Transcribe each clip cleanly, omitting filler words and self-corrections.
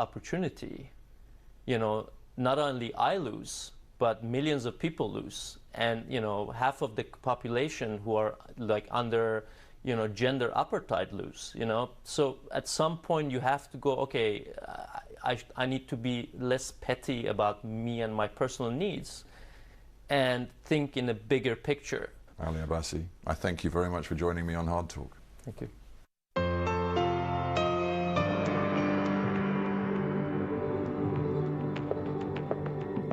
opportunity, not only I lose, but millions of people lose. And, half of the population who are like under, gender apartheid lose, So at some point you have to go, okay, I need to be less petty about me and my personal needs and think in a bigger picture. Ali Abbasi, I thank you very much for joining me on Hard Talk. Thank you.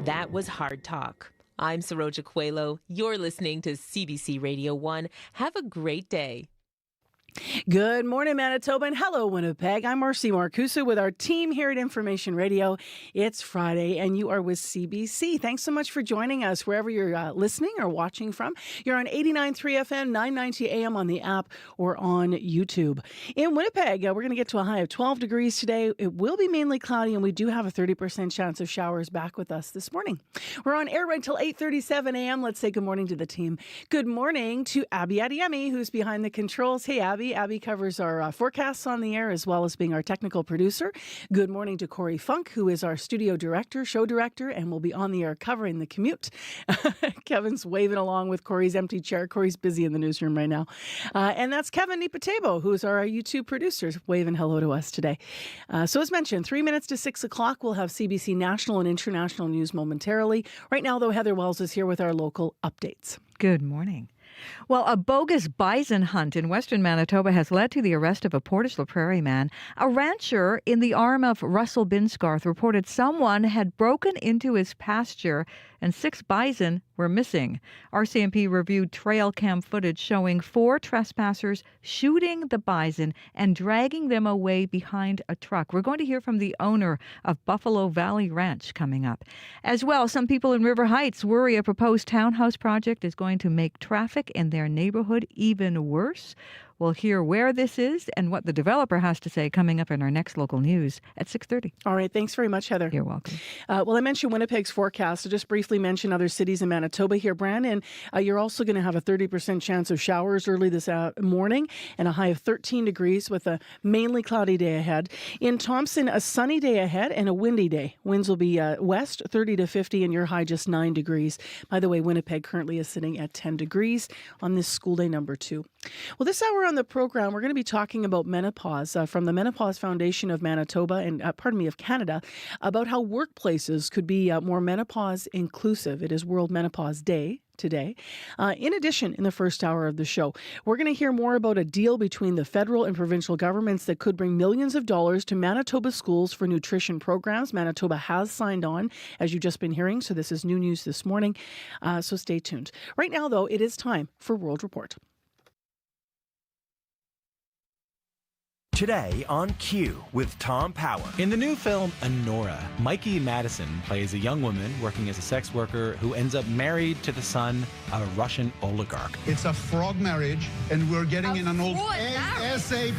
That was Hard Talk. I'm Saroja Coelho. You're listening to CBC Radio 1. Have a great day. Good morning, Manitoba, and hello, Winnipeg. I'm Marcy Marcusa with our team here at Information Radio. It's Friday, and you are with CBC. Thanks so much for joining us wherever you're listening or watching from. You're on 89.3 FM, 990 AM on the app or on YouTube. In Winnipeg, we're going to get to a high of 12 degrees today. It will be mainly cloudy, and we do have a 30% chance of showers back with us this morning. We're on air right until 8:37 AM. Let's say good morning to the team. Good morning to Abby Adiemi, who's behind the controls. Hey, Abby. Abby covers our forecasts on the air as well as being our technical producer. Good morning to Corey Funk, who is our studio director, show director, and will be on the air covering the commute. Kevin's waving along with Corey's empty chair. Corey's busy in the newsroom right now. And that's Kevin Nipatebo, who is our YouTube producer, waving hello to us today. So as mentioned, 3 minutes to 6 o'clock, we'll have CBC national and international news momentarily. Right now, though, Heather Wells is here with our local updates. Good morning. Well, a bogus bison hunt in western Manitoba has led to the arrest of a Portage la Prairie man. A rancher in the arm of Russell Binsgarth reported someone had broken into his pasture and 6 bison were missing. RCMP reviewed trail cam footage showing 4 trespassers shooting the bison and dragging them away behind a truck. We're going to hear from the owner of Buffalo Valley Ranch coming up. As well, some people in River Heights worry a proposed townhouse project is going to make traffic in their neighborhood even worse. We'll hear where this is and what the developer has to say coming up in our next local news at 6:30. All right. Thanks very much, Heather. You're welcome. Well, I mentioned Winnipeg's forecast. So just briefly mention other cities in Manitoba here, Brandon. You're also going to have a 30% chance of showers early this morning and a high of 13 degrees with a mainly cloudy day ahead. In Thompson, a sunny day ahead and a windy day. Winds will be west 30 to 50 and your high just 9 degrees. By the way, Winnipeg currently is sitting at 10 degrees on this school day number 2. Well, this hour on the program, we're going to be talking about menopause from the Menopause Foundation of Manitoba and, of Canada, about how workplaces could be more menopause inclusive. It is World Menopause Day today. In addition, in the first hour of the show, we're going to hear more about a deal between the federal and provincial governments that could bring millions of dollars to Manitoba schools for nutrition programs. Manitoba has signed on, as you've just been hearing, so this is new news this morning. So stay tuned. Right now, though, it is time for World Report. Today on Q with Tom Power. In the new film Honora, Mikey Madison plays a young woman working as a sex worker who ends up married to the son of a Russian oligarch. It's a frog marriage, and we're getting in an old ASAP.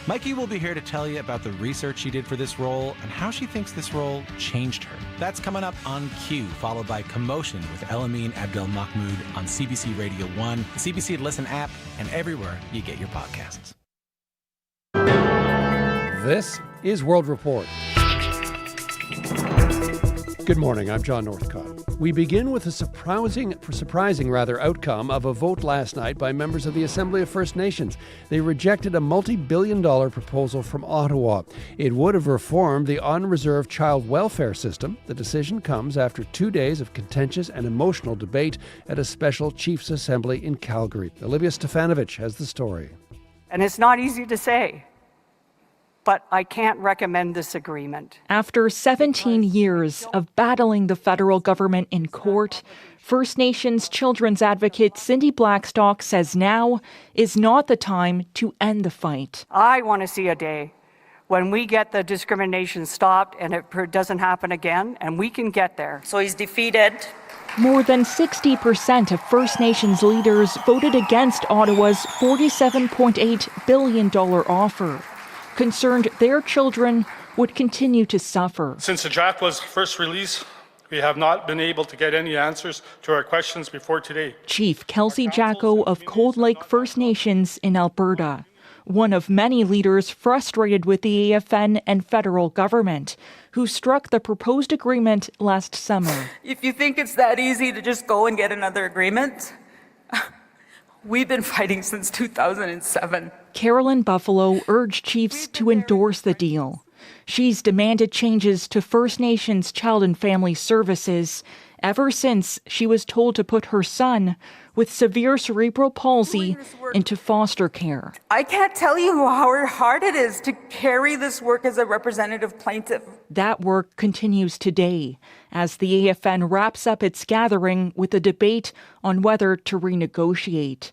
Mikey will be here to tell you about the research she did for this role and how she thinks this role changed her. That's coming up on Q, followed by Commotion with Elamine Abdel-Mahmoud on CBC Radio 1, the CBC Listen app, and everywhere you get your podcasts. This is World Report. Good morning, I'm John Northcott. We begin with a surprising outcome of a vote last night by members of the Assembly of First Nations. They rejected a multi-billion-dollar proposal from Ottawa. It would have reformed the unreserved child welfare system. The decision comes after 2 days of contentious and emotional debate at a special Chiefs Assembly in Calgary. Olivia Stefanovic has the story. And it's not easy to say, but I can't recommend this agreement. After 17 years of battling the federal government in court, First Nations children's advocate Cindy Blackstock says now is not the time to end the fight. I want to see a day when we get the discrimination stopped and it doesn't happen again, and we can get there. So he's defeated. More than 60% of First Nations leaders voted against Ottawa's $47.8 billion offer, concerned their children would continue to suffer. Since the draft was first released, we have not been able to get any answers to our questions before today. Chief Kelsey Jacko of Cold Lake First Nations in Alberta. one of many leaders frustrated with the AFN and federal government, who struck the proposed agreement last summer. If you think it's that easy to just go and get another agreement, we've been fighting since 2007. Carolyn Buffalo urged chiefs to endorse the deal. She's demanded changes to First Nations Child and Family Services ever since she was told to put her son with severe cerebral palsy into foster care. I can't tell you how hard it is to carry this work as a representative plaintiff. That work continues today as the AFN wraps up its gathering with a debate on whether to renegotiate.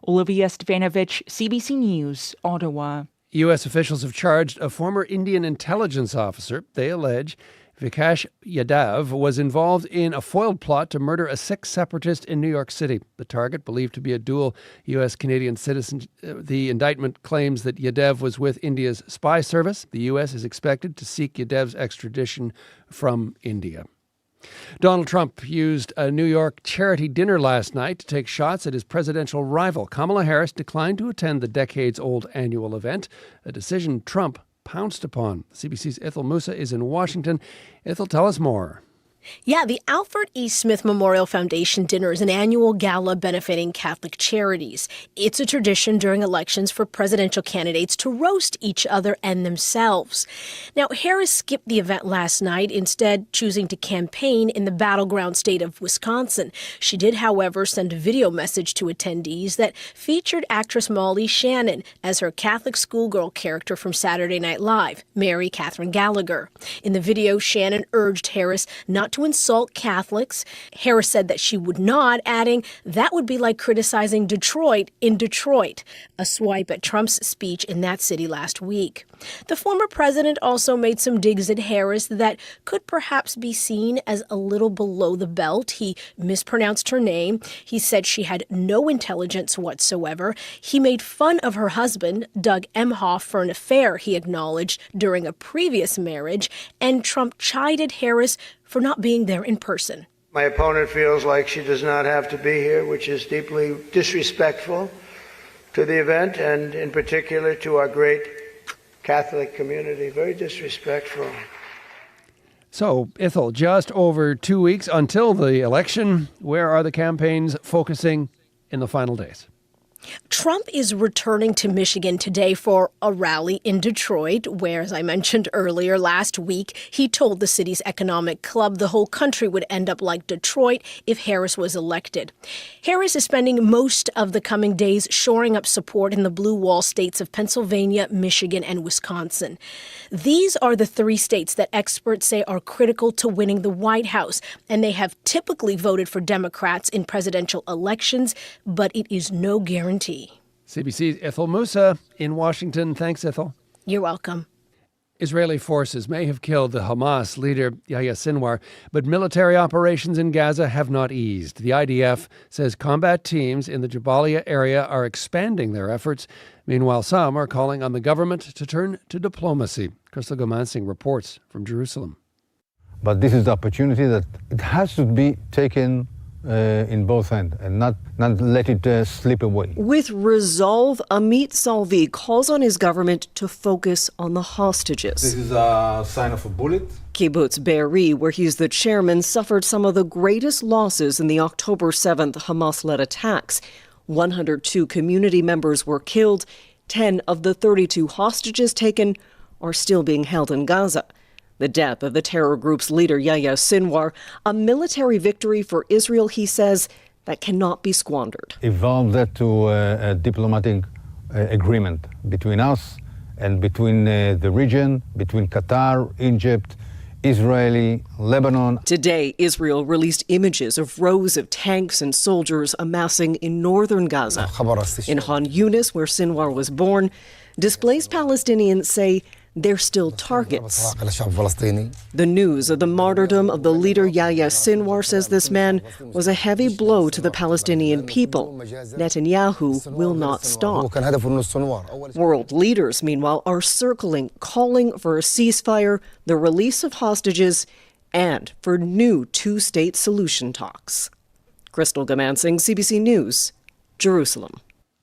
Olivia Stvanovich, CBC News, Ottawa. U.S. officials have charged a former Indian intelligence officer. They allege Vikash Yadav was involved in a foiled plot to murder a Sikh separatist in New York City. The target, believed to be a dual U.S.-Canadian citizen, the indictment claims that Yadav was with India's spy service. The U.S. is expected to seek Yadav's extradition from India. Donald Trump used a New York charity dinner last night to take shots at his presidential rival. Kamala Harris declined to attend the decades-old annual event, a decision Trump pounced upon. CBC's Ethel Musa is in Washington. Ethel, tell us more. Yeah, the Alfred E. Smith Memorial Foundation dinner is an annual gala benefiting Catholic charities. It's a tradition during elections for presidential candidates to roast each other and themselves. Now, Harris skipped the event last night, instead choosing to campaign in the battleground state of Wisconsin. She did, however, send a video message to attendees that featured actress Molly Shannon as her Catholic schoolgirl character from Saturday Night Live, Mary Catherine Gallagher. In the video, Shannon urged Harris not to insult Catholics. Harris said that she would not, adding that would be like criticizing Detroit in Detroit, a swipe at Trump's speech in that city last week. The former president also made some digs at Harris that could perhaps be seen as a little below the belt. He mispronounced her name. He said she had no intelligence whatsoever. He made fun of her husband, Doug Emhoff, for an affair he acknowledged during a previous marriage, and Trump chided Harris for not being there in person. My opponent feels like she does not have to be here, which is deeply disrespectful to the event and in particular to our great Catholic community. Very disrespectful. So, Ethel, just over 2 weeks until the election. Where are the campaigns focusing in the final days? Trump is returning to Michigan today for a rally in Detroit, where, as I mentioned earlier, last week, he told the city's economic club the whole country would end up like Detroit if Harris was elected. Harris is spending most of the coming days shoring up support in the blue wall states of Pennsylvania, Michigan, and Wisconsin. These are the three states that experts say are critical to winning the White House, and they have typically voted for Democrats in presidential elections, but it is no guarantee. CBC's Ethel Musa in Washington. Thanks, Ethel. You're welcome. Israeli forces may have killed the Hamas leader Yahya Sinwar, but military operations in Gaza have not eased. The IDF says combat teams in the Jabalia area are expanding their efforts. Meanwhile, some are calling on the government to turn to diplomacy. Crystal Gomansing reports from Jerusalem. But this is the opportunity that it has to be taken in both ends and not let it slip away. With resolve, Amit Salvi calls on his government to focus on the hostages. This is a sign of a bullet. Kibbutz Be'eri, where he's the chairman, suffered some of the greatest losses in the October 7th Hamas-led attacks. 102 community members were killed. 10 of the 32 hostages taken are still being held in Gaza. The death of the terror group's leader, Yahya Sinwar, a military victory for Israel, he says, that cannot be squandered. Evolve that to a diplomatic agreement between us and between the region, between Qatar, Egypt, Israel, Lebanon. Today, Israel released images of rows of tanks and soldiers amassing in northern Gaza. In Han Yunis, where Sinwar was born, displaced Palestinians say they're still targets. The news of the martyrdom of the leader Yahya Sinwar, says this man, was a heavy blow to the Palestinian people. Netanyahu will not stop. World leaders, meanwhile, are circling, calling for a ceasefire, the release of hostages, and for new two-state solution talks. Crystal Gomansing, CBC News, Jerusalem.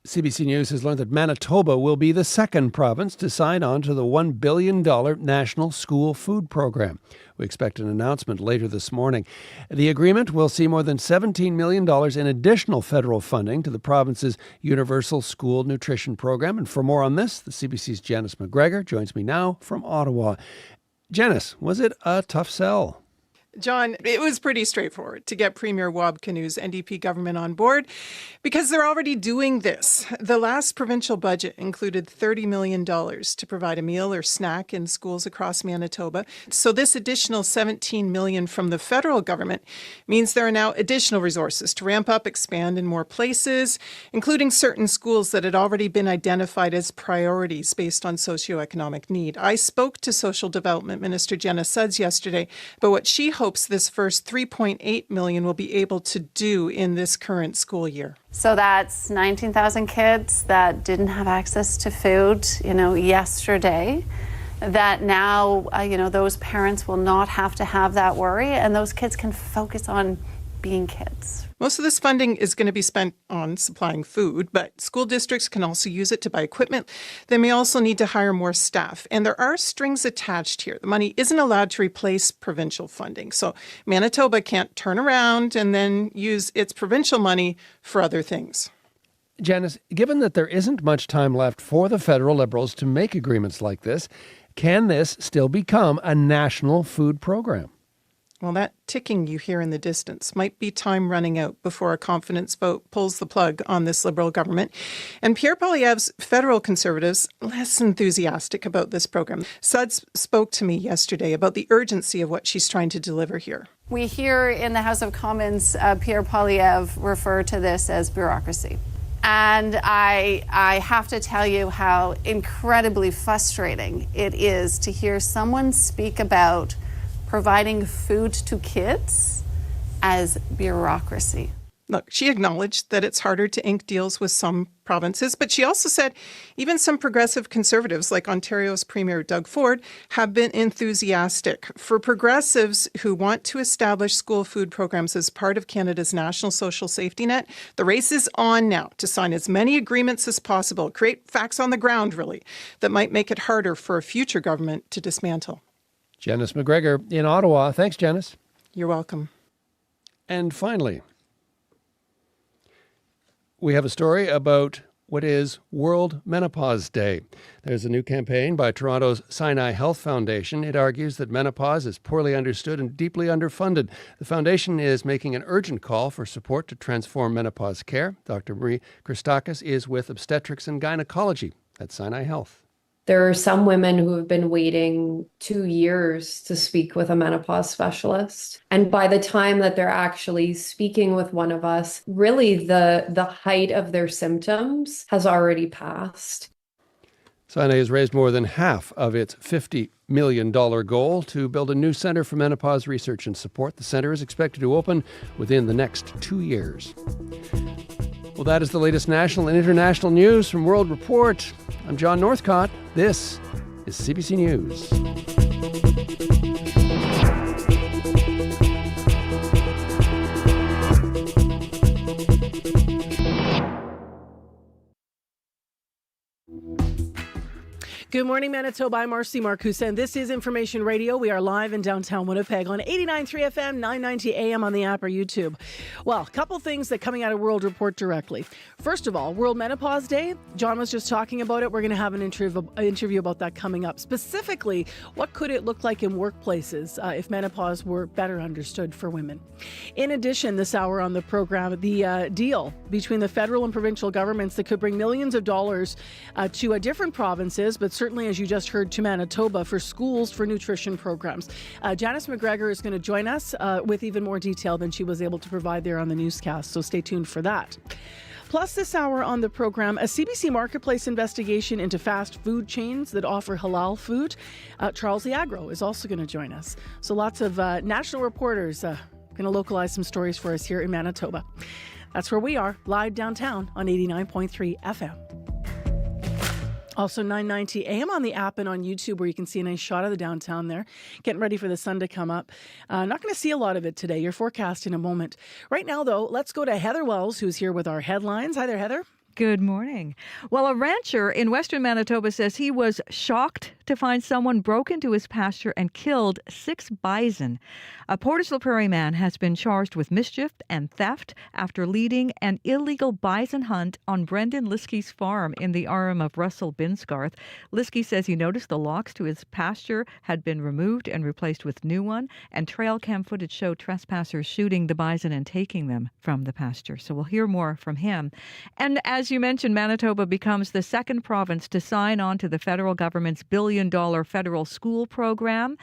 CBC News has learned that Manitoba will be the second province to sign on to the $1 billion National School Food Program. We expect an announcement later this morning. The agreement will see more than $17 million in additional federal funding to the province's Universal School Nutrition Program. And for more on this, the CBC's Janice McGregor joins me now from Ottawa. Janice, was it a tough sell? John, it was pretty straightforward to get Premier Wab Kinu's NDP government on board because they're already doing this. The last provincial budget included $30 million to provide a meal or snack in schools across Manitoba. So this additional $17 million from the federal government means there are now additional resources to ramp up, expand in more places, including certain schools that had already been identified as priorities based on socioeconomic need. I spoke to Social Development Minister Jenna Sudds yesterday about what she hopes this first $3.8 million will be able to do in this current school year. So that's 19,000 kids that didn't have access to food, yesterday, that now, those parents will not have to have that worry, and those kids can focus on being kids. Most of this funding is going to be spent on supplying food, but school districts can also use it to buy equipment. They may also need to hire more staff, and there are strings attached here. The money isn't allowed to replace provincial funding, so Manitoba can't turn around and then use its provincial money for other things. Janice, given that there isn't much time left for the federal Liberals to make agreements like this, can this still become a national food program? Well, that ticking you hear in the distance might be time running out before a confidence vote pulls the plug on this Liberal government. And Pierre Poilievre's federal Conservatives less enthusiastic about this program. Suds spoke to me yesterday about the urgency of what she's trying to deliver here. We hear in the House of Commons Pierre Poilievre refer to this as bureaucracy. And I have to tell you how incredibly frustrating it is to hear someone speak about providing food to kids as bureaucracy. Look, she acknowledged that it's harder to ink deals with some provinces, but she also said even some progressive Conservatives, like Ontario's Premier Doug Ford, have been enthusiastic. For progressives who want to establish school food programs as part of Canada's national social safety net, the race is on now to sign as many agreements as possible, create facts on the ground, really, that might make it harder for a future government to dismantle. Janice McGregor in Ottawa. Thanks, Janice. You're welcome. And finally, we have a story about what is World Menopause Day. There's a new campaign by Toronto's Sinai Health Foundation. It argues that menopause is poorly understood and deeply underfunded. The foundation is making an urgent call for support to transform menopause care. Dr. Marie Christakis is with obstetrics and gynecology at Sinai Health. There are some women who have been waiting 2 years to speak with a menopause specialist. And by the time that they're actually speaking with one of us, really the height of their symptoms has already passed. Sinai has raised more than half of its $50 million goal to build a new center for menopause research and support. The center is expected to open within the next 2 years. Well, that is the latest national and international news from World Report. I'm John Northcott. This is CBC News. Good morning, Manitoba. I'm Marcy Marcusa, and this is Information Radio. We are live in downtown Winnipeg on 89.3 FM, 990 AM on the app or YouTube. Well, a couple things that coming out of World Report directly. First of all, World Menopause Day. John was just talking about it. We're going to have an interview about that coming up. Specifically, what could it look like in workplaces if menopause were better understood for women? In addition, this hour on the program, the deal between the federal and provincial governments that could bring millions of dollars to different provinces, but certainly, as you just heard, to Manitoba for schools for nutrition programs. Janice McGregor is going to join us with even more detail than she was able to provide there on the newscast, so stay tuned for that. Plus, this hour on the program, a CBC Marketplace investigation into fast food chains that offer halal food. Charles Liagro is also going to join us. So lots of national reporters going to localize some stories for us here in Manitoba. That's where we are, live downtown on 89.3 FM. Also 990 AM on the app and on YouTube, where you can see a nice shot of the downtown there. Getting ready for the sun to come up. Not going to see a lot of it today. Your forecast in a moment. Right now, though, let's go to Heather Wells, who's here with our headlines. Hi there, Heather. Good morning. Well, a rancher in western Manitoba says he was shocked to find someone broke into his pasture and killed 6 bison. A Portage la Prairie man has been charged with mischief and theft after leading an illegal bison hunt on Brendan Liskey's farm in the Arm of Russell Binsgarth. Liskey says he noticed the locks to his pasture had been removed and replaced with new one, and trail cam footage showed trespassers shooting the bison and taking them from the pasture. So we'll hear more from him. And as you mentioned, Manitoba becomes the second province to sign on to the federal government's billion-dollar federal school program.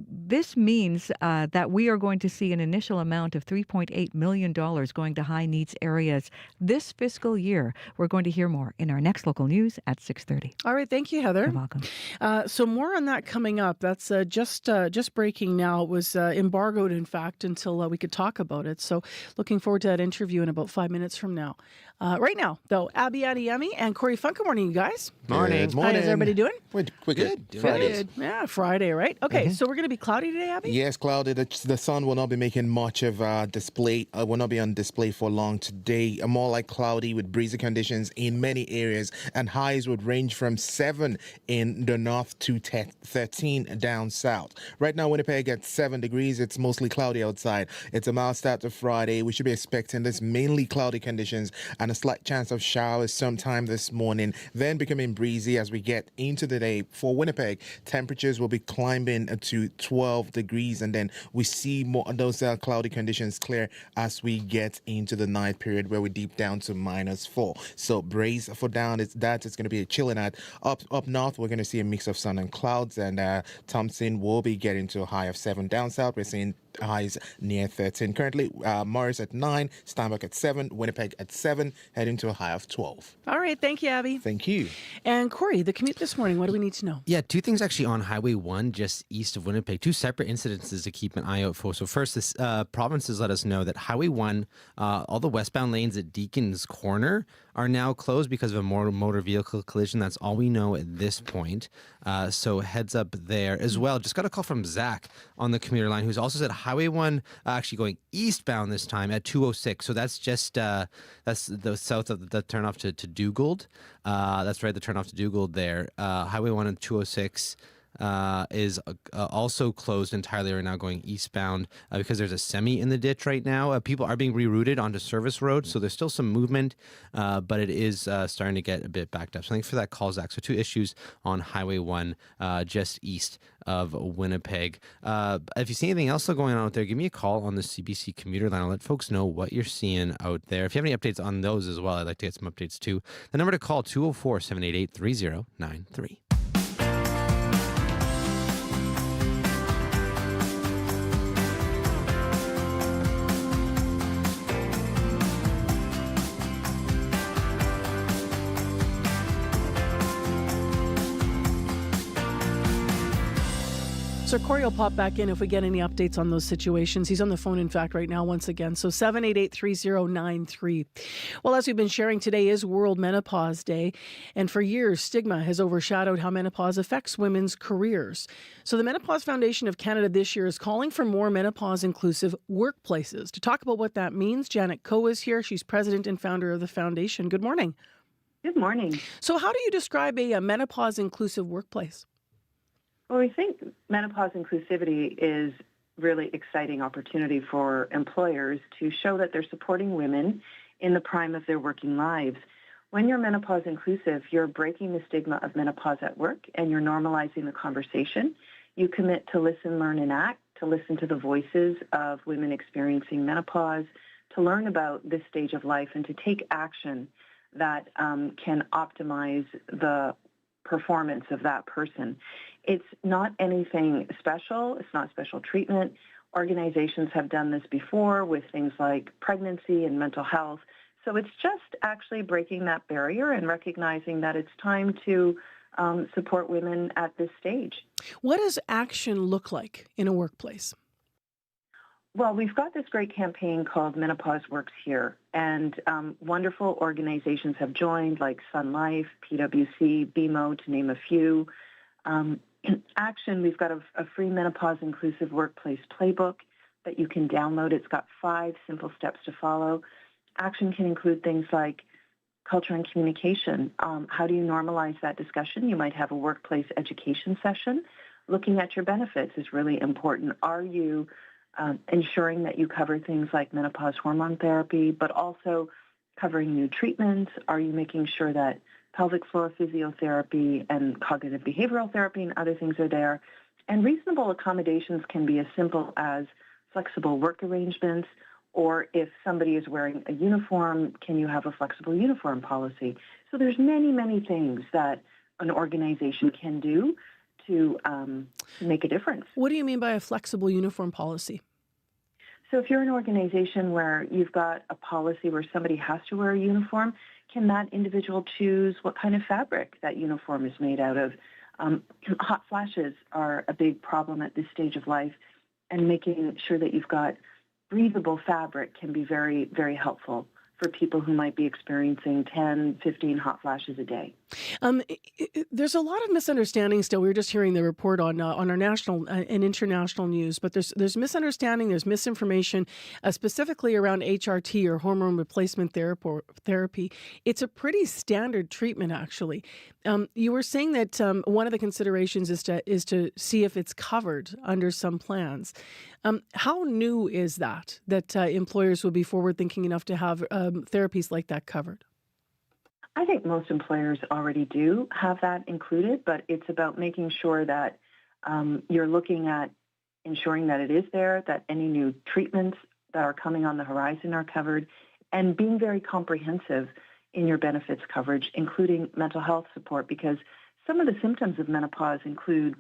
This means that we are going to see an initial amount of $3.8 million going to high-needs areas this fiscal year. We're going to hear more in our next local news at 6:30. All right, thank you, Heather. You're welcome. So more on that coming up. That's just breaking now. It was embargoed, in fact, until we could talk about it. So looking forward to that interview in about 5 minutes from now. Right now, though, Abby Adiyemi and Corey Funk. Good morning, you guys. Morning. How's everybody doing? We're good. Good. Yeah, Friday, right? Okay, so we're going to be cloudy today, Abby? Yes, cloudy. The sun will not be making much of a display. Will not be on display for long today. More like cloudy with breezy conditions in many areas, and highs would range from 7 in the north to 13 down south. Right now, Winnipeg at 7 degrees. It's mostly cloudy outside. It's a mild start to Friday. We should be expecting this mainly cloudy conditions and a slight chance of showers sometime this morning, then becoming breezy as we get into the day. For Winnipeg, temperatures will be climbing to 12 degrees, and then we see more of those cloudy conditions clear as we get into the night period, where we deep down to -4. So brace for down. It's going to be a chilly night. Up north, we're going to see a mix of sun and clouds, and Thompson will be getting to a high of 7. Down south, we're seeing highs near 13. Currently, Morris at 9, Steinbach at 7, Winnipeg at 7, heading to a high of 12. All right, thank you, Abby. Thank you. And Corey, the commute this morning, what do we need to know? Yeah, 2 things actually on Highway 1, just east of Winnipeg. 2 separate incidences to keep an eye out for. So first, this provinces let us know that Highway 1, all the westbound lanes at Deacon's Corner are now closed because of a motor vehicle collision. That's all we know at this point. So heads up there as well. Just got a call from Zach on the commuter line, who's also said Highway 1 actually going eastbound this time at 206. So that's just that's the south of the turnoff to Dugald. That's right, the turnoff to Dugald there. Highway 1 and 206 is also closed entirely right now going eastbound because there's a semi in the ditch right now. People are being rerouted onto service roads, so there's still some movement, but it is starting to get a bit backed up. So thanks for that call, Zach. So 2 issues on Highway 1 just east of Winnipeg. If you see anything else going on out there, give me a call on the CBC commuter line. I'll let folks know what you're seeing out there. If you have any updates on those as well, I'd like to get some updates too. The number to call, 204-788-3093. So Corey will pop back in if we get any updates on those situations. He's on the phone, in fact, right now once again. So 788-3093. Well, as we've been sharing, today is World Menopause Day. And for years, stigma has overshadowed how menopause affects women's careers. So the Menopause Foundation of Canada this year is calling for more menopause-inclusive workplaces. To talk about what that means, Janet Coe is here. She's president and founder of the foundation. Good morning. Good morning. So how do you describe a menopause-inclusive workplace? Well, we think menopause inclusivity is really exciting opportunity for employers to show that they're supporting women in the prime of their working lives. When you're menopause inclusive, you're breaking the stigma of menopause at work and you're normalizing the conversation. You commit to listen, learn, and act, to listen to the voices of women experiencing menopause, to learn about this stage of life and to take action that can optimize the performance of that person. It's not anything special. It's not special treatment. Organizations have done this before with things like pregnancy and mental health. So it's just actually breaking that barrier and recognizing that it's time to support women at this stage. What does action look like in a workplace? Well, we've got this great campaign called Menopause Works Here, and wonderful organizations have joined, like Sun Life, PwC, BMO, to name a few. Action, we've got a free menopause inclusive workplace playbook that you can download. It's got 5 simple steps to follow. Action can include things like culture and communication. How do you normalize that discussion? You might have a workplace education session. Looking at your benefits is really important. Are you ensuring that you cover things like menopause hormone therapy, but also covering new treatments? Are you making sure that pelvic floor physiotherapy and cognitive behavioral therapy and other things are there? And reasonable accommodations can be as simple as flexible work arrangements, or if somebody is wearing a uniform, can you have a flexible uniform policy? So there's many, many things that an organization can do to make a difference. What do you mean by a flexible uniform policy? So if you're an organization where you've got a policy where somebody has to wear a uniform, can that individual choose what kind of fabric that uniform is made out of? Hot flashes are a big problem at this stage of life, and making sure that you've got breathable fabric can be very, very helpful for people who might be experiencing 10, 15 hot flashes a day. There's a lot of misunderstanding still. We were just hearing the report on our national and international news, but there's misunderstanding, there's misinformation, specifically around HRT or hormone replacement therapy. It's a pretty standard treatment, actually. You were saying that one of the considerations is to see if it's covered under some plans. How new is that employers would be forward-thinking enough to have therapies like that covered? I think most employers already do have that included, but it's about making sure that you're looking at ensuring that it is there, that any new treatments that are coming on the horizon are covered, and being very comprehensive in your benefits coverage, including mental health support, because some of the symptoms of menopause include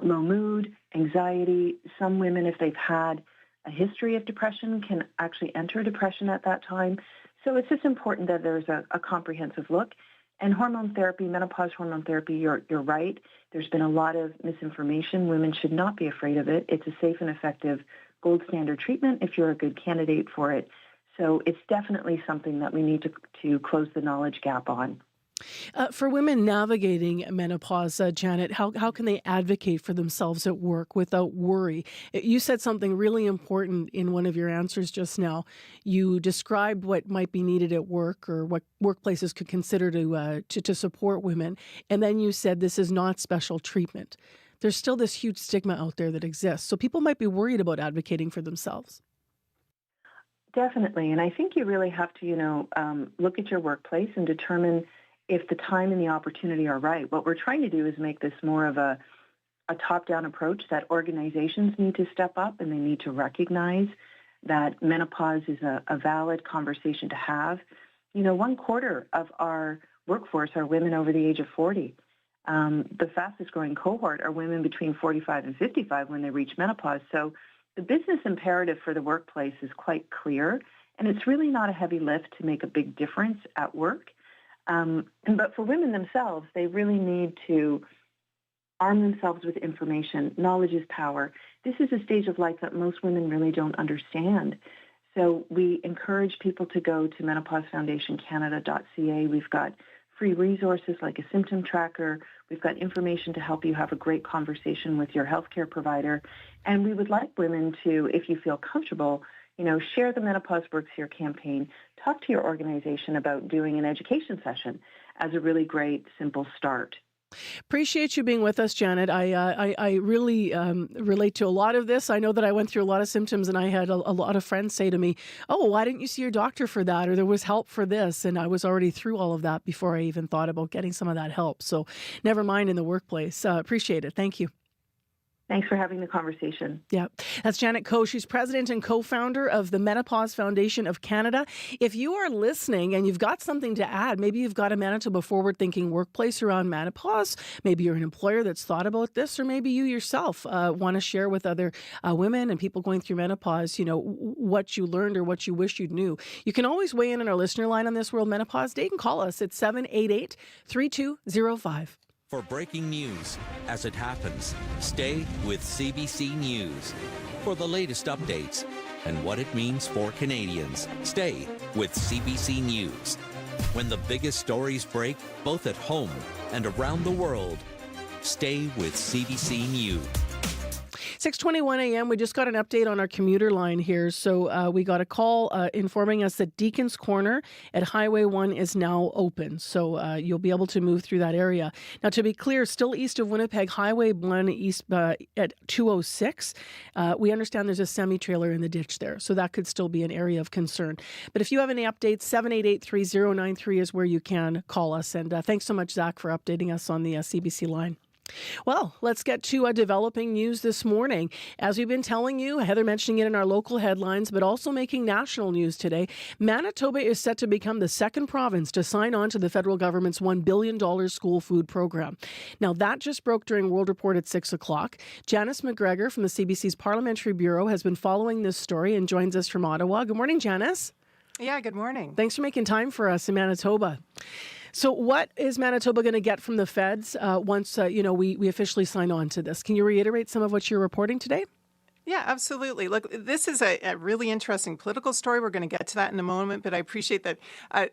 low mood, anxiety. Some women, if they've had a history of depression, can actually enter depression at that time. So it's just important that there's a comprehensive look. And hormone therapy, menopause hormone therapy, you're right. There's been a lot of misinformation. Women should not be afraid of it. It's a safe and effective gold standard treatment if you're a good candidate for it. So it's definitely something that we need to close the knowledge gap on. For women navigating menopause, Janet, how can they advocate for themselves at work without worry? You said something really important in one of your answers just now. You described what might be needed at work or what workplaces could consider to support women. And then you said this is not special treatment. There's still this huge stigma out there that exists. So people might be worried about advocating for themselves. Definitely. And I think you really have to, look at your workplace and determine if the time and the opportunity are right. What we're trying to do is make this more of a top-down approach that organizations need to step up, and they need to recognize that menopause is a valid conversation to have. 1/4 of our workforce are women over the age of 40. The fastest growing cohort are women between 45 and 55 when they reach menopause. So the business imperative for the workplace is quite clear, and it's really not a heavy lift to make a big difference at work. But for women themselves, they really need to arm themselves with information. Knowledge is power. This is a stage of life that most women really don't understand. So we encourage people to go to menopausefoundationcanada.ca. We've got free resources like a symptom tracker. We've got information to help you have a great conversation with your healthcare provider. And we would like women to, if you feel comfortable, share the Menopause Works Here campaign. Talk to your organization about doing an education session as a really great, simple start. Appreciate you being with us, Janet. I really relate to a lot of this. I know that I went through a lot of symptoms, and I had a lot of friends say to me, "Oh, why didn't you see your doctor for that?" Or there was help for this. And I was already through all of that before I even thought about getting some of that help. So never mind in the workplace. Appreciate it. Thank you. Thanks for having the conversation. Yeah, that's Janet Coe. She's president and co-founder of the Menopause Foundation of Canada. If you are listening and you've got something to add, maybe you've got a Manitoba forward-thinking workplace around menopause, maybe you're an employer that's thought about this, or maybe you yourself want to share with other women and people going through menopause, what you learned or what you wish you knew. You can always weigh in on our listener line on this World Menopause Day. You can call us at 788-3205. For breaking news as it happens, stay with CBC News. For the latest updates and what it means for Canadians, stay with CBC News. When the biggest stories break, both at home and around the world, stay with CBC News. 6:21 a.m. We just got an update on our commuter line here. So we got a call informing us that Deacon's Corner at Highway 1 is now open. So you'll be able to move through that area. Now, to be clear, still east of Winnipeg, Highway 1 east at 206. We understand there's a semi-trailer in the ditch there. So that could still be an area of concern. But if you have any updates, 788-3093 is where you can call us. And thanks so much, Zach, for updating us on the CBC line. Well, let's get to developing news this morning. As we've been telling you, Heather mentioning it in our local headlines, but also making national news today, Manitoba is set to become the second province to sign on to the federal government's $1 billion school food program. Now, that just broke during World Report at 6 o'clock. Janice McGregor from the CBC's Parliamentary Bureau has been following this story and joins us from Ottawa. Good morning, Janice. Yeah, good morning. Thanks for making time for us in Manitoba. So what is Manitoba going to get from the feds once, we officially sign on to this? Can you reiterate some of what you're reporting today? Yeah, absolutely. Look, this is a really interesting political story. We're going to get to that in a moment, but I appreciate that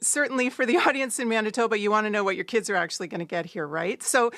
certainly for the audience in Manitoba, you want to know what your kids are actually going to get here, right? So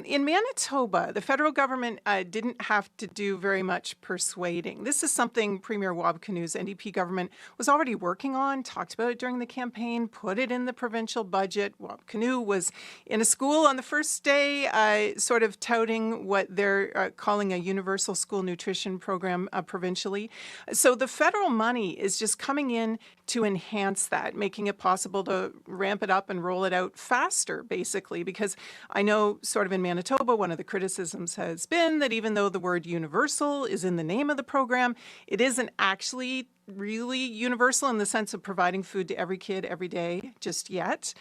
in Manitoba, the federal government didn't have to do very much persuading. This is something Premier Wabkanu's NDP government was already working on, talked about it during the campaign, put it in the provincial budget. Wabkanu was in a school on the first day, sort of touting what they're calling a universal school nutrition program provincially. So the federal money is just coming in to enhance that, making it possible to ramp it up and roll it out faster, basically, because I know sort of in Manitoba, one of the criticisms has been that even though the word universal is in the name of the program, it isn't actually really universal in the sense of providing food to every kid every day just yet.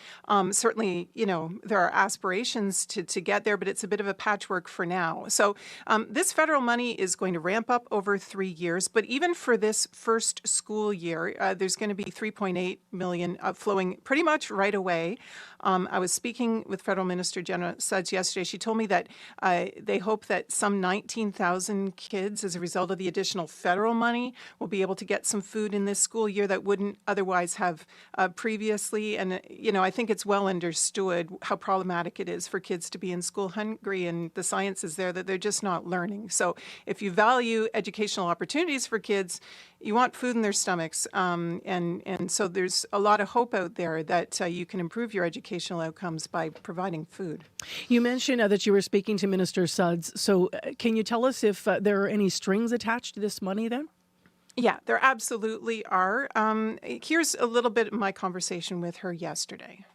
Certainly, there are aspirations to get there, but it's a bit of a patchwork for now. So this federal money is going to ramp up over 3 years, but even for this first school year, there's going to be $3.8 million flowing pretty much right away. I was speaking with Federal Minister Jenna Sudds yesterday. She told me that they hope that some 19,000 kids, as a result of the additional federal money, will be able to get some food in this school year that wouldn't otherwise have previously. And, I think it's well understood how problematic it is for kids to be in school hungry, and the science is there that they're just not learning. So if you value educational opportunities for kids, you want food in their stomachs. And so there's a lot of hope out there that you can improve your educational outcomes by providing food. You mentioned that you were speaking to Minister Sudds. So can you tell us if there are any strings attached to this money then? Yeah, there absolutely are. Here's a little bit of my conversation with her yesterday.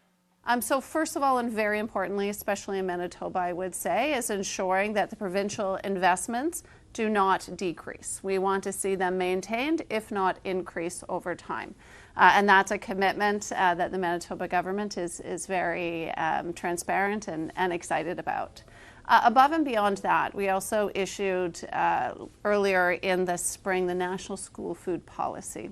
So first of all, and very importantly, especially in Manitoba, I would say, is ensuring that the provincial investments do not decrease. We want to see them maintained, if not increase over time. And that's a commitment that the Manitoba government is very transparent and excited about. Above and beyond that, we also issued earlier in the spring the National School Food Policy.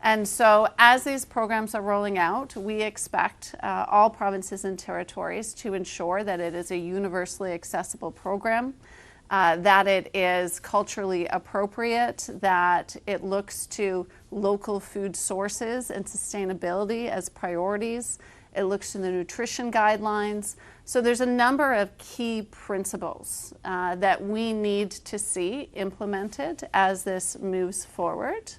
And so as these programs are rolling out, we expect all provinces and territories to ensure that it is a universally accessible program, that it is culturally appropriate, that it looks to local food sources and sustainability as priorities. It looks to the nutrition guidelines. So there's a number of key principles that we need to see implemented as this moves forward.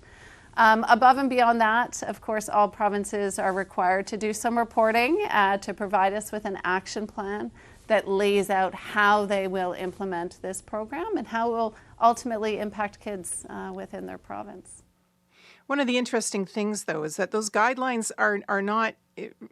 Above and beyond that, of course, all provinces are required to do some reporting to provide us with an action plan that lays out how they will implement this program and how it will ultimately impact kids within their province. One of the interesting things, though, is that those guidelines are not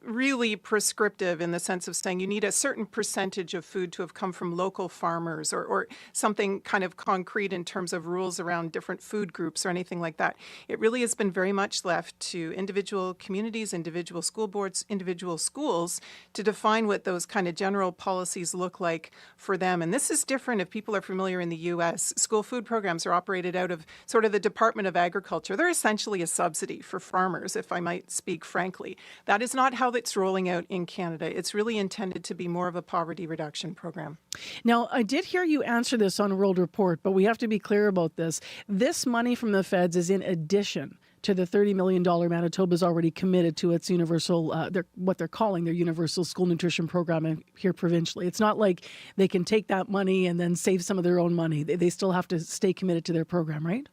really prescriptive in the sense of saying you need a certain percentage of food to have come from local farmers or something kind of concrete in terms of rules around different food groups or anything like that. It really has been very much left to individual communities, individual school boards, individual schools to define what those kind of general policies look like for them. And this is different if people are familiar in the U.S. School food programs are operated out of sort of the Department of Agriculture. They're essentially a subsidy for farmers, if I might speak frankly. That is not how it's rolling out in Canada. It's really intended to be more of a poverty reduction program. Now, I did hear you answer this on World Report, but we have to be clear about this. This money from the feds is in addition to the $30 million Manitoba's already committed to its universal, what they're calling their universal school nutrition program here provincially. It's not like they can take that money and then save some of their own money. They still have to stay committed to their program, right?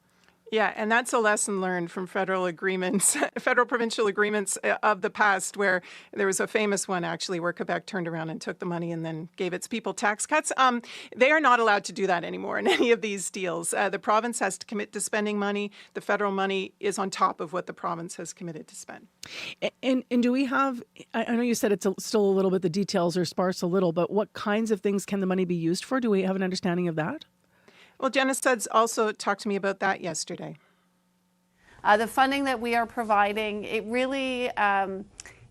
Yeah, and that's a lesson learned from federal agreements, federal provincial agreements of the past, where there was a famous one actually where Quebec turned around and took the money and then gave its people tax cuts. They are not allowed to do that anymore in any of these deals. The province has to commit to spending money. The federal money is on top of what the province has committed to spend. And do we have, I know you said it's still a little bit, the details are sparse a little, but what kinds of things can the money be used for? Do we have an understanding of that? Well, Jenna Suds also talked to me about that yesterday. The funding that we are providing, it really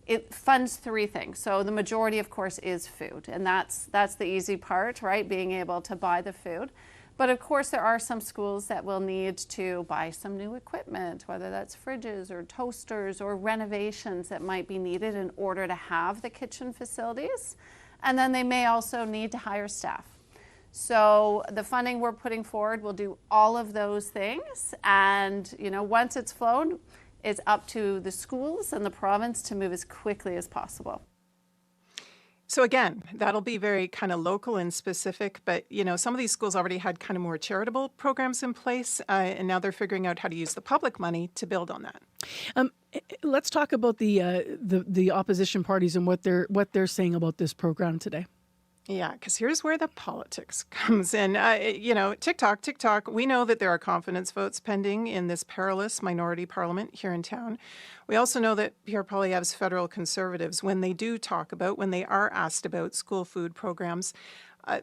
it funds three things. So the majority, of course, is food, and that's the easy part, right? Being able to buy the food. But of course, there are some schools that will need to buy some new equipment, whether that's fridges or toasters or renovations that might be needed in order to have the kitchen facilities. And then they may also need to hire staff. So the funding we're putting forward will do all of those things. And, once it's flown, it's up to the schools and the province to move as quickly as possible. So again, that'll be very kind of local and specific, but some of these schools already had kind of more charitable programs in place, and now they're figuring out how to use the public money to build on that. Let's talk about the opposition parties and what they're saying about this program today. Yeah, because here's where the politics comes in. TikTok, we know that there are confidence votes pending in this perilous minority parliament here in town. We also know that Pierre Poilievre's federal Conservatives, when they are asked about school food programs,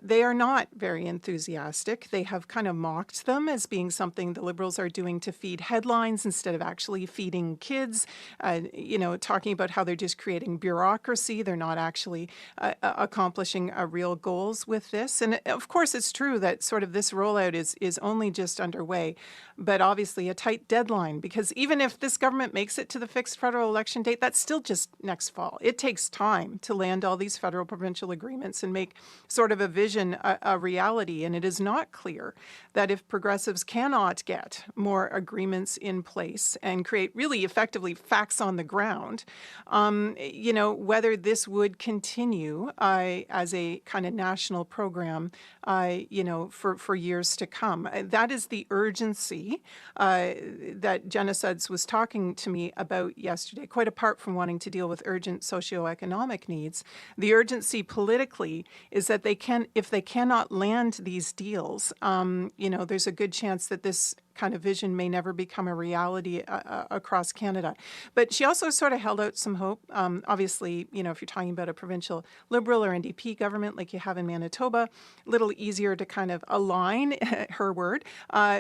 they are not very enthusiastic. They have kind of mocked them as being something the Liberals are doing to feed headlines instead of actually feeding kids, talking about how they're just creating bureaucracy. They're not actually accomplishing real goals with this. And of course, it's true that sort of this rollout is only just underway, but obviously a tight deadline, because even if this government makes it to the fixed federal election date, that's still just next fall. It takes time to land all these federal provincial agreements and make sort of a vision a reality, and it is not clear that if progressives cannot get more agreements in place and create really effectively facts on the ground, whether this would continue as a kind of national program, for years to come. That is the urgency that Jenna Suds was talking to me about yesterday, quite apart from wanting to deal with urgent socioeconomic needs. The urgency politically is that if they cannot land these deals, there's a good chance that this kind of vision may never become a reality across Canada. But she also sort of held out some hope. Obviously, if you're talking about a provincial Liberal or NDP government like you have in Manitoba, a little easier to kind of align, her word,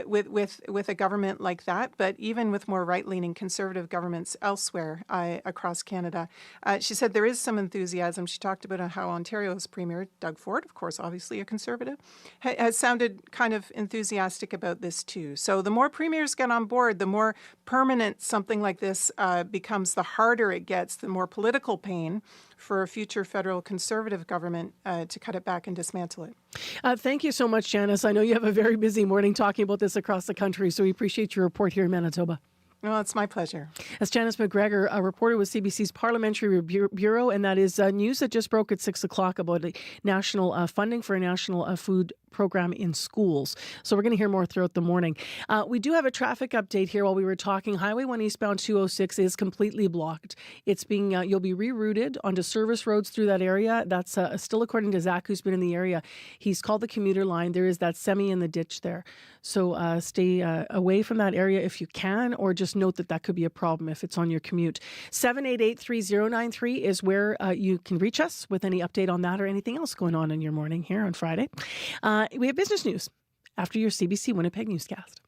with a government like that. But even with more right-leaning Conservative governments elsewhere across Canada, she said there is some enthusiasm. She talked about how Ontario's Premier, Doug Ford, of course, obviously a Conservative, has sounded kind of enthusiastic about this too. So the more premiers get on board, the more permanent something like this becomes, the harder it gets, the more political pain for a future federal Conservative government to cut it back and dismantle it. Thank you so much, Janice. I know you have a very busy morning talking about this across the country, so we appreciate your report here in Manitoba. Well, it's my pleasure. That's Janice McGregor, a reporter with CBC's Parliamentary Bureau, and that is news that just broke at 6 o'clock about national funding for a national food program in schools. So we're going to hear more throughout the morning. We do have a traffic update here while we were talking. Highway 1 eastbound 206 is completely blocked. It's being, you'll be rerouted onto service roads through that area. That's still according to Zach, who's been in the area. He's called the commuter line. There is that semi in the ditch there. So stay away from that area if you can, or just note that could be a problem if it's on your commute. 788-3093 is where you can reach us with any update on that or anything else going on in your morning here on Friday. We have business news after your CBC Winnipeg newscast.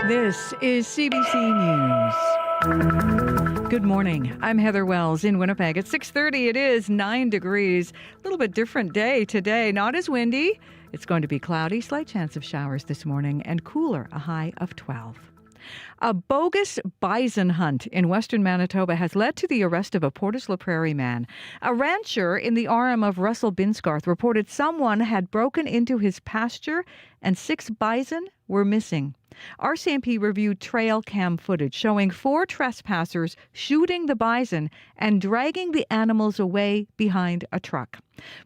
This is CBC News. Good morning. I'm Heather Wells in Winnipeg. At 6:30, it is 9 degrees. A little bit different day today. Not as windy. It's going to be cloudy, slight chance of showers this morning, and cooler, a high of 12. A bogus bison hunt in western Manitoba has led to the arrest of a Portage la Prairie man. A rancher in the RM of Russell Binsgarth reported someone had broken into his pasture and 6 bison were missing. RCMP reviewed trail cam footage showing 4 trespassers shooting the bison and dragging the animals away behind a truck.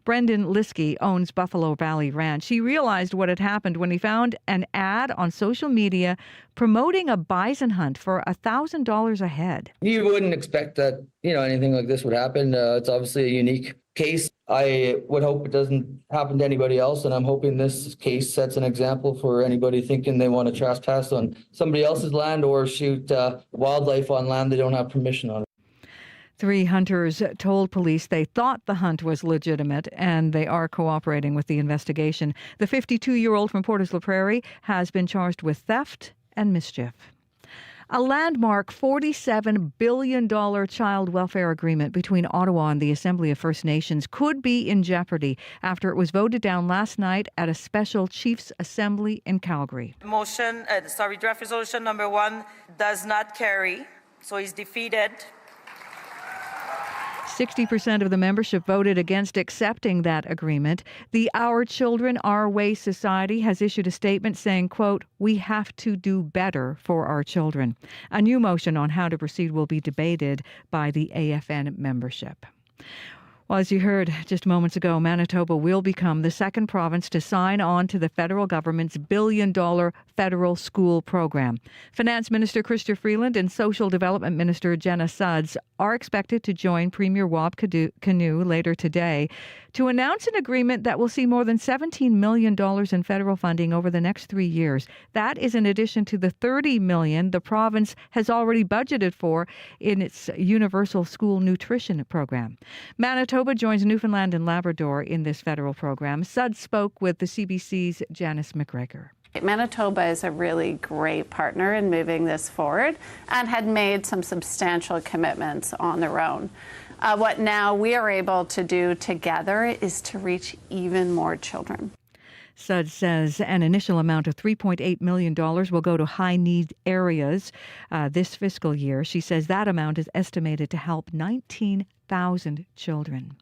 Brendan Liskey owns Buffalo Valley Ranch. He realized what had happened when he found an ad on social media promoting a bison hunt for $1,000 a head. You wouldn't expect that, anything like this would happen. It's obviously a unique case. I would hope it doesn't happen to anybody else, and I'm hoping this case sets an example for anybody thinking they want to trespass on somebody else's land or shoot wildlife on land they don't have permission on. 3 hunters told police they thought the hunt was legitimate, and they are cooperating with the investigation. The 52-year-old from Portage la Prairie has been charged with theft and mischief. A landmark $47 billion child welfare agreement between Ottawa and the Assembly of First Nations could be in jeopardy after it was voted down last night at a special Chiefs Assembly in Calgary. Draft resolution number 1 does not carry, so is defeated. 60% of the membership voted against accepting that agreement. The Our Children, Our Way Society has issued a statement saying, quote, "We have to do better for our children." A new motion on how to proceed will be debated by the AFN membership. Well, as you heard just moments ago, Manitoba will become the second province to sign on to the federal government's billion-dollar federal school program. Finance Minister Chrystia Freeland and Social Development Minister Jenna Sudds are expected to join Premier Wab Kinew later today to announce an agreement that will see more than $17 million in federal funding over the next 3 years. That is in addition to the $30 million the province has already budgeted for in its Universal School Nutrition program. Manitoba joins Newfoundland and Labrador in this federal program. Sudds spoke with the CBC's Janice McGregor. Manitoba is a really great partner in moving this forward and had made some substantial commitments on their own. What now we are able to do together is to reach even more children. Sudds says an initial amount of $3.8 million will go to high-need areas this fiscal year. She says that amount is estimated to help 19,000 children.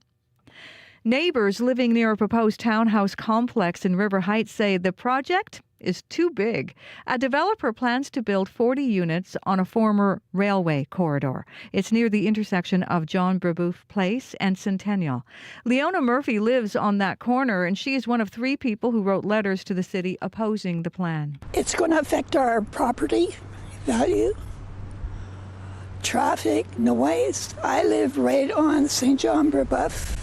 Neighbors living near a proposed townhouse complex in River Heights say the project is too big. A developer plans to build 40 units on a former railway corridor. It's near the intersection of John Brebeuf Place and Centennial. Leona Murphy lives on that corner, and she is one of 3 people who wrote letters to the city opposing the plan. It's going to affect our property value, traffic, noise. I live right on St. John Brebeuf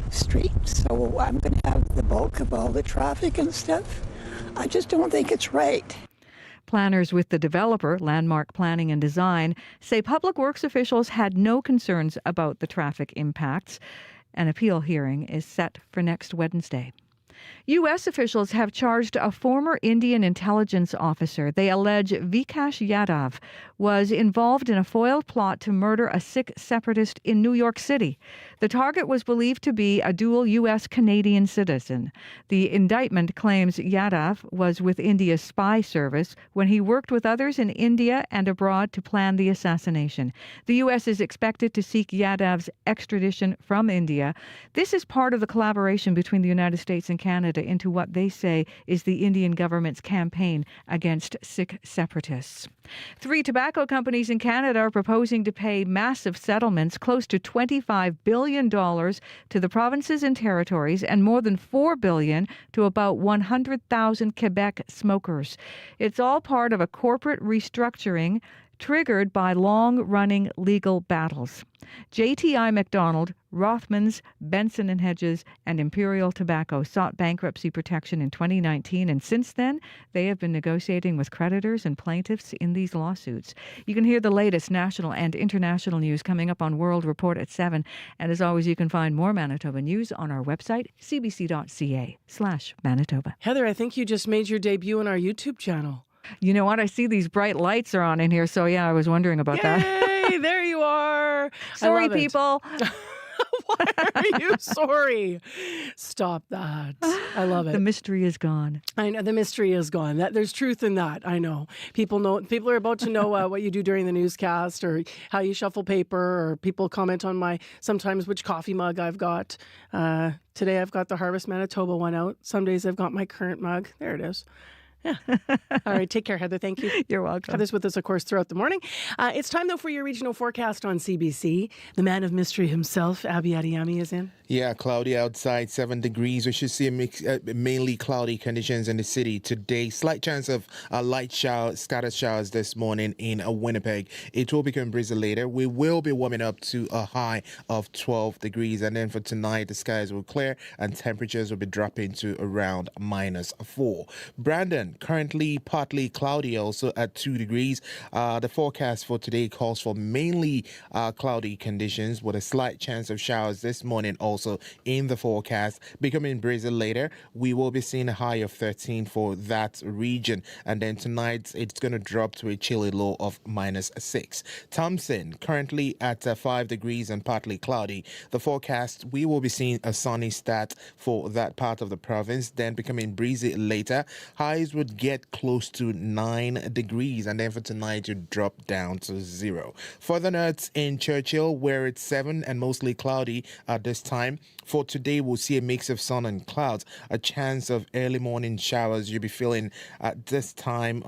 Street, so I'm going to have the bulk of all the traffic and stuff. I just don't think it's right. Planners with the developer, Landmark Planning and Design, say public works officials had no concerns about the traffic impacts. An appeal hearing is set for next Wednesday. U.S. officials have charged a former Indian intelligence officer. They allege Vikash Yadav was involved in a foiled plot to murder a Sikh separatist in New York City. The target was believed to be a dual U.S.-Canadian citizen. The indictment claims Yadav was with India's spy service when he worked with others in India and abroad to plan the assassination. The U.S. is expected to seek Yadav's extradition from India. This is part of the collaboration between the United States and Canada into what they say is the Indian government's campaign against Sikh separatists. 3 tobacco companies in Canada are proposing to pay massive settlements, close to $25 billion to the provinces and territories and more than $4 billion to about 100,000 Quebec smokers. It's all part of a corporate restructuring triggered by long-running legal battles. JTI McDonald, Rothmans, Benson & Hedges, and Imperial Tobacco sought bankruptcy protection in 2019, and since then, they have been negotiating with creditors and plaintiffs in these lawsuits. You can hear the latest national and international news coming up on World Report at 7, and as always, you can find more Manitoba news on our website, cbc.ca/Manitoba. Heather, I think you just made your debut on our YouTube channel. You know what? I see these bright lights are on in here, so yeah, I was wondering about that. Yay, there you are. Sorry, people. Why are you sorry? Stop that. I love it. The mystery is gone. I know the mystery is gone. There's truth in that. I know. People are about to know what you do during the newscast or how you shuffle paper, or people comment on sometimes which coffee mug I've got. Today I've got the Harvest Manitoba one out. Some days I've got my current mug. There it is. All right. Take care, Heather. Thank you. You're welcome. Heather's with us, of course, throughout the morning. It's time, though, for your regional forecast on CBC. The man of mystery himself, Abhi Adiyami, is in. Yeah, cloudy outside, 7 degrees. We should see mainly cloudy conditions in the city today. Slight chance of light showers, scattered showers this morning in Winnipeg. It will become breezy later. We will be warming up to a high of 12 degrees. And then for tonight, the skies will clear and temperatures will be dropping to around -4. Brandon, currently partly cloudy, also at 2 degrees. The forecast for today calls for mainly cloudy conditions with a slight chance of showers this morning also in the forecast. Becoming breezy later, we will be seeing a high of 13 for that region. And then tonight, it's going to drop to a chilly low of -6. Thompson, currently at 5 degrees and partly cloudy. The forecast, we will be seeing a sunny start for that part of the province, then becoming breezy later. Highs would get close to 9 degrees, and then for tonight, it drop down to 0. Further north in Churchill, where it's 7 and mostly cloudy at this time. For today, we'll see a mix of sun and clouds, a chance of early morning showers you'll be feeling at this time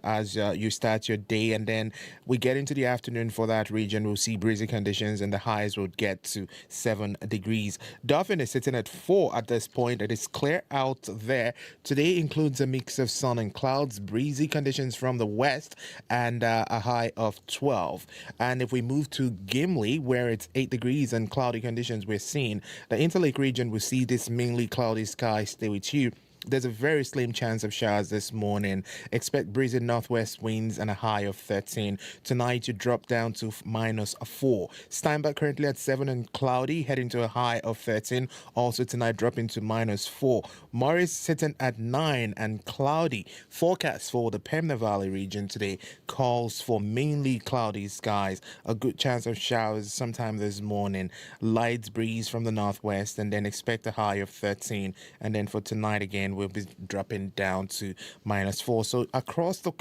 as you start your day. And then we get into the afternoon for that region, we'll see breezy conditions and the highs will get to 7 degrees. Dauphin is sitting at 4 at this point. It is clear out there. Today includes a mix of sun and clouds, breezy conditions from the west, and a high of 12. And if we move to Gimli, where it's 8 degrees and cloudy conditions we're seeing, the Interlake region will see this mainly cloudy sky stay with you. There's a very slim chance of showers this morning. Expect breezy northwest winds and a high of 13. Tonight, you drop down to -4. Steinbach currently at 7 and cloudy, heading to a high of 13. Also tonight, dropping to -4. Morris sitting at 9 and cloudy. Forecast for the Pembina Valley region today calls for mainly cloudy skies. A good chance of showers sometime this morning. Light breeze from the northwest, and then expect a high of 13. And then for tonight again, we'll be dropping down to -4. So across the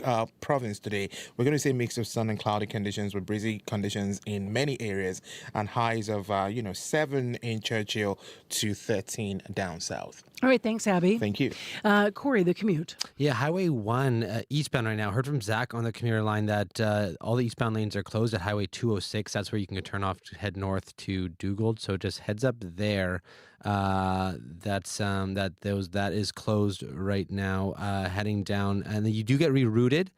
province today, we're going to see a mix of sun and cloudy conditions with breezy conditions in many areas and highs of 7 in Churchill to 13 down south. All right, thanks, Abby. Thank you. Corey, the commute. Yeah, Highway 1 eastbound right now. Heard from Zach on the commuter line that all the eastbound lanes are closed at Highway 206. That's where you can turn off to head north to Dugald. So just heads up there. That is closed right now, heading down, and then you do get rerouted.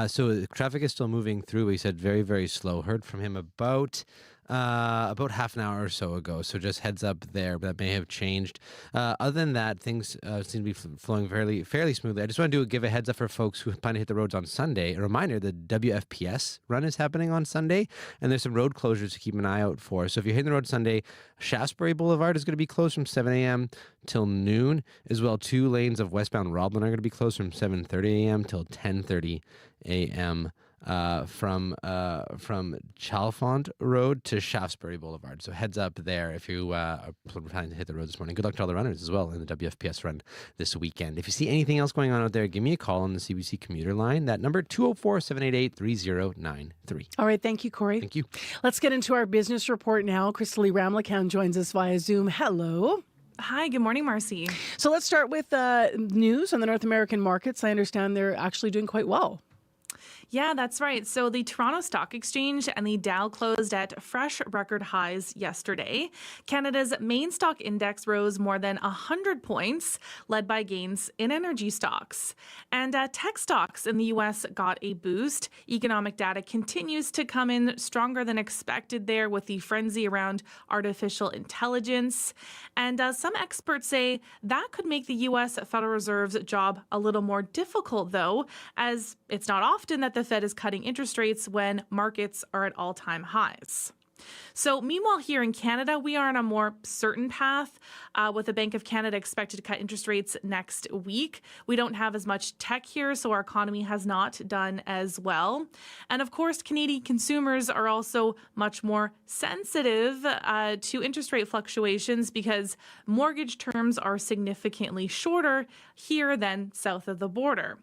So traffic is still moving through. He said very, very slow. Heard from him about half an hour or so ago. So just heads up there, but that may have changed. Other than that, things seem to be flowing fairly smoothly. I just want to give a heads up for folks who plan to hit the roads on Sunday. A reminder, the WFPS run is happening on Sunday, and there's some road closures to keep an eye out for. So if you're hitting the road Sunday, Shaftesbury Boulevard is going to be closed from 7 a.m. till noon, as well. 2 lanes of westbound Roblin are going to be closed from 7:30 a.m. till 10:30 a.m. From Chalfont Road to Shaftesbury Boulevard. So heads up there if you are planning to hit the road this morning. Good luck to all the runners as well in the WFPS run this weekend. If you see anything else going on out there, give me a call on the CBC commuter line. That number, 204-788-3093. All right, thank you, Corey. Thank you. Let's get into our business report now. Christelle Ramlakan joins us via Zoom. Hello. Hi, good morning, Marcy. So let's start with news on the North American markets. I understand they're actually doing quite well. Yeah, that's right. So the Toronto Stock Exchange and the Dow closed at fresh record highs yesterday. Canada's main stock index rose more than 100 points, led by gains in energy stocks. And tech stocks in the U.S. got a boost. Economic data continues to come in stronger than expected there with the frenzy around artificial intelligence. And some experts say that could make the U.S. Federal Reserve's job a little more difficult, though, as it's not often that the Fed is cutting interest rates when markets are at all-time highs. So meanwhile, here in Canada, we are on a more certain path with the Bank of Canada expected to cut interest rates next week. We don't have as much tech here, so our economy has not done as well. And of course, Canadian consumers are also much more sensitive to interest rate fluctuations because mortgage terms are significantly shorter here than south of the border.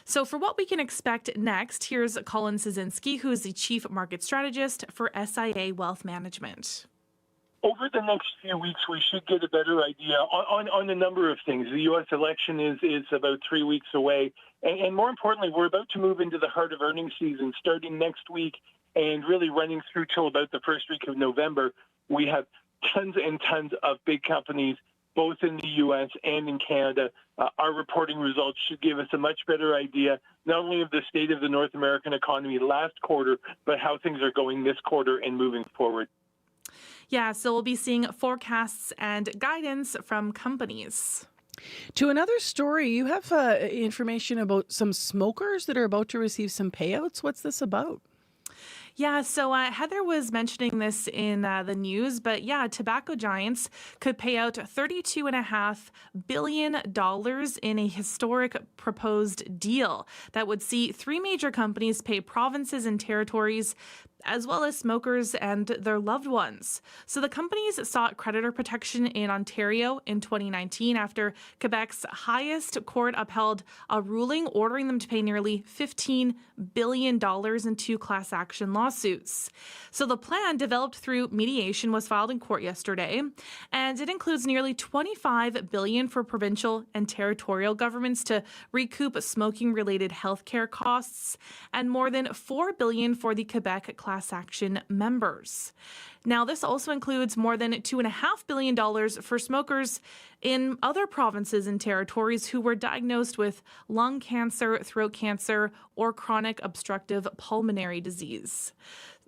So for what we can expect next, here's Colin Szynski, who is the Chief Market Strategist for SIA Wealth Management. over the next few weeks, we should get a better idea on a number of things. The U.S. election is about 3 weeks away. And more importantly, we're about to move into the heart of earnings season starting next week and really running through till about the first week of November. We have tons and tons of big companies, both in the U.S. and in Canada. Our reporting results should give us a much better idea, not only of the state of the North American economy last quarter, but how things are going this quarter and moving forward. Yeah, so we'll be seeing forecasts and guidance from companies. To another story, you have information about some smokers that are about to receive some payouts. What's this about? Yeah, so Heather was mentioning this in the news, but yeah, tobacco giants could pay out $32.5 billion in a historic proposed deal that would see 3 major companies pay provinces and territories as well as smokers and their loved ones. So the companies sought creditor protection in Ontario in 2019 after Quebec's highest court upheld a ruling ordering them to pay nearly $15 billion in 2 class action lawsuits. So the plan, developed through mediation, was filed in court yesterday, and it includes nearly $25 billion for provincial and territorial governments to recoup smoking-related healthcare costs, and more than $4 billion for the Quebec class action members. Now, this also includes more than $2.5 billion for smokers in other provinces and territories who were diagnosed with lung cancer, throat cancer, or chronic obstructive pulmonary disease.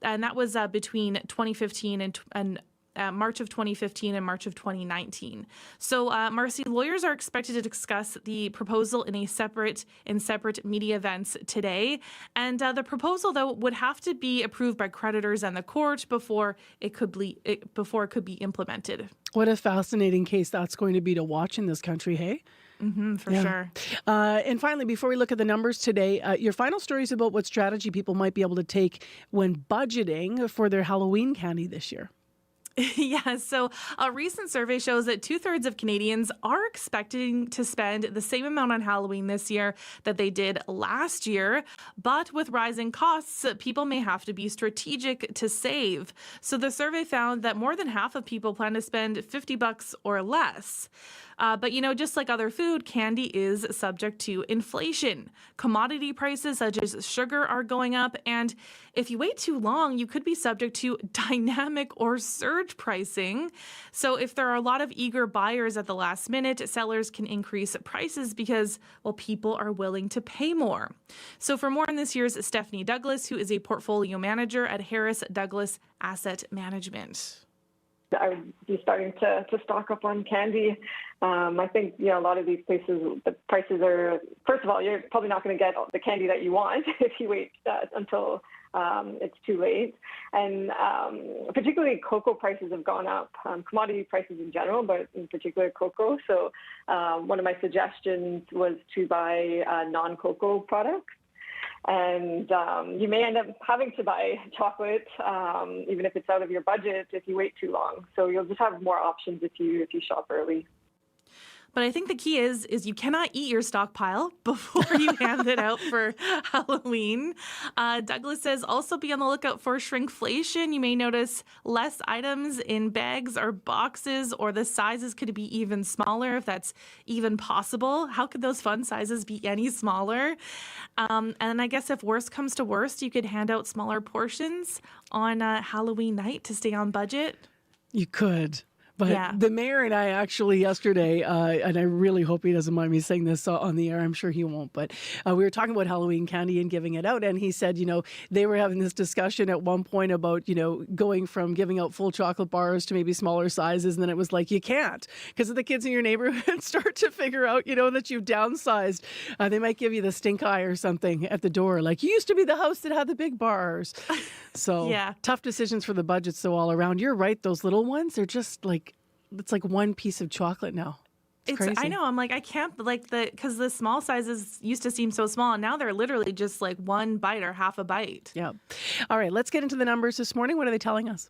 And that was between 2015 and March of 2015 and March of 2019. So, Marcy, lawyers are expected to discuss the proposal in separate media events today. And the proposal, though, would have to be approved by creditors and the court before it could be implemented. What a fascinating case that's going to be to watch in this country, hey? For sure. And finally, before we look at the numbers today, your final story is about what strategy people might be able to take when budgeting for their Halloween candy this year. Yeah, so a recent survey shows that 2/3 of Canadians are expecting to spend the same amount on Halloween this year that they did last year. But with rising costs, people may have to be strategic to save. So the survey found that more than half of people plan to spend $50 or less. But, just like other food, candy is subject to inflation. Commodity prices such as sugar are going up. And if you wait too long, you could be subject to dynamic or surge pricing. So if there are a lot of eager buyers at the last minute, sellers can increase prices because, people are willing to pay more. So for more on this year's Stephanie Douglas, who is a portfolio manager at Harris Douglas Asset Management. I would be starting to stock up on candy. I think, a lot of these places, the prices are, first of all, you're probably not going to get the candy that you want if you wait until it's too late. And particularly cocoa prices have gone up, commodity prices in general, but in particular cocoa. So one of my suggestions was to buy non-cocoa products. And you may end up having to buy chocolate, even if it's out of your budget, if you wait too long. So you'll just have more options if you shop early. But I think the key is you cannot eat your stockpile before you hand it out for Halloween. Douglas says also be on the lookout for shrinkflation. You may notice less items in bags or boxes, or the sizes could be even smaller if that's even possible. How could those fun sizes be any smaller? And I guess if worst comes to worst, you could hand out smaller portions on Halloween night to stay on budget. You could. But yeah. The mayor and I actually yesterday, and I really hope he doesn't mind me saying this on the air, I'm sure he won't, but we were talking about Halloween candy and giving it out. And he said, they were having this discussion at one point about, going from giving out full chocolate bars to maybe smaller sizes. And then it was like, you can't, because if the kids in your neighborhood start to figure out, that you've downsized, they might give you the stink eye or something at the door. Like, you used to be the house that had the big bars. So yeah. Tough decisions for the budgets, though, all around. You're right. Those little ones, they're just it's like one piece of chocolate now. It's crazy. I know. I'm like, I can't, because the small sizes used to seem so small, and now they're literally just like one bite or half a bite. Yeah. All right, let's get into the numbers this morning. What are they telling us?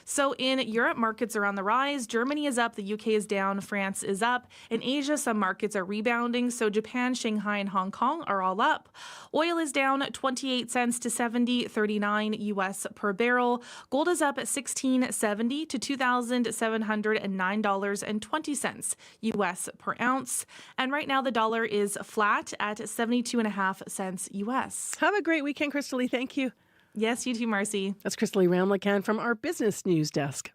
So in Europe, markets are on the rise. Germany is up, the UK is down, France is up. In Asia, some markets are rebounding. So Japan, Shanghai, and Hong Kong are all up. Oil is down 28 cents to $70.39 US per barrel. Gold is up at $16.70 to $2,709.20 US per ounce. And right now the dollar is flat at 72.5 cents US. Have a great weekend, Crystal. Thank you. Yes, you too, Marcy. That's Crystal Ramlican from our business news desk.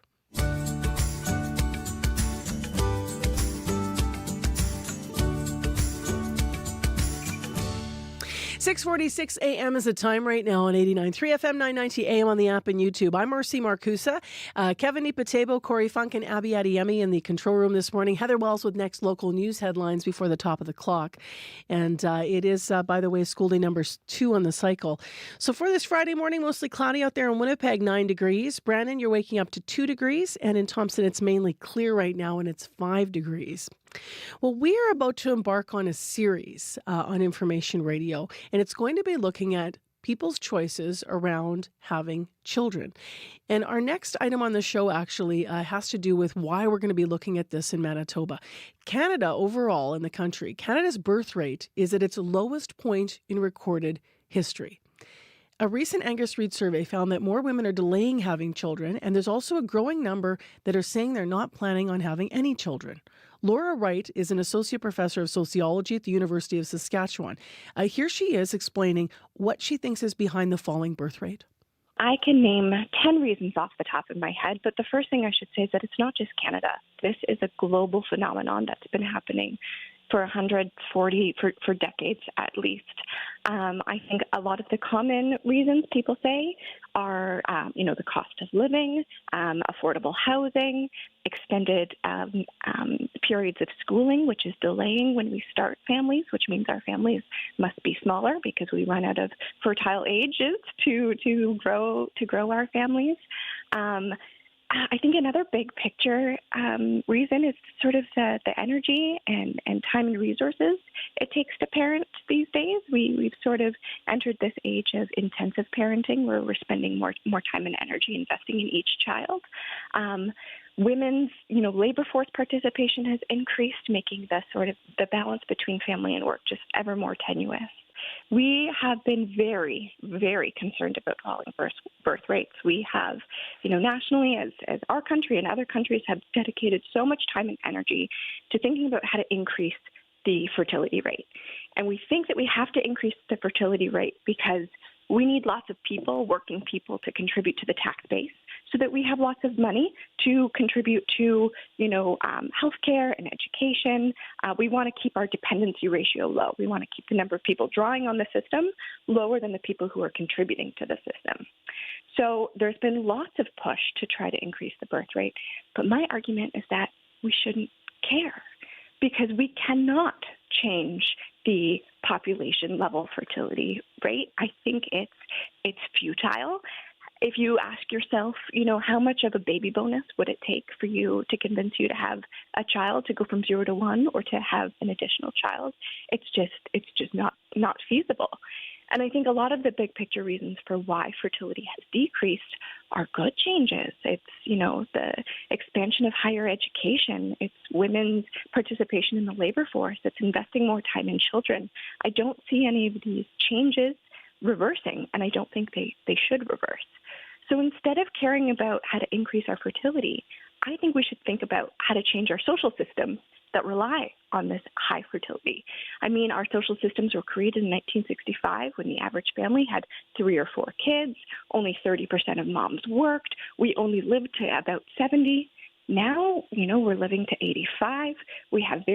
6:46 a.m. is the time right now on 89.3 FM, 990 AM on the app and YouTube. I'm Marcy Marcusa. Kevin Ipatebo, Corey Funk, and Abby Adiyemi in the control room this morning. Heather Wells with next local news headlines before the top of the clock. And it is, by the way, school day number 2 on the cycle. So for this Friday morning, mostly cloudy out there in Winnipeg, 9 degrees. Brandon, you're waking up to 2 degrees. And in Thompson, it's mainly clear right now, and it's 5 degrees. Well, we are about to embark on a series on Information Radio, and it's going to be looking at people's choices around having children. And our next item on the show actually has to do with why we're going to be looking at this in Manitoba. Canada overall in the country, Canada's birth rate is at its lowest point in recorded history. A recent Angus Reid survey found that more women are delaying having children, and there's also a growing number that are saying they're not planning on having any children. Laura Wright is an associate professor of sociology at the University of Saskatchewan. Here she is explaining what she thinks is behind the falling birth rate. I can name 10 reasons off the top of my head, but the first thing I should say is that it's not just Canada. This is a global phenomenon that's been happening for 140, for decades at least. I think a lot of the common reasons people say are, the cost of living, affordable housing, extended periods of schooling, which is delaying when we start families, which means our families must be smaller because we run out of fertile ages to grow our families. I think another big picture reason is sort of the energy and time and resources it takes to parent these days. We've sort of entered this age of intensive parenting where we're spending more time and energy investing in each child. Women's, labor force participation has increased, making the balance between family and work just ever more tenuous. We have been very, very concerned about falling birth rates. We have, nationally, as our country and other countries have dedicated so much time and energy to thinking about how to increase the fertility rate. And we think that we have to increase the fertility rate because we need lots of people, working people, to contribute to the tax base so that we have lots of money to contribute to, healthcare and education. We want to keep our dependency ratio low. We want to keep the number of people drawing on the system lower than the people who are contributing to the system. So there's been lots of push to try to increase the birth rate. But my argument is that we shouldn't care because we cannot change the population level fertility rate. I think it's futile. If you ask yourself, how much of a baby bonus would it take for you to convince you to have a child, to go from 0 to 1 or to have an additional child, it's just not feasible. And I think a lot of the big picture reasons for why fertility has decreased are good changes. It's, the expansion of higher education. It's women's participation in the labor force. It's investing more time in children. I don't see any of these changes reversing, and I don't think they should reverse. So instead of caring about how to increase our fertility, I think we should think about how to change our social systems that rely on this high fertility. I mean, our social systems were created in 1965 when the average family had 3 or 4 kids. Only 30% of moms worked. We only lived to about 70. Now, we're living to 85. We have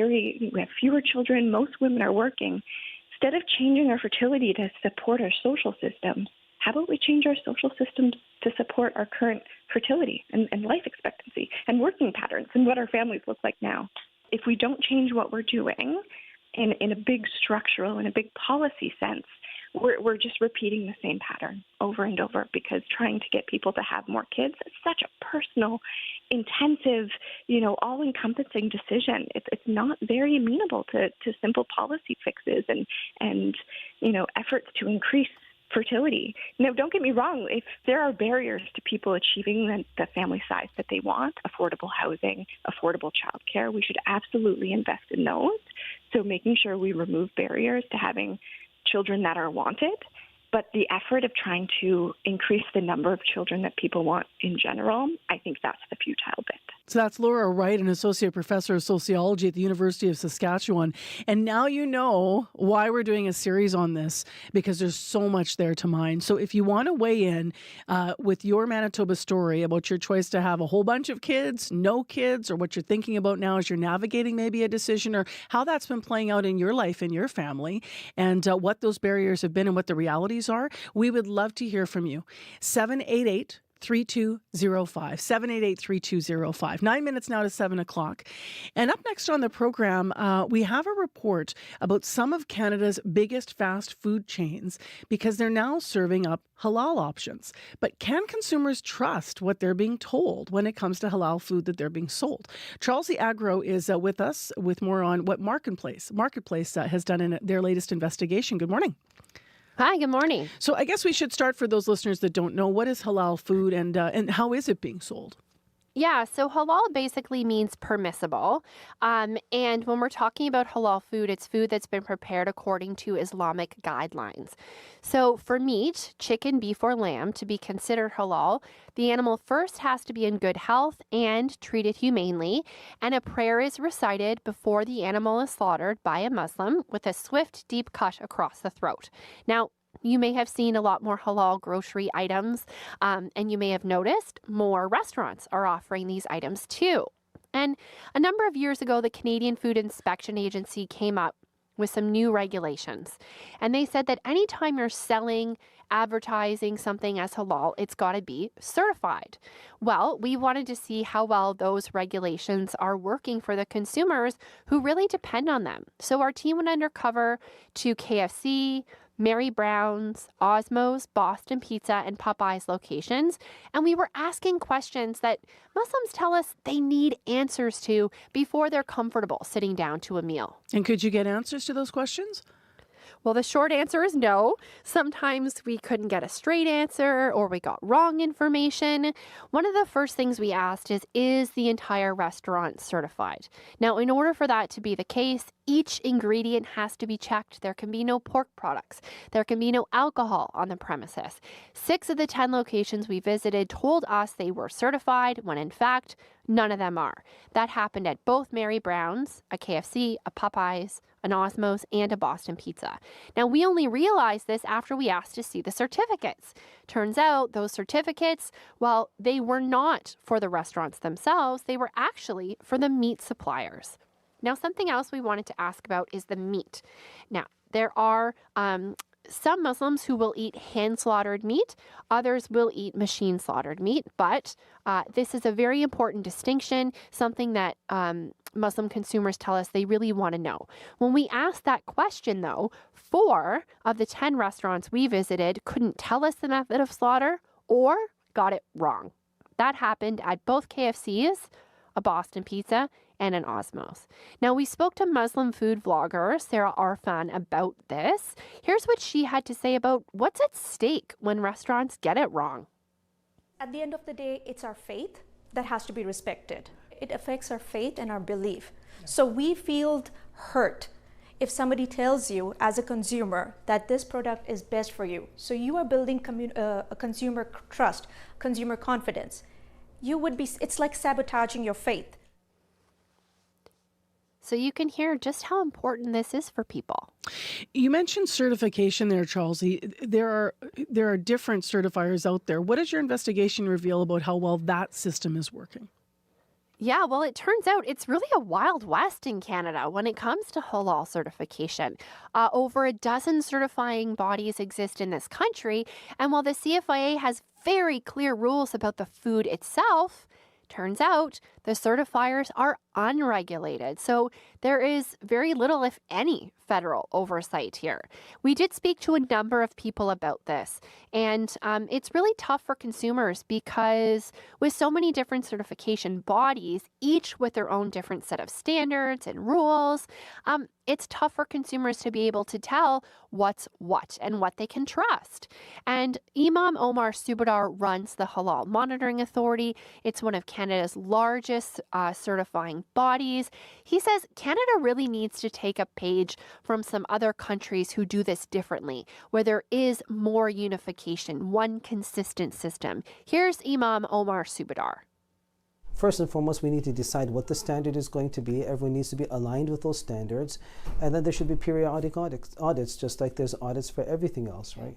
fewer children. Most women are working. Instead of changing our fertility to support our social systems, how about we change our social systems to support our current fertility and life expectancy and working patterns and what our families look like now? If we don't change what we're doing in a big structural and a big policy sense, we're just repeating the same pattern over and over because trying to get people to have more kids is such a personal, intensive, all-encompassing decision. It's not very amenable to simple policy fixes and efforts to increase fertility. Now, don't get me wrong. If there are barriers to people achieving the family size that they want, affordable housing, affordable childcare, we should absolutely invest in those. So making sure we remove barriers to having children that are wanted. But the effort of trying to increase the number of children that people want in general, I think that's the futile bit. So that's Laura Wright, an associate professor of sociology at the University of Saskatchewan. And now you know why we're doing a series on this, because there's so much there to mine. So if you want to weigh in with your Manitoba story about your choice to have a whole bunch of kids, no kids, or what you're thinking about now as you're navigating maybe a decision, or how that's been playing out in your life and your family, and what those barriers have been and what the realities are, we would love to hear from you. 788 3205, 788-3205. 9 minutes now to 7 o'clock. And up next on the program, we have a report about some of Canada's biggest fast food chains because they're now serving up halal options. But can consumers trust what they're being told when it comes to halal food that they're being sold? Charles the Agro is with us with more on what Marketplace has done in their latest investigation. Good morning. Hi, good morning. So I guess we should start for those listeners that don't know, what is halal food and how is it being sold? Yeah, so halal basically means permissible. And when we're talking about halal food, it's food that's been prepared according to Islamic guidelines. So for meat, chicken, beef, or lamb to be considered halal, the animal first has to be in good health and treated humanely. And a prayer is recited before the animal is slaughtered by a Muslim with a swift, deep cut across the throat. Now, you may have seen a lot more halal grocery items, and you may have noticed more restaurants are offering these items too. And a number of years ago, the Canadian Food Inspection Agency came up with some new regulations. And they said that anytime you're selling, advertising something as halal, it's got to be certified. Well, we wanted to see how well those regulations are working for the consumers who really depend on them. So our team went undercover to KFC, Mary Brown's, Osmow's, Boston Pizza, and Popeye's locations, and we were asking questions that Muslims tell us they need answers to before they're comfortable sitting down to a meal. And could you get answers to those questions? Well, the short answer is no. Sometimes we couldn't get a straight answer or we got wrong information. One of the first things we asked is the entire restaurant certified? Now, in order for that to be the case, each ingredient has to be checked. There can be no pork products. There can be no alcohol on the premises. 6 of the 10 locations we visited told us they were certified when in fact, none of them are. That happened at both Mary Brown's, a KFC, a Popeye's, an Osmow's, and a Boston Pizza. Now, we only realized this after we asked to see the certificates. Turns out those certificates, well, they were not for the restaurants themselves. They were actually for the meat suppliers. Now, something else we wanted to ask about is the meat. Now, there are some Muslims who will eat hand-slaughtered meat. Others will eat machine-slaughtered meat. But this is a very important distinction, something that Muslim consumers tell us they really want to know. When we asked that question, though, 4 of the 10 restaurants we visited couldn't tell us the method of slaughter or got it wrong. That happened at both KFC's, a Boston Pizza, and an Osmow's. Now, we spoke to Muslim food vlogger Sarah Arfan about this. Here's what she had to say about what's at stake when restaurants get it wrong. At the end of the day, it's our faith that has to be respected. It affects our faith and our belief. So we feel hurt if somebody tells you as a consumer that this product is best for you. So you are building a consumer trust, consumer confidence. It's like sabotaging your faith. So you can hear just how important this is for people. You mentioned certification there, Charlesie. There are different certifiers out there. What does your investigation reveal about how well that system is working? Yeah, well, it turns out it's really a wild west in Canada when it comes to halal certification. Over a dozen certifying bodies exist in this country, and while the CFIA has very clear rules about the food itself, turns out the certifiers are unregulated. So there is very little, if any, federal oversight here. We did speak to a number of people about this, and it's really tough for consumers because with so many different certification bodies, each with their own different set of standards and rules, it's tough for consumers to be able to tell what's what and what they can trust. And Imam Omar Subadar runs the Halal Monitoring Authority. It's one of Canada's largest certifying bodies. He says Canada really needs to take a page from some other countries who do this differently, where there is more unification, one consistent system. Here's Imam Omar Subadar. First and foremost, we need to decide what the standard is going to be. Everyone needs to be aligned with those standards. And then there should be periodic audits, just like there's audits for everything else, right?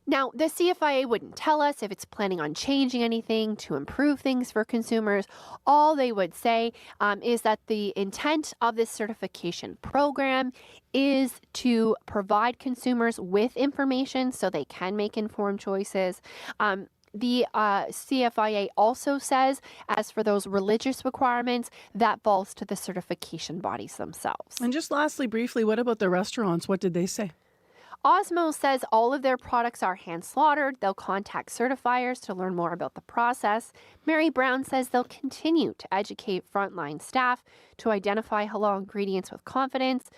Now, the CFIA wouldn't tell us if it's planning on changing anything to improve things for consumers. All they would say is that the intent of this certification program is to provide consumers with information so they can make informed choices. The CFIA also says, as for those religious requirements, that falls to the certification bodies themselves. And just lastly, briefly, what about the restaurants? What did they say? Osmo says all of their products are hand slaughtered. They'll contact certifiers to learn more about the process. Mary Brown says they'll continue to educate frontline staff to identify halal ingredients with confidence.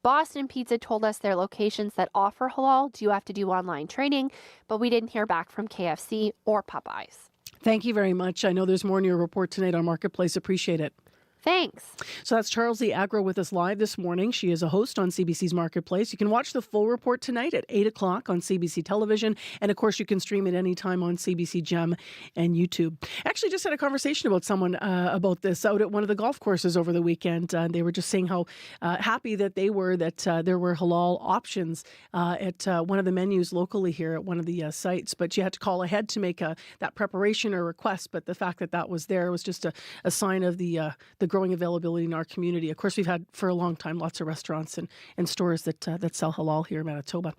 Boston Pizza told us their locations that offer halal do have to do online training, but we didn't hear back from KFC or Popeyes. Thank you very much. I know there's more in your report tonight on Marketplace. Appreciate it. Thanks. So that's Charles Lee Agro with us live this morning. She is a host on CBC's Marketplace. You can watch the full report tonight at 8 o'clock on CBC television. And of course, you can stream it anytime on CBC Gem and YouTube. Actually, just had a conversation about someone about this out at one of the golf courses over the weekend. They were just saying how happy that they were that there were halal options at one of the menus locally here at one of the sites. But you had to call ahead to make that preparation or request. But the fact that that was there was just a sign of the growing availability in our community. Of course, we've had for a long time lots of restaurants and stores that sell halal here in Manitoba.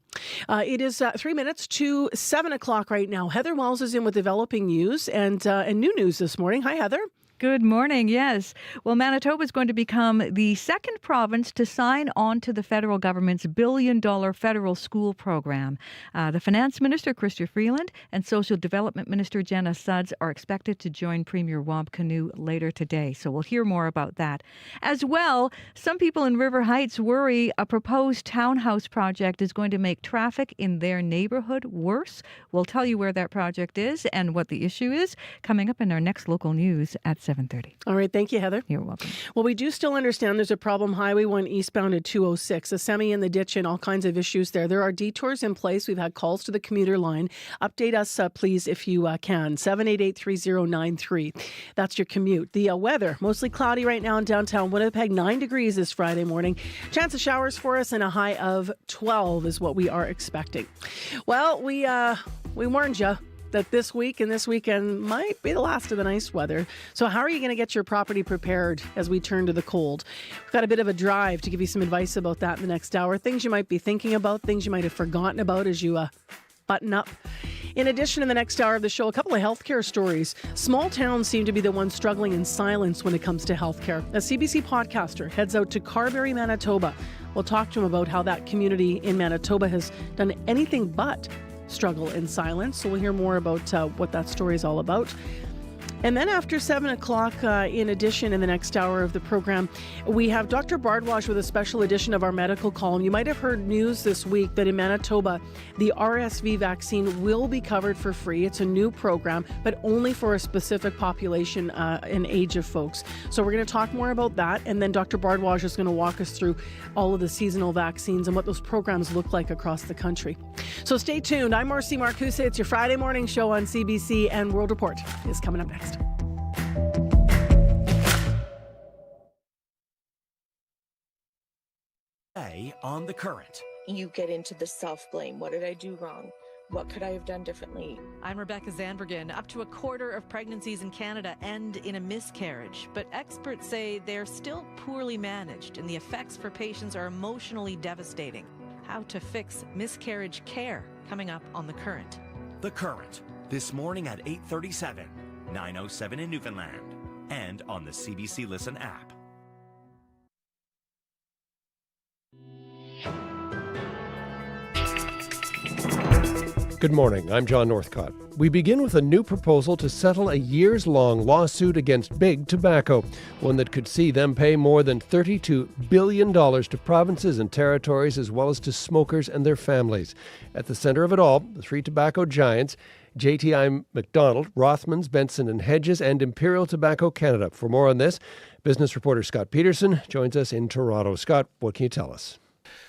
It is 3 minutes to 7 o'clock right now. Heather Wells is in with developing news and new news this morning. Hi, Heather. Good morning. Yes. Well, Manitoba is going to become the second province to sign on to the federal government's billion-dollar federal school program. The Finance Minister, Chrystia Freeland, and Social Development Minister, Jenna Sudds, are expected to join Premier Wab Kinew later today. So we'll hear more about that. As well, some people in River Heights worry a proposed townhouse project is going to make traffic in their neighborhood worse. We'll tell you where that project is and what the issue is coming up in our next local news at 7:30. All right. Thank you, Heather. You're welcome. Well, we do still understand there's a problem Highway 1 eastbound at 206, a semi in the ditch and all kinds of issues there. There are detours in place. We've had calls to the commuter line. Update us, please, if you can. 788-3093. That's your commute. The weather, mostly cloudy right now in downtown Winnipeg. 9 degrees this Friday morning. Chance of showers for us and a high of 12 is what we are expecting. Well, we warned you that this week and this weekend might be the last of the nice weather. So how are you going to get your property prepared as we turn to the cold? We've got a bit of a drive to give you some advice about that in the next hour. Things you might be thinking about, things you might have forgotten about as you button up. In addition, in the next hour of the show, a couple of healthcare stories. Small towns seem to be the ones struggling in silence when it comes to healthcare. A CBC podcaster heads out to Carberry, Manitoba. We'll talk to him about how that community in Manitoba has done anything but struggle in silence. So we'll hear more about what that story is all about. And then after 7 o'clock, in addition, in the next hour of the program, we have Dr. Bardwaj with a special edition of our medical column. You might have heard news this week that in Manitoba, the RSV vaccine will be covered for free. It's a new program, but only for a specific population and age of folks. So we're going to talk more about that. And then Dr. Bardwaj is going to walk us through all of the seasonal vaccines and what those programs look like across the country. So stay tuned. I'm Marcy Marcusa. It's your Friday morning show on CBC, and World Report is coming up next. On The Current. You get into the self-blame. What did I do wrong? What could I have done differently? I'm Rebecca Zandbergen. Up to a quarter of pregnancies in Canada end in a miscarriage, but experts say they're still poorly managed and the effects for patients are emotionally devastating. How to fix miscarriage care, coming up on The Current. The Current, this morning at 8:37, 9:07 in Newfoundland, and on the CBC Listen app. Good morning. I'm John Northcott. We begin with a new proposal to settle a years-long lawsuit against Big Tobacco, one that could see them pay more than $32 billion to provinces and territories, as well as to smokers and their families. At the center of it all, the three tobacco giants, JTI McDonald, Rothmans, Benson and Hedges, and Imperial Tobacco Canada. For more on this, business reporter Scott Peterson joins us in Toronto. Scott, what can you tell us?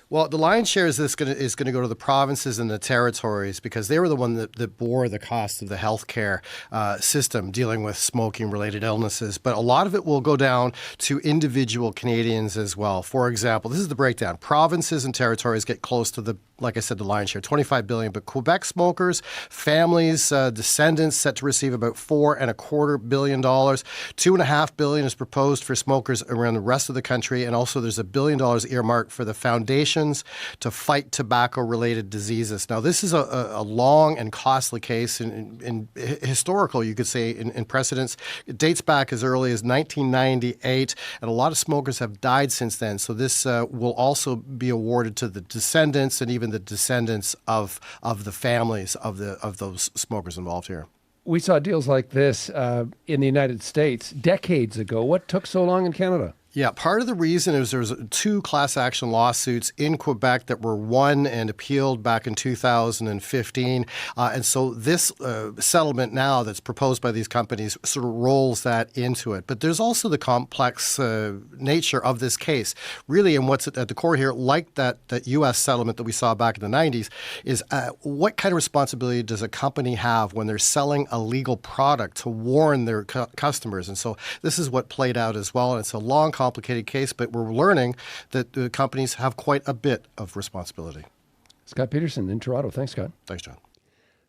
Well, the lion's share is going to go to the provinces and the territories because they were the one that bore the cost of the healthcare system dealing with smoking-related illnesses. But a lot of it will go down to individual Canadians as well. For example, this is the breakdown. Provinces and territories get close to the, like I said, the lion's share, $25 billion. But Quebec smokers, families, descendants set to receive about $4.25 billion. $2.5 billion is proposed for smokers around the rest of the country, and also there's $1 billion earmarked for the foundation to fight tobacco-related diseases. Now, this is a long and costly case, in historical, you could say, in precedence. It dates back as early as 1998, and a lot of smokers have died since then. So this will also be awarded to the descendants and even the descendants of the families of those smokers involved here. We saw deals like this in the United States decades ago. What took so long in Canada? Yeah, part of the reason is there was 2 class action lawsuits in Quebec that were won and appealed back in 2015. And so this settlement now that's proposed by these companies sort of rolls that into it. But there's also the complex nature of this case. Really, and what's at the core here, like that U.S. settlement that we saw back in the 90s, is what kind of responsibility does a company have when they're selling a legal product to warn their customers? And so this is what played out as well. And it's a long, complicated case, but we're learning that the companies have quite a bit of responsibility. Scott Peterson in Toronto. Thanks, Scott. Thanks, John.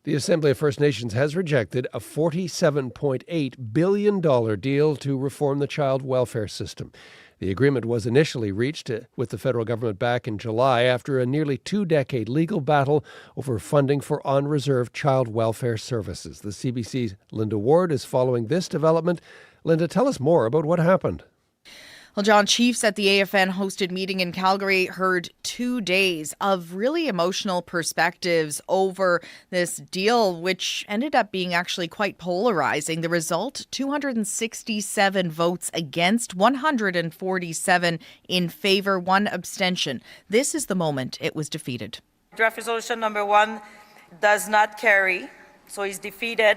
The Assembly of First Nations has rejected a $47.8 billion deal to reform the child welfare system. The agreement was initially reached with the federal government back in July after a nearly 2-decade legal battle over funding for on-reserve child welfare services. The CBC's Linda Ward is following this development. Linda, tell us more about what happened. Well, John, chiefs at the AFN-hosted meeting in Calgary heard 2 days of really emotional perspectives over this deal, which ended up being actually quite polarizing. The result, 267 votes against, 147 in favor, 1 abstention. This is the moment it was defeated. Draft resolution number 1 does not carry, so is defeated.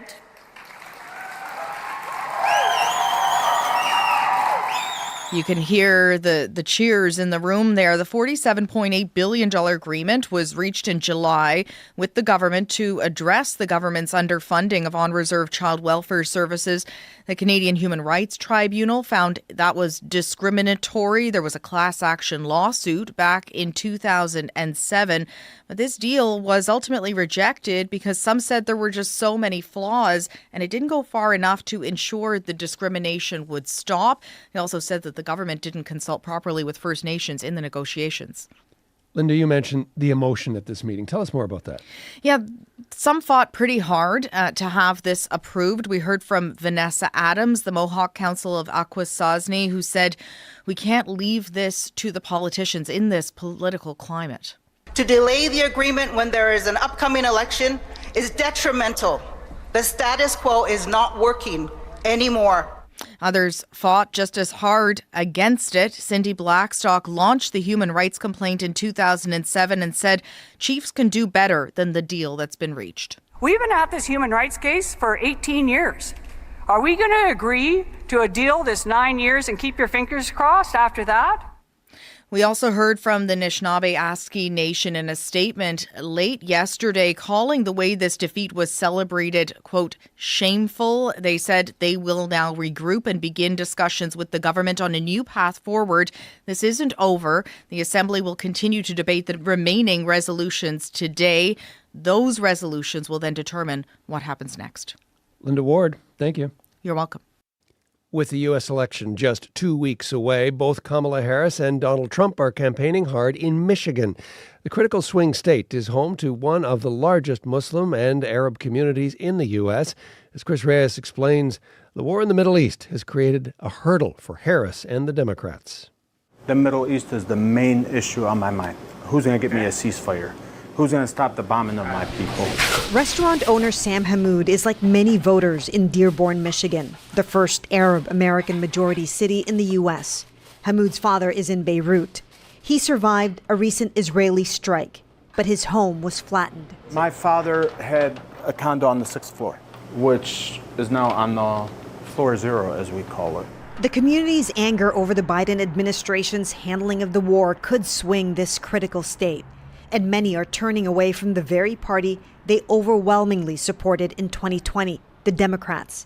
You can hear the cheers in the room there. The $47.8 billion agreement was reached in July with the government to address the government's underfunding of on-reserve child welfare services. The Canadian Human Rights Tribunal found that was discriminatory. There was a class action lawsuit back in 2007. But this deal was ultimately rejected because some said there were just so many flaws and it didn't go far enough to ensure the discrimination would stop. They also said that the government didn't consult properly with First Nations in the negotiations. Linda, you mentioned the emotion at this meeting. Tell us more about that. Yeah, some fought pretty hard to have this approved. We heard from Vanessa Adams, the Mohawk Council of Akwesasne, who said, "We can't leave this to the politicians in this political climate." To delay the agreement when there is an upcoming election is detrimental. The status quo is not working anymore. Others fought just as hard against it. Cindy Blackstock launched the human rights complaint in 2007 and said chiefs can do better than the deal that's been reached. We've been at this human rights case for 18 years. Are we going to agree to a deal that's 9 years and keep your fingers crossed after that? We also heard from the Anishinaabe-Aski Nation in a statement late yesterday calling the way this defeat was celebrated, quote, shameful. They said they will now regroup and begin discussions with the government on a new path forward. This isn't over. The Assembly will continue to debate the remaining resolutions today. Those resolutions will then determine what happens next. Linda Ward, thank you. You're welcome. With the U.S. election just 2 weeks away, both Kamala Harris and Donald Trump are campaigning hard in Michigan. The critical swing state is home to one of the largest Muslim and Arab communities in the U.S. As Chris Reyes explains, the war in the Middle East has created a hurdle for Harris and the Democrats. The Middle East is the main issue on my mind. Who's going to get me a ceasefire? Who's going to stop the bombing of my people? Restaurant owner Sam Hammoud is like many voters in Dearborn, Michigan, the first Arab-American majority city in the U.S. Hammoud's father is in Beirut. He survived a recent Israeli strike, but his home was flattened. My father had a condo on the 6th floor, which is now on the floor zero, as we call it. The community's anger over the Biden administration's handling of the war could swing this critical state. And many are turning away from the very party they overwhelmingly supported in 2020, the Democrats.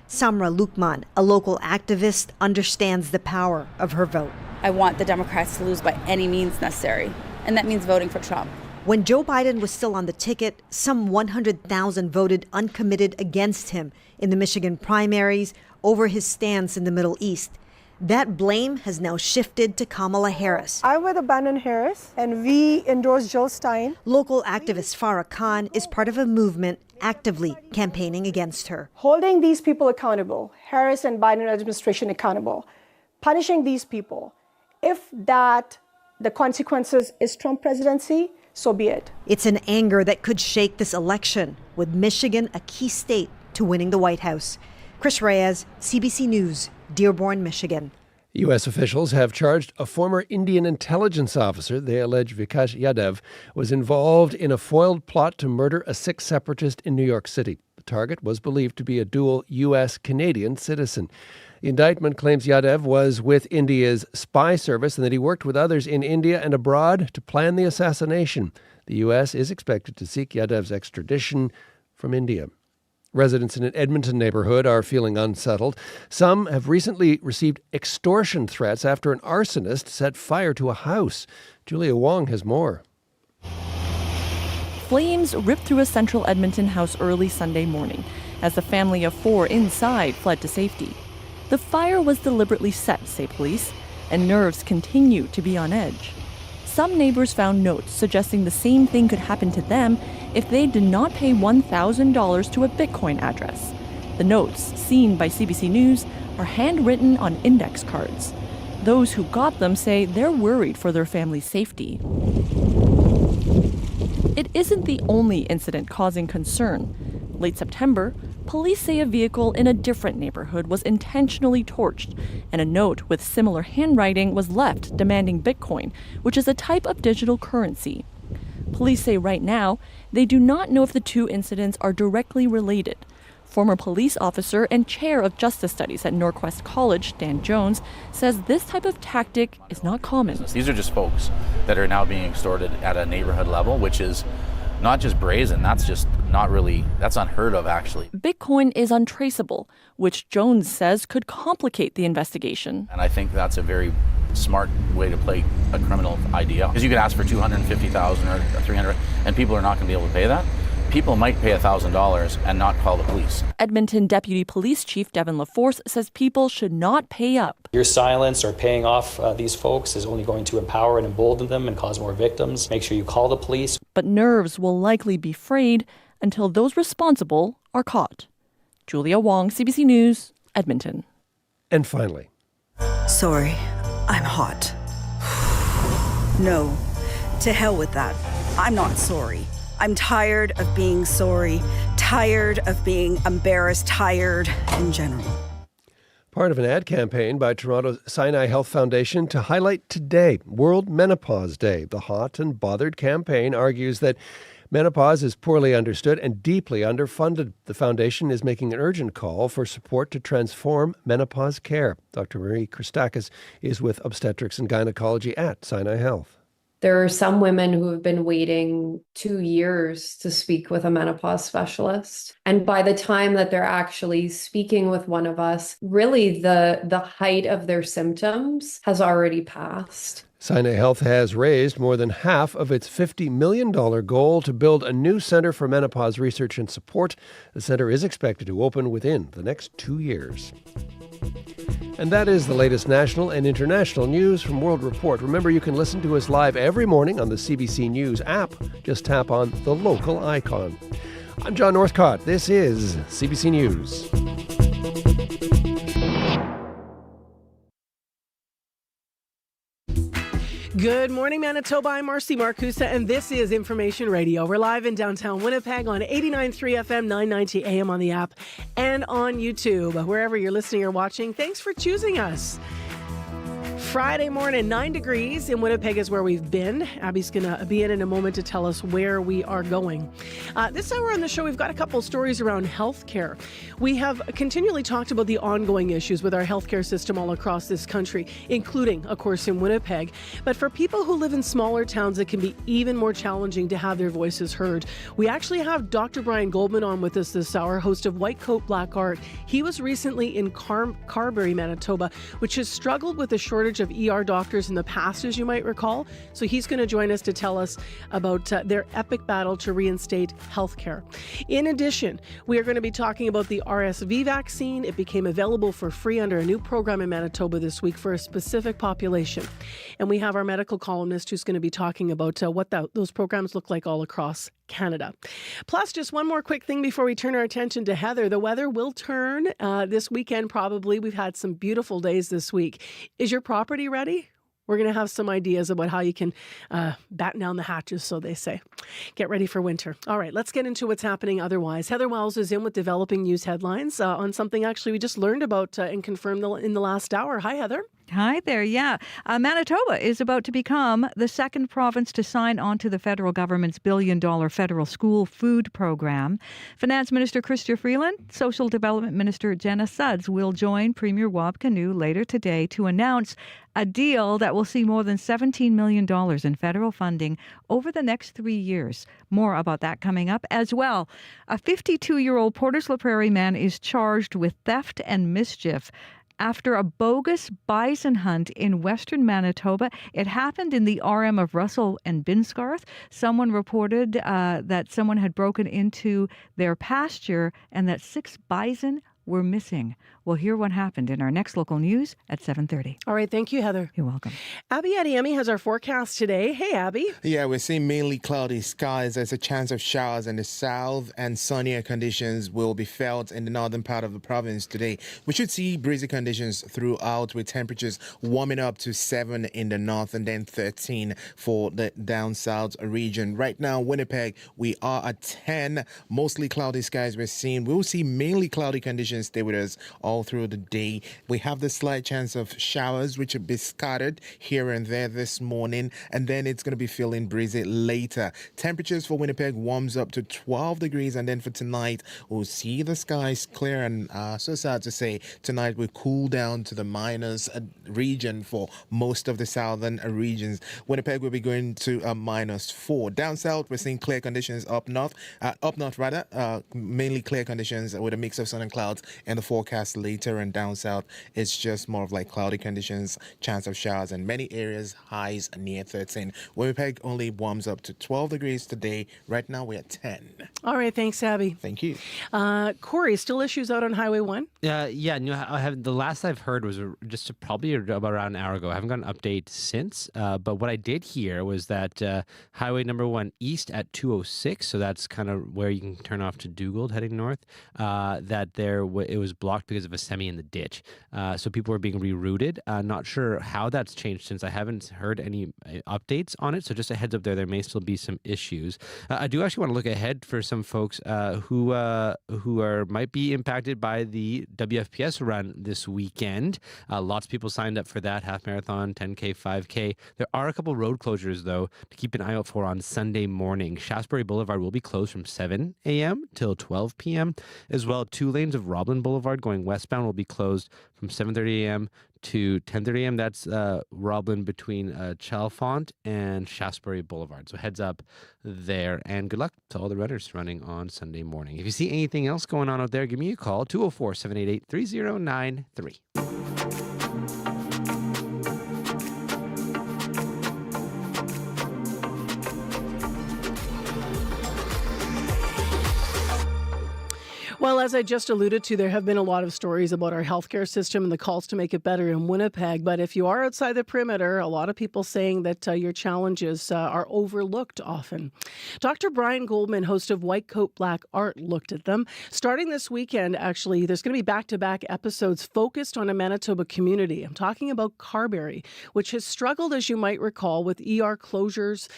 Samra Lukman, a local activist, understands the power of her vote. I want the Democrats to lose by any means necessary, and that means voting for Trump. When Joe Biden was still on the ticket, some 100,000 voted uncommitted against him in the Michigan primaries over his stance in the Middle East. That blame has now shifted to Kamala Harris. I'm with Bannon Harris, and we endorse Joe Stein. Local activist Farah Khan is part of a movement actively campaigning against her. Holding these people accountable, Harris and Biden administration accountable, punishing these people. If that, the consequences is Trump presidency, so be it. It's an anger that could shake this election, with Michigan a key state to winning the White House. Chris Reyes, CBC News, Dearborn, Michigan. U.S. officials have charged a former Indian intelligence officer they allege Vikas Yadav was involved in a foiled plot to murder a Sikh separatist in New York City. The target was believed to be a dual U.S.-Canadian citizen. The indictment claims Yadav was with India's spy service and that he worked with others in India and abroad to plan the assassination. The U.S. is expected to seek Yadav's extradition from India. Residents in an Edmonton neighborhood are feeling unsettled. Some have recently received extortion threats after an arsonist set fire to a house. Julia Wong has more. Flames ripped through a central Edmonton house early Sunday morning as the family of 4 inside fled to safety. The fire was deliberately set, say police, and nerves continue to be on edge. Some neighbors found notes suggesting the same thing could happen to them if they did not pay $1,000 to a Bitcoin address. The notes, seen by CBC News, are handwritten on index cards. Those who got them say they're worried for their family's safety. It isn't the only incident causing concern. Late September, police say a vehicle in a different neighborhood was intentionally torched, and a note with similar handwriting was left demanding Bitcoin, which is a type of digital currency. Police say right now they do not know if the two incidents are directly related. Former police officer and chair of justice studies at Norquest College, Dan Jones, says this type of tactic is not common. These are just folks that are now being extorted at a neighborhood level, which is not just brazen, that's just not really, that's unheard of actually. Bitcoin is untraceable, which Jones says could complicate the investigation. And I think that's a very smart way to play a criminal idea. Because you could ask for $250,000 or $300,000 and people are not going to be able to pay that. People might pay $1,000 and not call the police. Edmonton Deputy Police Chief Devin LaForce says people should not pay up. Your silence or paying off these folks is only going to empower and embolden them and cause more victims. Make sure you call the police. But nerves will likely be frayed until those responsible are caught. Julia Wong, CBC News, Edmonton. And finally. Sorry, I'm hot. No, to hell with that. I'm not sorry. I'm tired of being sorry, tired of being embarrassed, tired in general. Part of an ad campaign by Toronto's Sinai Health Foundation to highlight today, World Menopause Day. The Hot and Bothered campaign argues that menopause is poorly understood and deeply underfunded. The foundation is making an urgent call for support to transform menopause care. Dr. Marie Christakis is with obstetrics and gynecology at Sinai Health. There are some women who have been waiting 2 years to speak with a menopause specialist. And by the time that they're actually speaking with one of us, really the height of their symptoms has already passed. Sinai Health has raised more than half of its $50 million goal to build a new center for menopause research and support. The center is expected to open within the next 2 years. And that is the latest national and international news from World Report. Remember, you can listen to us live every morning on the CBC News app. Just tap on the local icon. I'm John Northcott. This is CBC News. Good morning, Manitoba. I'm Marcy Marcusa, and this is Information Radio. We're live in downtown Winnipeg on 89.3 FM, 990 AM on the app, and on YouTube. Wherever you're listening or watching, thanks for choosing us. Friday morning, 9 degrees in Winnipeg is where we've been. Abby's going to be in a moment to tell us where we are going. This hour on the show, we've got a couple stories around healthcare. We have continually talked about the ongoing issues with our healthcare system all across this country, including, of course, in Winnipeg. But for people who live in smaller towns, it can be even more challenging to have their voices heard. We actually have Dr. Brian Goldman on with us this hour, host of White Coat Black Art. He was recently in Carberry, Manitoba, which has struggled with a shortage of ER doctors in the past, as you might recall. So he's going to join us to tell us about their epic battle to reinstate healthcare. In addition, we are going to be talking about the RSV vaccine. It became available for free under a new program in Manitoba this week for a specific population. And we have our medical columnist who's going to be talking about what those programs look like all across Canada. Plus, just one more quick thing before we turn our attention to Heather. The weather will turn this weekend, probably. We've had some beautiful days this week. Is your property ready? We're going to have some ideas about how you can batten down the hatches, so they say. Get ready for winter. All right, let's get into what's happening otherwise. Heather Wells is in with developing news headlines on something actually we just learned about and confirmed in the last hour. Hi, Heather. Hi there. Yeah. Manitoba is about to become the second province to sign on to the federal government's billion-dollar federal school food program. Finance Minister Chrystia Freeland, Social Development Minister Jenna Sudds will join Premier Wab Kinew later today to announce a deal that will see more than $17 million in federal funding over the next 3 years. More about that coming up as well. A 52-year-old Portage la Prairie man is charged with theft and mischief after a bogus bison hunt in western Manitoba. It happened in the RM of Russell and Binscarth. Someone reported that someone had broken into their pasture and that 6 bison were missing. We'll hear what happened in our next local news at 7:30. All right. Thank you, Heather. You're welcome. Abby Adiemi has our forecast today. Hey, Abby. Yeah, we're seeing mainly cloudy skies. There's a chance of showers in the south, and sunnier conditions will be felt in the northern part of the province today. We should see breezy conditions throughout, with temperatures warming up to 7 in the north and then 13 for the down south region. Right now, Winnipeg, we are at 10. Mostly cloudy skies we're seeing. We'll see mainly cloudy conditions stay with us all through the day. We have the slight chance of showers, which will be scattered here and there this morning, and then it's going to be feeling breezy later. Temperatures for Winnipeg warms up to 12 degrees, and then for tonight, we'll see the skies clear, and so sad to say, tonight will cool down to the minus region for most of the southern regions. Winnipeg will be going to a -4. Down south, we're seeing clear conditions up north, mainly clear conditions with a mix of sun and clouds in the forecast later, and down south it's just more of like cloudy conditions, chance of showers in many areas, highs near 13. Winnipeg only warms up to 12 degrees today. Right now we're at 10. All right, thanks, Abby. Thank you. Corey, still issues out on Highway 1? Yeah, no, the last I've heard was just probably about around an hour ago. I haven't got an update since, but what I did hear was that Highway number 1 east at 206, so that's kind of where you can turn off to Dugald heading north, that it was blocked because of a semi in the ditch. So people were being rerouted. Not sure how that's changed since I haven't heard any updates on it. So just a heads up there may still be some issues. I do actually want to look ahead for some folks who might be impacted by the WFPS run this weekend. Lots of people signed up for that, half marathon, 10K, 5K. There are a couple road closures, though, to keep an eye out for on Sunday morning. Shaftesbury Boulevard will be closed from 7 a.m. till 12 p.m. As well, 2 lanes of Roblin Boulevard going westbound will be closed from 7:30 a.m. to 10:30 a.m. That's Roblin between Chalfont and Shaftesbury Boulevard. So heads up there, and good luck to all the runners running on Sunday morning. If you see anything else going on out there, give me a call, 204-788-3093. Well, as I just alluded to, there have been a lot of stories about our healthcare system and the calls to make it better in Winnipeg. But if you are outside the perimeter, a lot of people saying that your challenges are overlooked often. Dr. Brian Goldman, host of White Coat Black Art, looked at them. Starting this weekend, actually, there's going to be back-to-back episodes focused on a Manitoba community. I'm talking about Carberry, which has struggled, as you might recall, with ER closures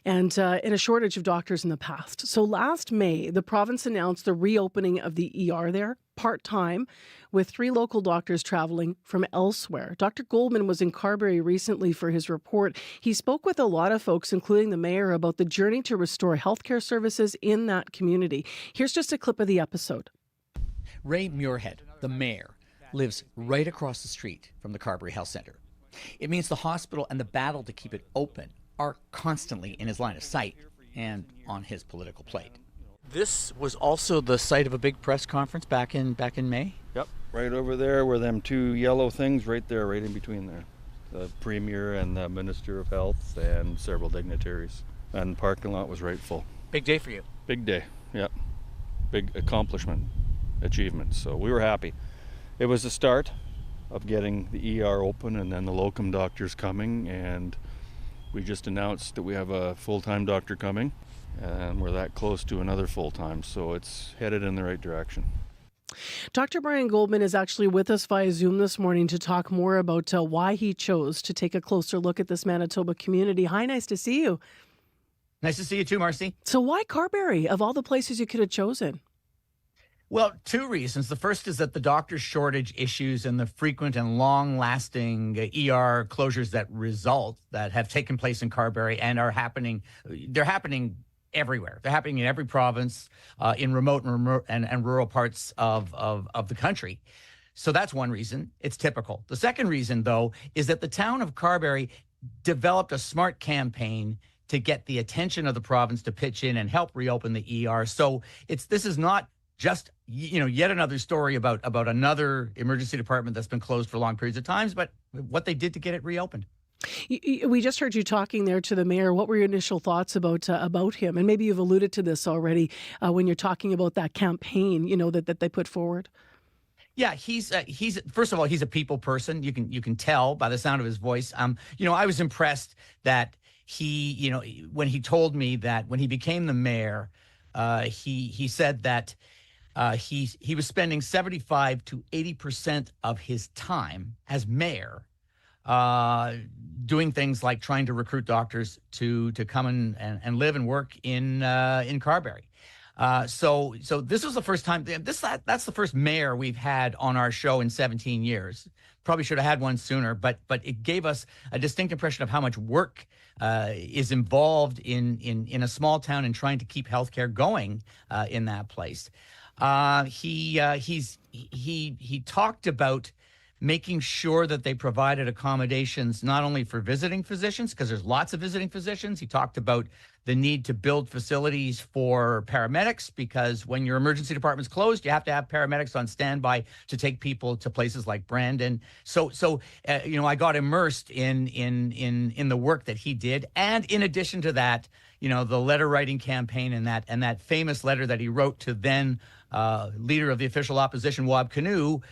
and in a shortage of doctors in the past. So last May, the province announced the reopening of the ER there, part-time, with 3 local doctors traveling from elsewhere. Dr. Goldman was in Carberry recently for his report. He spoke with a lot of folks, including the mayor, about the journey to restore healthcare services in that community. Here's just a clip of the episode. Ray Muirhead, the mayor, lives right across the street from the Carberry Health Centre. It means the hospital and the battle to keep it open are constantly in his line of sight and on his political plate. This was also the site of a big press conference back in May? Yep, right over there were them 2 yellow things right there, right in between there. The Premier and the Minister of Health and several dignitaries. And the parking lot was right full. Big day for you. Big day, yep. Big accomplishment, achievement. So we were happy. It was the start of getting the ER open and then the locum doctors coming, and we just announced that we have a full-time doctor coming. And we're that close to another full-time, so it's headed in the right direction. Dr. Brian Goldman is actually with us via Zoom this morning to talk more about why he chose to take a closer look at this Manitoba community. Hi, nice to see you. Nice to see you too, Marcy. So why Carberry, of all the places you could have chosen? Well, 2 reasons. The first is that the doctor shortage issues and the frequent and long-lasting ER closures that have taken place in Carberry and are happening, they're happening everywhere. They're happening in every province, in remote and rural parts of the country. So that's one reason. It's typical. The second reason, though, is that the town of Carberry developed a smart campaign to get the attention of the province to pitch in and help reopen the ER. So this is not just yet another story about another emergency department that's been closed for long periods of times, but what they did to get it reopened. We just heard you talking there to the mayor. What were your initial thoughts about him? And maybe you've alluded to this already when you're talking about that campaign, that they put forward. Yeah, he's first of all, he's a people person. You can tell by the sound of his voice. I was impressed that he, when he told me that when he became the mayor, he said that he was spending 75 to 80% of his time as mayor doing things like trying to recruit doctors to come and live and work in Carberry. So this was the first time. That's the first mayor we've had on our show in 17 years. Probably should have had one sooner, but it gave us a distinct impression of how much work is involved in a small town and trying to keep healthcare going in that place. He talked about making sure that they provided accommodations not only for visiting physicians, because there's lots of visiting physicians. He talked about the need to build facilities for paramedics, because when your emergency department's closed, you have to have paramedics on standby to take people to places like Brandon. So I got immersed in the work that he did, and in addition to that, the letter writing campaign and that famous letter that he wrote to then leader of the official opposition, Wab Kinew,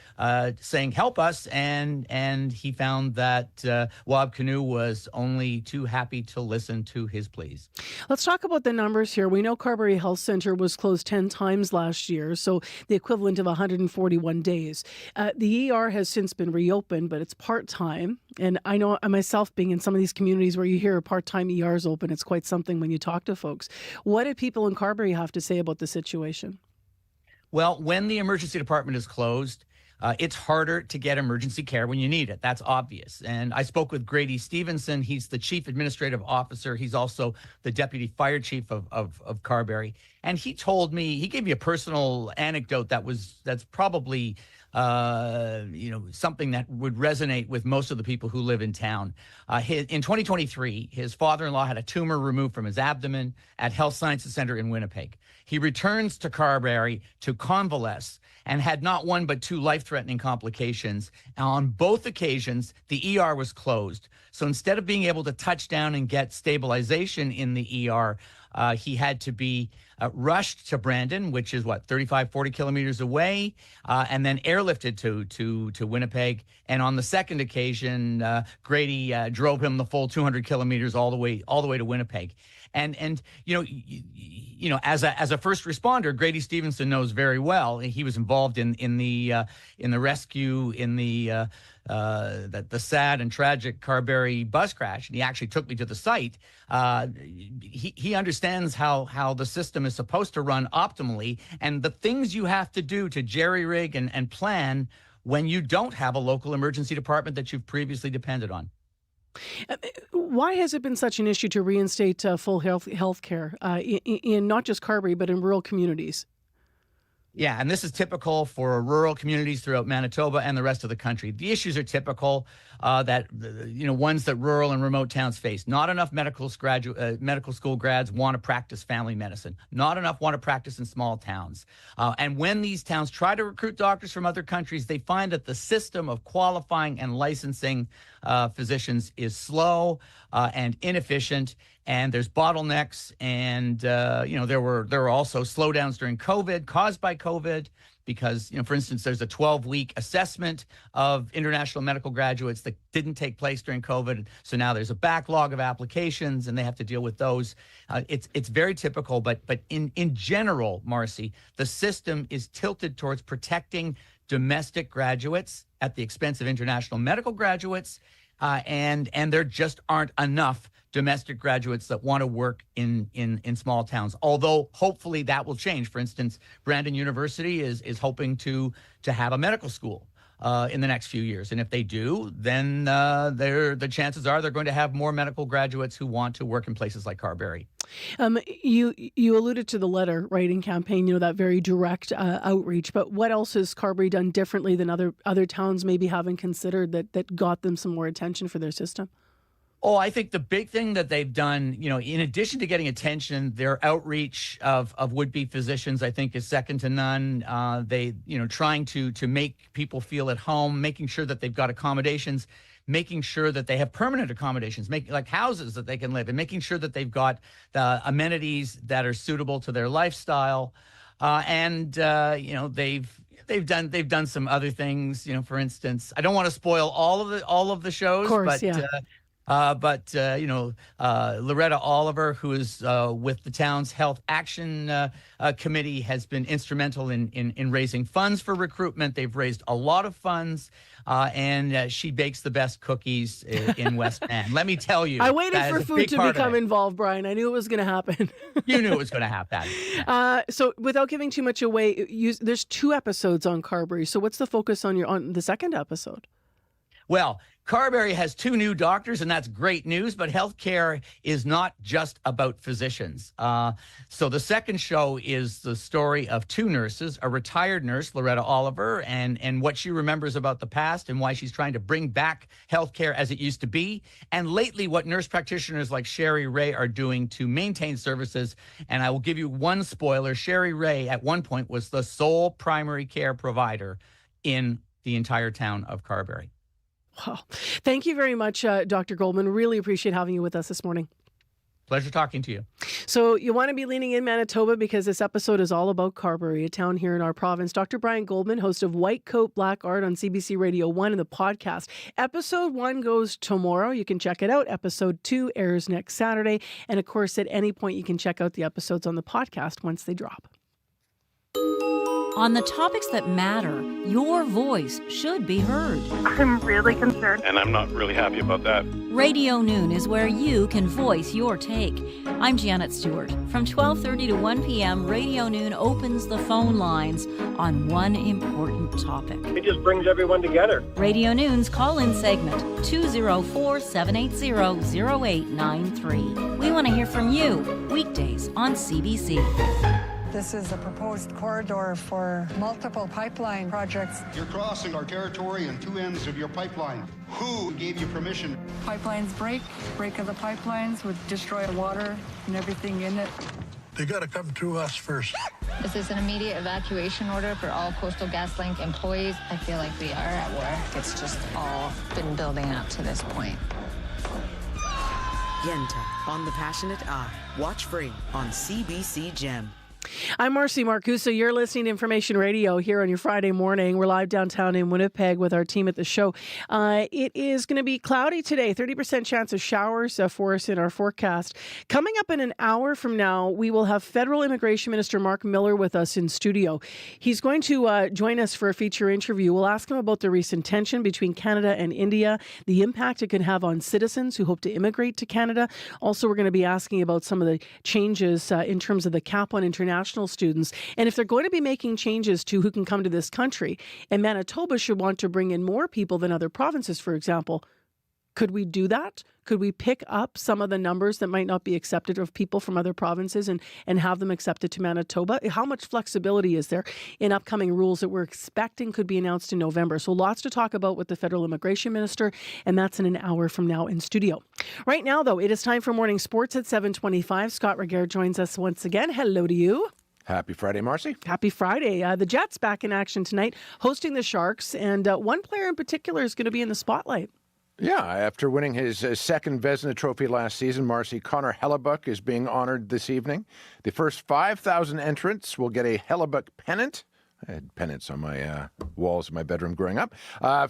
saying, help us. And he found that Wab Kinew was only too happy to listen to his pleas. Let's talk about the numbers here. We know Carberry Health Centre was closed 10 times last year, so the equivalent of 141 days. The ER has since been reopened, but it's part-time. And I know myself, being in some of these communities where you hear part-time ERs open, it's quite something when you talk to folks. What did people in Carberry have to say about the situation? Well, when the emergency department is closed, it's harder to get emergency care when you need it. That's obvious. And I spoke with Grady Stevenson. He's the chief administrative officer. He's also the deputy fire chief of Carberry. And he told me, he gave me a personal anecdote that's probably something that would resonate with most of the people who live in town. In 2023, his father-in-law had a tumor removed from his abdomen at Health Sciences Center in Winnipeg. He returns to Carberry to convalesce and had not one but 2 life-threatening complications. On both occasions, the ER was closed. So instead of being able to touch down and get stabilization in the ER, He had to be rushed to Brandon, which is 35, 40 kilometers away, and then airlifted to Winnipeg. And on the second occasion, Grady drove him the full 200 kilometers all the way to Winnipeg. And you know, as a first responder, Grady Stevenson knows very well. He was involved in the rescue in the sad and tragic Carberry bus crash, and he actually took me to the site. He understands how the system is supposed to run optimally, and the things you have to do to jerry-rig and plan when you don't have a local emergency department that you've previously depended on. Why has it been such an issue to reinstate full health care in not just Carberry, but in rural communities? Yeah, and this is typical for rural communities throughout Manitoba and the rest of the country. The issues are typical ones that rural and remote towns face. Not enough medical school grads want to practice family medicine. Not enough want to practice in small towns. And when these towns try to recruit doctors from other countries, they find that the system of qualifying and licensing physicians is slow and inefficient. And there's bottlenecks, and there were also slowdowns during COVID caused by COVID, because for instance, there's a 12-week assessment of international medical graduates that didn't take place during COVID. So now there's a backlog of applications, and they have to deal with those. It's very typical, but in general, Marcy, the system is tilted towards protecting domestic graduates at the expense of international medical graduates, and there just aren't enough domestic graduates that want to work in small towns. Although hopefully that will change. For instance, Brandon University is hoping to have a medical school in the next few years. And if they do, then the chances are they're going to have more medical graduates who want to work in places like Carberry. You alluded to the letter writing campaign, that very direct outreach. But what else has Carberry done differently than other towns maybe haven't considered that got them some more attention for their system? Oh, I think the big thing that they've done, in addition to getting attention, their outreach of would-be physicians, I think, is second to none. They, trying to make people feel at home, making sure that they've got accommodations, making sure that they have permanent accommodations, like houses that they can live in, making sure that they've got the amenities that are suitable to their lifestyle. They've done some other things. For instance, I don't want to spoil all of the shows, of course, but Loretta Oliver, who is with the town's Health Action Committee, has been instrumental in raising funds for recruitment. They've raised a lot of funds, and she bakes the best cookies in West Van. Let me tell you. I waited for food to become involved, Brian. I knew it was going to happen. You knew it was going to happen. So without giving too much away, there's 2 episodes on Carberry. So what's the focus on the second episode? Well, Carberry has 2 new doctors, and that's great news, but healthcare is not just about physicians. So the second show is the story of 2 nurses, a retired nurse, Loretta Oliver, and what she remembers about the past and why she's trying to bring back healthcare as it used to be, and lately what nurse practitioners like Sherry Ray are doing to maintain services. And I will give you one spoiler. Sherry Ray at one point was the sole primary care provider in the entire town of Carberry. Wow. Thank you very much, Dr. Goldman. Really appreciate having you with us this morning. Pleasure talking to you. So you want to be leaning in Manitoba because this episode is all about Carberry, a town here in our province. Dr. Brian Goldman, host of White Coat Black Art on CBC Radio 1 and the podcast. Episode 1 goes tomorrow. You can check it out. Episode 2 airs next Saturday. And of course, at any point, you can check out the episodes on the podcast once they drop. On the topics that matter, your voice should be heard. I'm really concerned. And I'm not really happy about that. Radio Noon is where you can voice your take. I'm Janet Stewart. From 12:30 to 1 p.m., Radio Noon opens the phone lines on one important topic. It just brings everyone together. Radio Noon's call-in segment, 204-780-0893. We want to hear from you, weekdays on CBC. This is a proposed corridor for multiple pipeline projects. You're crossing our territory on 2 ends of your pipeline. Who gave you permission? Pipelines break of the pipelines would destroy water and everything in it. They got to come through us first. This is an immediate evacuation order for all Coastal GasLink employees. I feel like we are at work. It's just all been building up to this point. Yenta on the Passionate Eye. Watch free on CBC Gem. I'm Marcy Marcusa. You're listening to Information Radio here on your Friday morning. We're live downtown in Winnipeg with our team at the show. It is going to be cloudy today, 30% chance of showers for us in our forecast. Coming up in an hour from now, we will have Federal Immigration Minister Mark Miller with us in studio. He's going to join us for a feature interview. We'll ask him about the recent tension between Canada and India, the impact it can have on citizens who hope to immigrate to Canada. Also, we're going to be asking about some of the changes in terms of the cap on international students, and if they're going to be making changes to who can come to this country, and Manitoba should want to bring in more people than other provinces, for example, could we do that? Could we pick up some of the numbers that might not be accepted of people from other provinces and have them accepted to Manitoba? How much flexibility is there in upcoming rules that we're expecting could be announced in November? So lots to talk about with the Federal Immigration Minister, and that's in an hour from now in studio. Right now, though, it is time for morning sports at 7:25. Scott Regehr joins us once again. Hello to you. Happy Friday, Marcy. Happy Friday. The Jets back in action tonight, hosting the Sharks, and one player in particular is going to be in the spotlight. Yeah, after winning his second Vezina Trophy last season, Marcy, Connor Hellebuyck is being honored this evening. The first 5,000 entrants will get a Hellebuyck pennant. I had pennants on my walls of my bedroom growing up.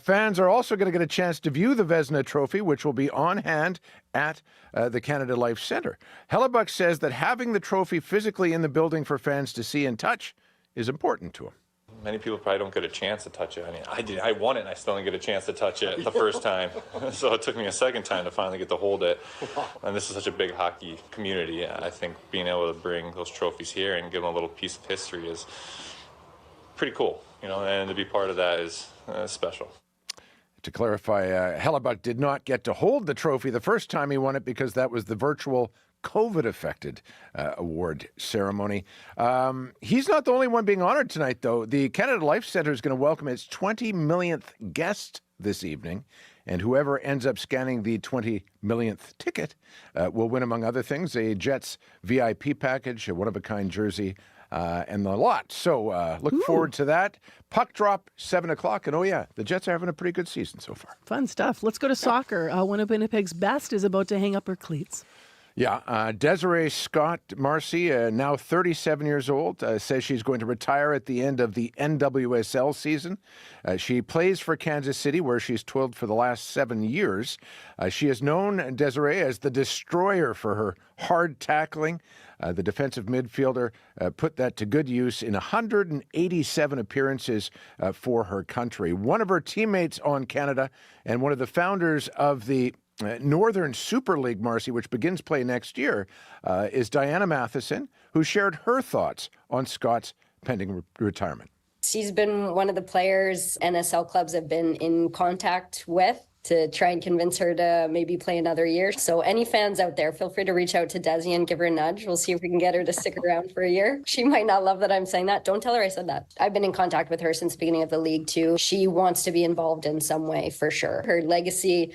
Fans are also going to get a chance to view the Vezina Trophy, which will be on hand at the Canada Life Centre. Hellebuyck says that having the trophy physically in the building for fans to see and touch is important to him. Many people probably don't get a chance to touch it. I mean, I won it and I still didn't get a chance to touch it the first time. So it took me a second time to finally get to hold it. And this is such a big hockey community. I think being able to bring those trophies here and give them a little piece of history is pretty cool, and to be part of that is special. To clarify, Hellebuyck did not get to hold the trophy the first time he won it because that was the virtual COVID-affected award ceremony. He's not the only one being honored tonight, though. The Canada Life Centre is going to welcome its 20 millionth guest this evening, and whoever ends up scanning the 20 millionth ticket will win, among other things, a Jets VIP package, a one-of-a-kind jersey, and the lot. So look forward to that. Puck drop, 7 o'clock. And, oh, yeah, the Jets are having a pretty good season so far. Fun stuff. Let's go to soccer. One of Winnipeg's best is about to hang up her cleats. Yeah, Desiree Scott Marcy, now 37 years old, says she's going to retire at the end of the NWSL season. She plays for Kansas City, where she's toiled for the last 7 years. She is known, Desiree, as the destroyer for her hard tackling. The defensive midfielder put that to good use in 187 appearances for her country. One of her teammates on Canada and one of the founders of the Northern Super League, Marcy, which begins play next year, is Diana Matheson, who shared her thoughts on Scott's pending retirement. She's been one of the players NSL clubs have been in contact with to try and convince her to maybe play another year. So any fans out there, feel free to reach out to Desi and give her a nudge. We'll see if we can get her to stick around for a year. She might not love that I'm saying that. Don't tell her I said that. I've been in contact with her since the beginning of the league too. She wants to be involved in some way for sure. Her legacy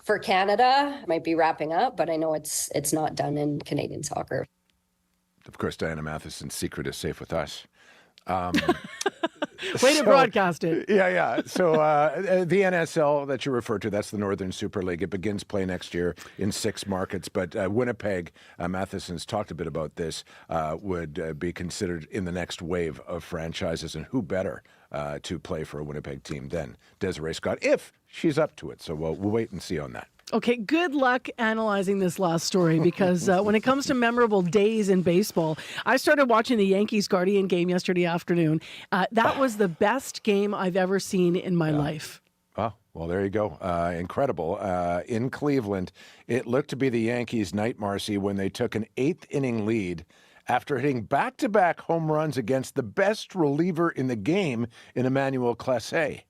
for Canada might be wrapping up, but I know it's not done in Canadian soccer. Of course, Diana Matheson's secret is safe with us. Way to broadcast it. Yeah. So the NSL that you referred to, that's the Northern Super League. It begins play next year in 6 markets. But Winnipeg, Matheson's talked a bit about this, would be considered in the next wave of franchises. And who better to play for a Winnipeg team than Desiree Scott, if she's up to it. So we'll wait and see on that. Okay, good luck analyzing this last story because when it comes to memorable days in baseball, I started watching the Yankees-Guardian game yesterday afternoon. That was the best game I've ever seen in my life. Oh, well, there you go. Incredible. In Cleveland, it looked to be the Yankees' night, Marcy, when they took an 8th-inning lead after hitting back-to-back home runs against the best reliever in the game in Emmanuel Clase.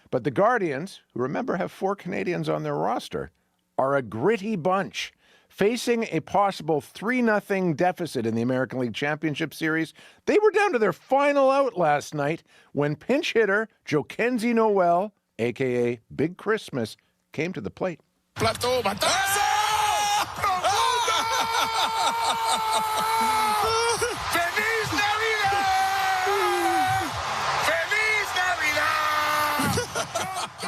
But the Guardians, who remember have 4 Canadians on their roster, are a gritty bunch. Facing a possible 3-0 deficit in the American League Championship Series, they were down to their final out last night when pinch hitter Jokenzie Noel, a.k.a. Big Christmas, came to the plate. Plateau, batazo! ¡Feliz Navidad! ¡Feliz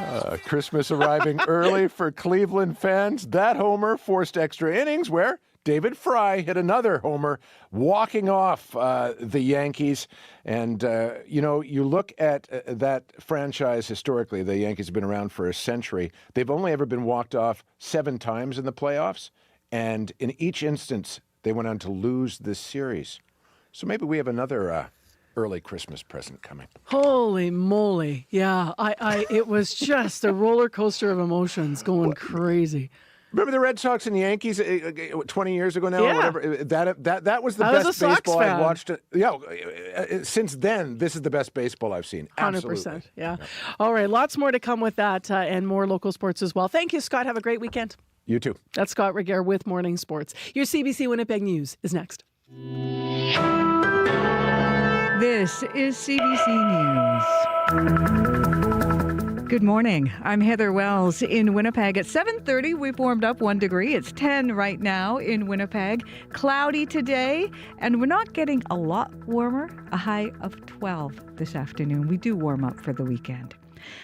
Navidad! With Christmas arriving early for Cleveland fans, that homer forced extra innings where David Fry hit another homer, walking off the Yankees. And, you look at that franchise historically. The Yankees have been around for a century. They've only ever been walked off 7 times in the playoffs. And in each instance, they went on to lose this series. So maybe we have another early Christmas present coming. Holy moly. Yeah, it was just a roller coaster of emotions going crazy. Remember the Red Sox and Yankees 20 years ago now? Yeah. Or whatever? That was the I was best a Sox baseball fan. I've watched. Since then, this is the best baseball I've seen. 100%. Yeah. All right. Lots more to come with that and more local sports as well. Thank you, Scott. Have a great weekend. You too. That's Scott Regehr with Morning Sports. Your CBC Winnipeg News is next. This is CBC News. Good morning. I'm Heather Wells in Winnipeg. At 7:30, we've warmed up 1 degree. It's 10 right now in Winnipeg. Cloudy today, and we're not getting a lot warmer. A high of 12 this afternoon. We do warm up for the weekend.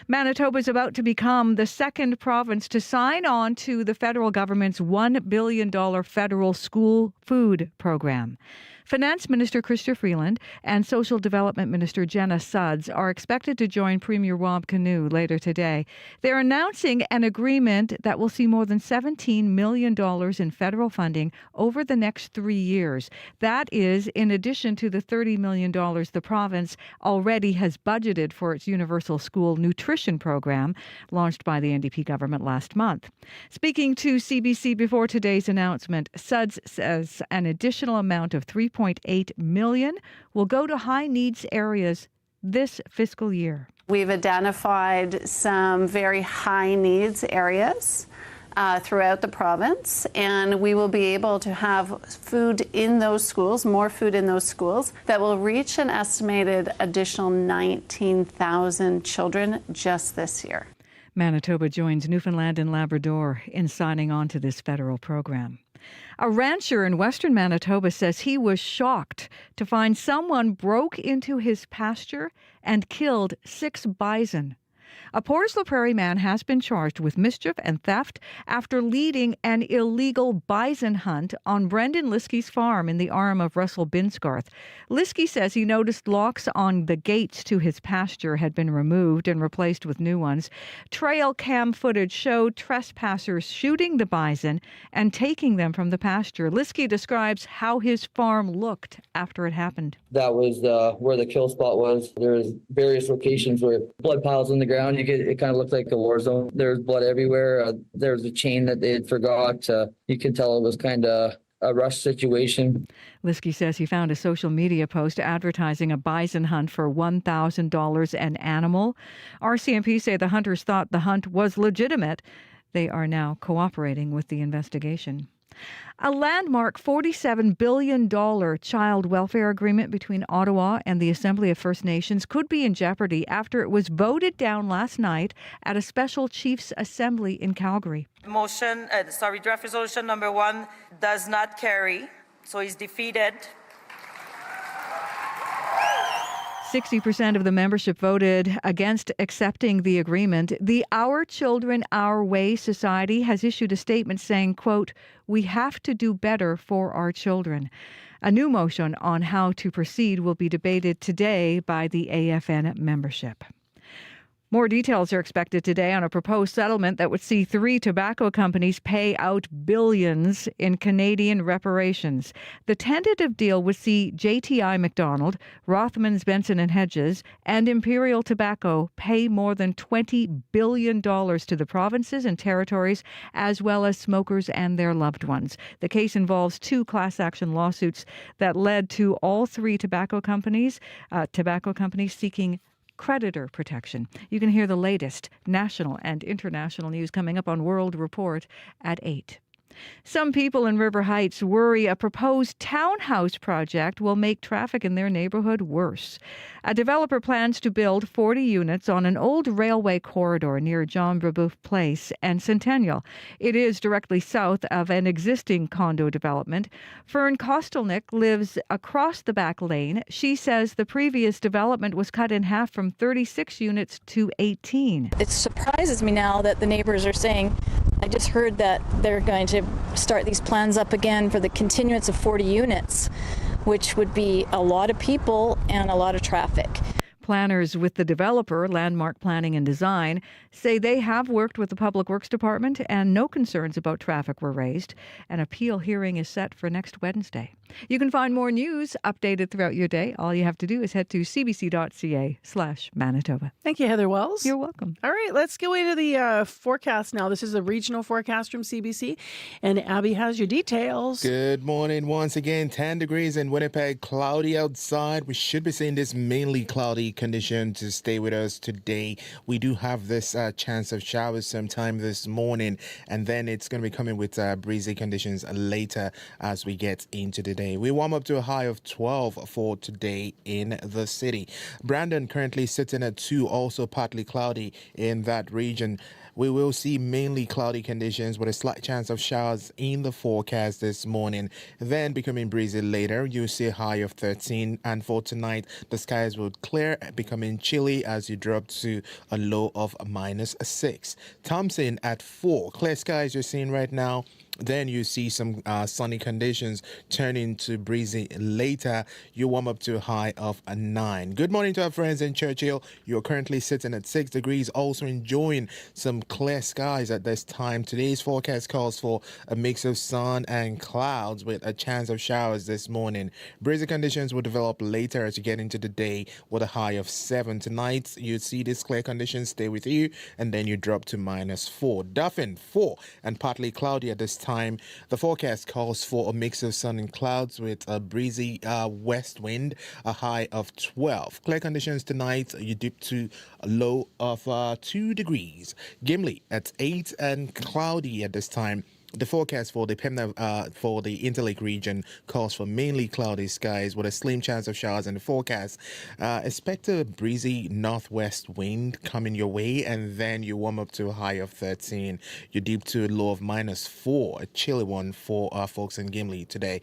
Manitoba is about to become the second province to sign on to the federal government's $1 billion federal school food program. Finance Minister Chrystia Freeland and Social Development Minister Jenna Sudds are expected to join Premier Rob Canoe later today. They're announcing an agreement that will see more than $17 million in federal funding over the next 3 years. That is in addition to the $30 million the province already has budgeted for its universal school nutrition program launched by the NDP government last month. Speaking to CBC before today's announcement, Sudds says an additional amount of $3.8 million will go to high needs areas this fiscal year. We've identified some very high needs areas throughout the province, and we will be able to have food in those schools, more food in those schools, that will reach an estimated additional 19,000 children just this year. Manitoba joins Newfoundland and Labrador in signing on to this federal program. A rancher in western Manitoba says he was shocked to find someone broke into his pasture and killed 6 bison. A Portage Prairie man has been charged with mischief and theft after leading an illegal bison hunt on Brendan Liskey's farm in the arm of Russell Binsgarth. Liskey says he noticed locks on the gates to his pasture had been removed and replaced with new ones. Trail cam footage showed trespassers shooting the bison and taking them from the pasture. Liskey describes how his farm looked after it happened. That was where the kill spot was. There was various locations where blood piles on the ground. It kind of looked like a war zone. There was blood everywhere. There was a chain that they had forgot. You can tell it was kind of a rush situation. Liskey says he found a social media post advertising a bison hunt for $1,000 an animal. RCMP say the hunters thought the hunt was legitimate. They are now cooperating with the investigation. A landmark $47 billion child welfare agreement between Ottawa and the Assembly of First Nations could be in jeopardy after it was voted down last night at a special Chiefs Assembly in Calgary. Draft resolution number 1 does not carry, so is defeated. 60% of the membership voted against accepting the agreement. The Our Children, Our Way Society has issued a statement saying, quote, "We have to do better for our children." A new motion on how to proceed will be debated today by the AFN membership. More details are expected today on a proposed settlement that would see 3 tobacco companies pay out billions in Canadian reparations. The tentative deal would see JTI McDonald, Rothmans, Benson and Hedges, and Imperial Tobacco pay more than $20 billion to the provinces and territories, as well as smokers and their loved ones. The case involves 2 class action lawsuits that led to all 3 tobacco companies seeking creditor protection. You can hear the latest national and international news coming up on World Report at 8. Some people in River Heights worry a proposed townhouse project will make traffic in their neighborhood worse. A developer plans to build 40 units on an old railway corridor near John Brebeuf Place and Centennial. It is directly south of an existing condo development. Fern Kostelnik lives across the back lane. She says the previous development was cut in half from 36 units to 18. It surprises me now that the neighbors are saying, I just heard that they're going to start these plans up again for the continuance of 40 units, which would be a lot of people and a lot of traffic. Planners with the developer, Landmark Planning and Design, say they have worked with the Public Works Department and no concerns about traffic were raised. An appeal hearing is set for next Wednesday. You can find more news updated throughout your day. All you have to do is head to cbc.ca/Manitoba. Thank you, Heather Wells. You're welcome. All right, let's go into the forecast now. This is a regional forecast from CBC, and Abby has your details. Good morning once again. 10 degrees in Winnipeg, cloudy outside. We should be seeing this mainly cloudy condition to stay with us today. We do have this chance of showers sometime this morning, and then it's going to be coming with breezy conditions later as we get into the day. We warm up to a high of 12 for today in the city. Brandon currently sitting at 2, also partly cloudy in that region. We will see mainly cloudy conditions with a slight chance of showers in the forecast this morning. Then becoming breezy later, you'll see a high of 13. And for tonight, the skies will clear, becoming chilly as you drop to a low of -6. Thompson at 4. Clear skies you're seeing right now. Then you see some sunny conditions turning to breezy later. You warm up to a high of 9. Good morning to our friends in Churchill. You're currently sitting at 6 degrees, also enjoying some clear skies at this time. Today's forecast calls for a mix of sun and clouds with a chance of showers this morning. Breezy conditions will develop later as you get into the day with a high of 7. Tonight, you see these clear conditions stay with you, and then you drop to -4. Dauphin, 4, and partly cloudy at this time. The forecast calls for a mix of sun and clouds with a breezy west wind, a high of 12. Clear conditions tonight, you dip to a low of 2 degrees. Gimli at 8 and cloudy at this time. The forecast for the for the Interlake region calls for mainly cloudy skies with a slim chance of showers in the forecast. Expect a breezy northwest wind coming your way, and then you warm up to a high of 13. You dip to a low of -4, a chilly one for our folks in Gimli today.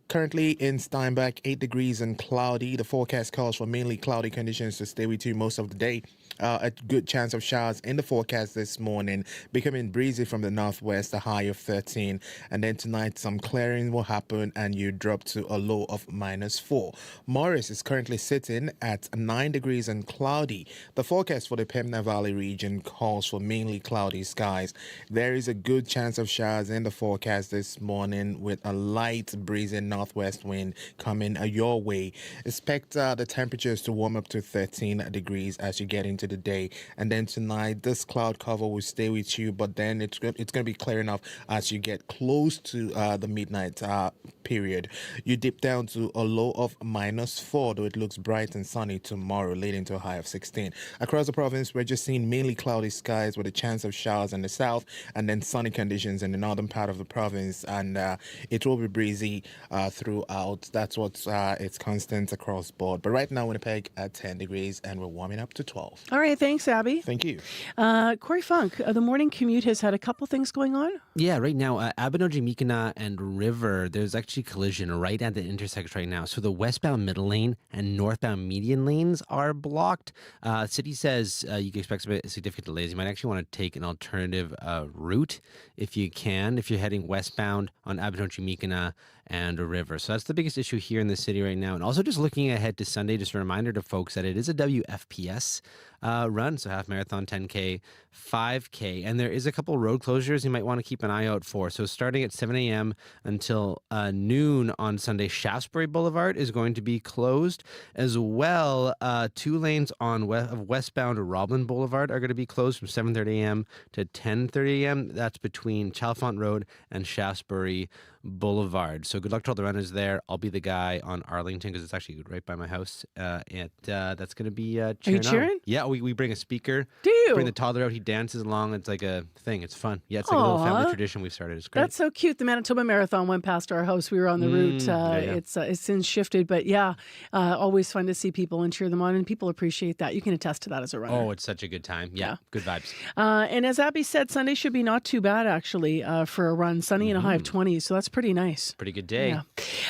Currently in Steinbach, 8 degrees and cloudy. The forecast calls for mainly cloudy conditions to stay with you most of the day. A good chance of showers in the forecast this morning, becoming breezy from the northwest, a high of 13. And then tonight, some clearing will happen and you drop to a low of -4. Morris is currently sitting at 9 degrees and cloudy. The forecast for the Pembina Valley region calls for mainly cloudy skies. There is a good chance of showers in the forecast this morning with a light breezy northwest wind coming your way. Expect the temperatures to warm up to 13 degrees as you get into the day. And then tonight, this cloud cover will stay with you, but then it's going to be clear enough as you get close to the midnight period. You dip down to a low of -4, though it looks bright and sunny tomorrow, leading to a high of 16. Across the province, we're just seeing mainly cloudy skies with a chance of showers in the south, and then sunny conditions in the northern part of the province, and it will be breezy throughout. That's what's it's constant across board. But right now, Winnipeg at 10 degrees, and we're warming up to 12. All right, thanks, Abby. Thank you. Corey Funk, the morning commute has had a couple things going on. Yeah, right now, Abinogi-Mikina and River, there's actually collision right at the intersection right now. So the westbound middle lane and northbound median lanes are blocked. City says you can expect some significant delays. You might actually want to take an alternative route if you can, if you're heading westbound on Abinogi-Mikina and a River. So that's the biggest issue here in the city right now. And also just looking ahead to Sunday, just a reminder to folks that it is a WFPS run, so half marathon, 10K, 5K. And there is a couple road closures you might want to keep an eye out for. So starting at 7 a.m. until noon on Sunday, Shaftesbury Boulevard is going to be closed. As well, 2 lanes on westbound Roblin Boulevard are going to be closed from 7:30 a.m. to 10:30 a.m. That's between Chalfont Road and Shaftesbury Boulevard. So good luck to all the runners there. I'll be the guy on Arlington because it's actually right by my house. And that's going to be cheering. Are you cheering? On. Yeah, we bring a speaker. Do you? Bring the toddler out. He dances along. It's like a thing. It's fun. Yeah, it's like a little family tradition we've started. It's great. That's so cute. The Manitoba Marathon went past our house. We were on the route. It's since shifted, but always fun to see people and cheer them on, and people appreciate that. You can attest to that as a runner. Oh, it's such a good time. Yeah. Good vibes. And as Abby said, Sunday should be not too bad actually for a run. Sunny and a high of 20, so that's pretty nice. Pretty good day. Yeah.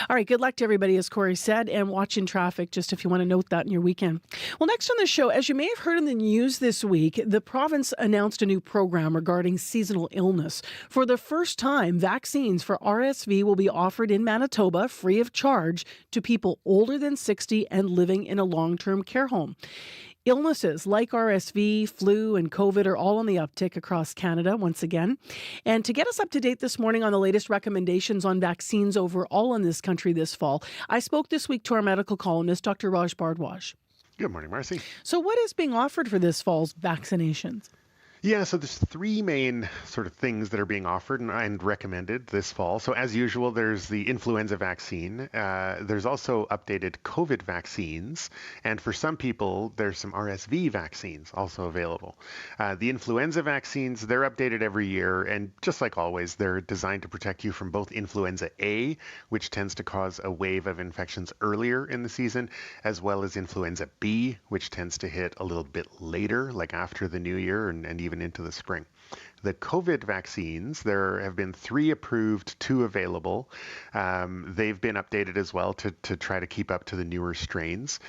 All right, good luck to everybody, as Corey said, and watch in traffic, just if you want to note that in your weekend. Well, next on the show, as you may have heard in the news this week, the province announced a new program regarding seasonal illness. For the first time, vaccines for RSV will be offered in Manitoba free of charge to people older than 60 and living in a long-term care home. Illnesses like RSV, flu, and COVID are all on the uptick across Canada once again. And to get us up to date this morning on the latest recommendations on vaccines overall in this country this fall, I spoke this week to our medical columnist, Dr. Raj Bhardwaj. Good morning, Marcy. So what is being offered for this fall's vaccinations? Yeah, so there's three main sort of things that are being offered and recommended this fall. So as usual, there's the influenza vaccine. There's also updated COVID vaccines. And for some people, there's some RSV vaccines also available. The influenza vaccines, they're updated every year. And just like always, they're designed to protect you from both influenza A, which tends to cause a wave of infections earlier in the season, as well as influenza B, which tends to hit a little bit later, like after the new year and even into the spring. The COVID vaccines, there have been 3 approved, 2 available. They've been updated as well to try to keep up to the newer strains.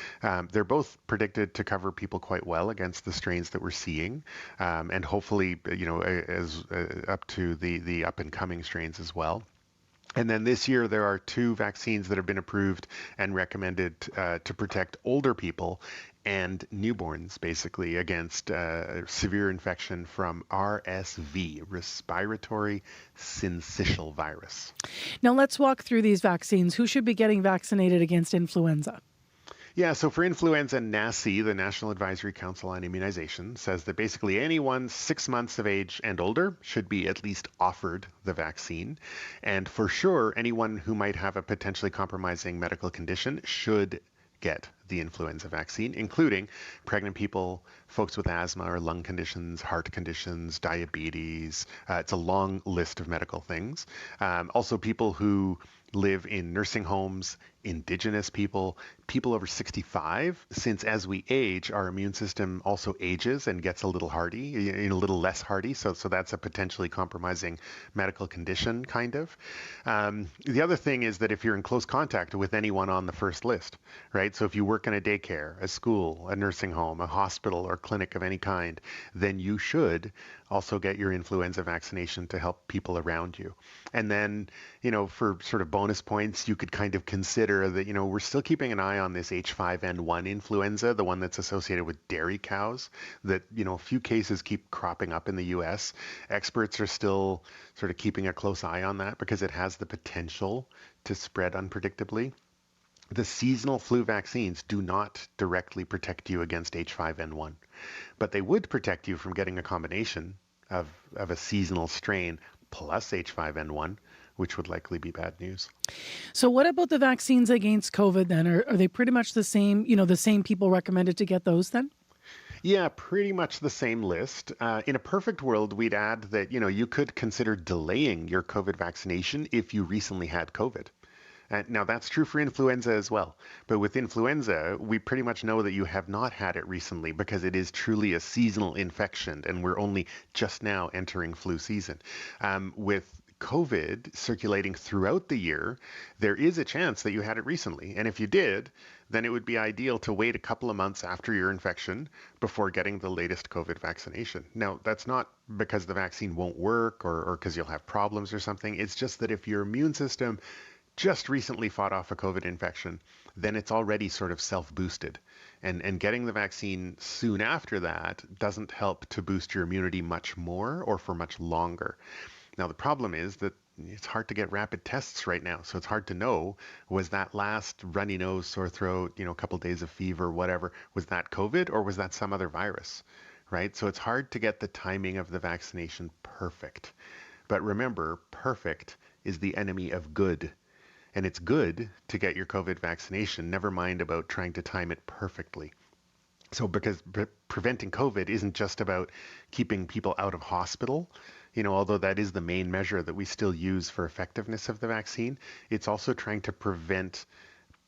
They're both predicted to cover people quite well against the strains that we're seeing, and hopefully, as up to the up and coming strains as well. And then this year, there are 2 vaccines that have been approved and recommended to protect older people and newborns, basically, against severe infection from RSV, respiratory syncytial virus. Now, let's walk through these vaccines. Who should be getting vaccinated against influenza? Yeah, so for influenza, NACI, the National Advisory Council on Immunization, says that basically anyone 6 months of age and older should be at least offered the vaccine. And for sure, anyone who might have a potentially compromising medical condition should get the influenza vaccine, including pregnant people, folks with asthma or lung conditions, heart conditions, diabetes. It's a long list of medical things. Also, people who live in nursing homes, Indigenous people, people over 65, since as we age, our immune system also ages and gets a little hardy, a little less hardy. So that's a potentially compromising medical condition, kind of. The other thing is that if you're in close contact with anyone on the first list, right? So if you work in a daycare, a school, a nursing home, a hospital, or clinic of any kind, then you should also get your influenza vaccination to help people around you. And then, for sort of bonus points, you could kind of consider that, we're still keeping an eye on this H5N1 influenza, the one that's associated with dairy cows, that, a few cases keep cropping up in the US. Experts are still sort of keeping a close eye on that because it has the potential to spread unpredictably. The seasonal flu vaccines do not directly protect you against H5N1, but they would protect you from getting a combination of a seasonal strain plus H5N1, which would likely be bad news. So what about the vaccines against COVID then? Are they pretty much the same, the same people recommended to get those then? Yeah, pretty much the same list. In a perfect world, we'd add that, you could consider delaying your COVID vaccination if you recently had COVID. Now, that's true for influenza as well. But with influenza, we pretty much know that you have not had it recently because it is truly a seasonal infection, and we're only just now entering flu season. With COVID circulating throughout the year, there is a chance that you had it recently. And if you did, then it would be ideal to wait a couple of months after your infection before getting the latest COVID vaccination. Now, that's not because the vaccine won't work or because you'll have problems or something. It's just that if your immune system just recently fought off a COVID infection, then it's already sort of self-boosted. And getting the vaccine soon after that doesn't help to boost your immunity much more or for much longer. Now, the problem is that it's hard to get rapid tests right now. So it's hard to know, was that last runny nose, sore throat, a couple days of fever, whatever, was that COVID or was that some other virus, right? So it's hard to get the timing of the vaccination perfect. But remember, perfect is the enemy of good. And it's good to get your COVID vaccination, never mind about trying to time it perfectly. So because preventing COVID isn't just about keeping people out of hospital, although that is the main measure that we still use for effectiveness of the vaccine, it's also trying to prevent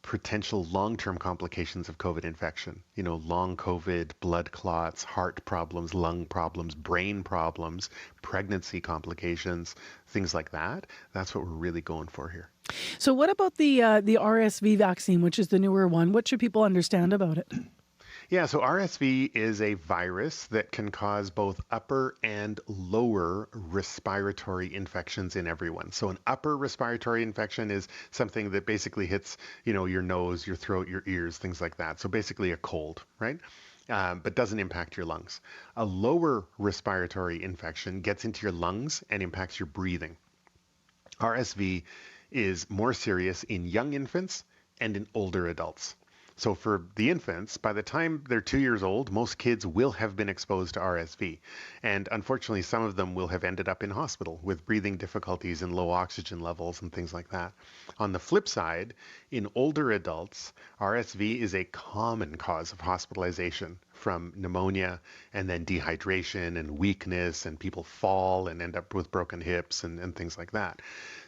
potential long-term complications of COVID infection. Long COVID, blood clots, heart problems, lung problems, brain problems, pregnancy complications, things like that. That's what we're really going for here. So what about the RSV vaccine, which is the newer one? What should people understand about it? Yeah, so RSV is a virus that can cause both upper and lower respiratory infections in everyone. So an upper respiratory infection is something that basically hits, your nose, your throat, your ears, things like that. So basically a cold, right? But doesn't impact your lungs. A lower respiratory infection gets into your lungs and impacts your breathing. RSV is more serious in young infants and in older adults. So for the infants, by the time they're 2 years old, most kids will have been exposed to RSV. And unfortunately, some of them will have ended up in hospital with breathing difficulties and low oxygen levels and things like that. On the flip side, in older adults, RSV is a common cause of hospitalization from pneumonia and then dehydration and weakness, and people fall and end up with broken hips and things like that.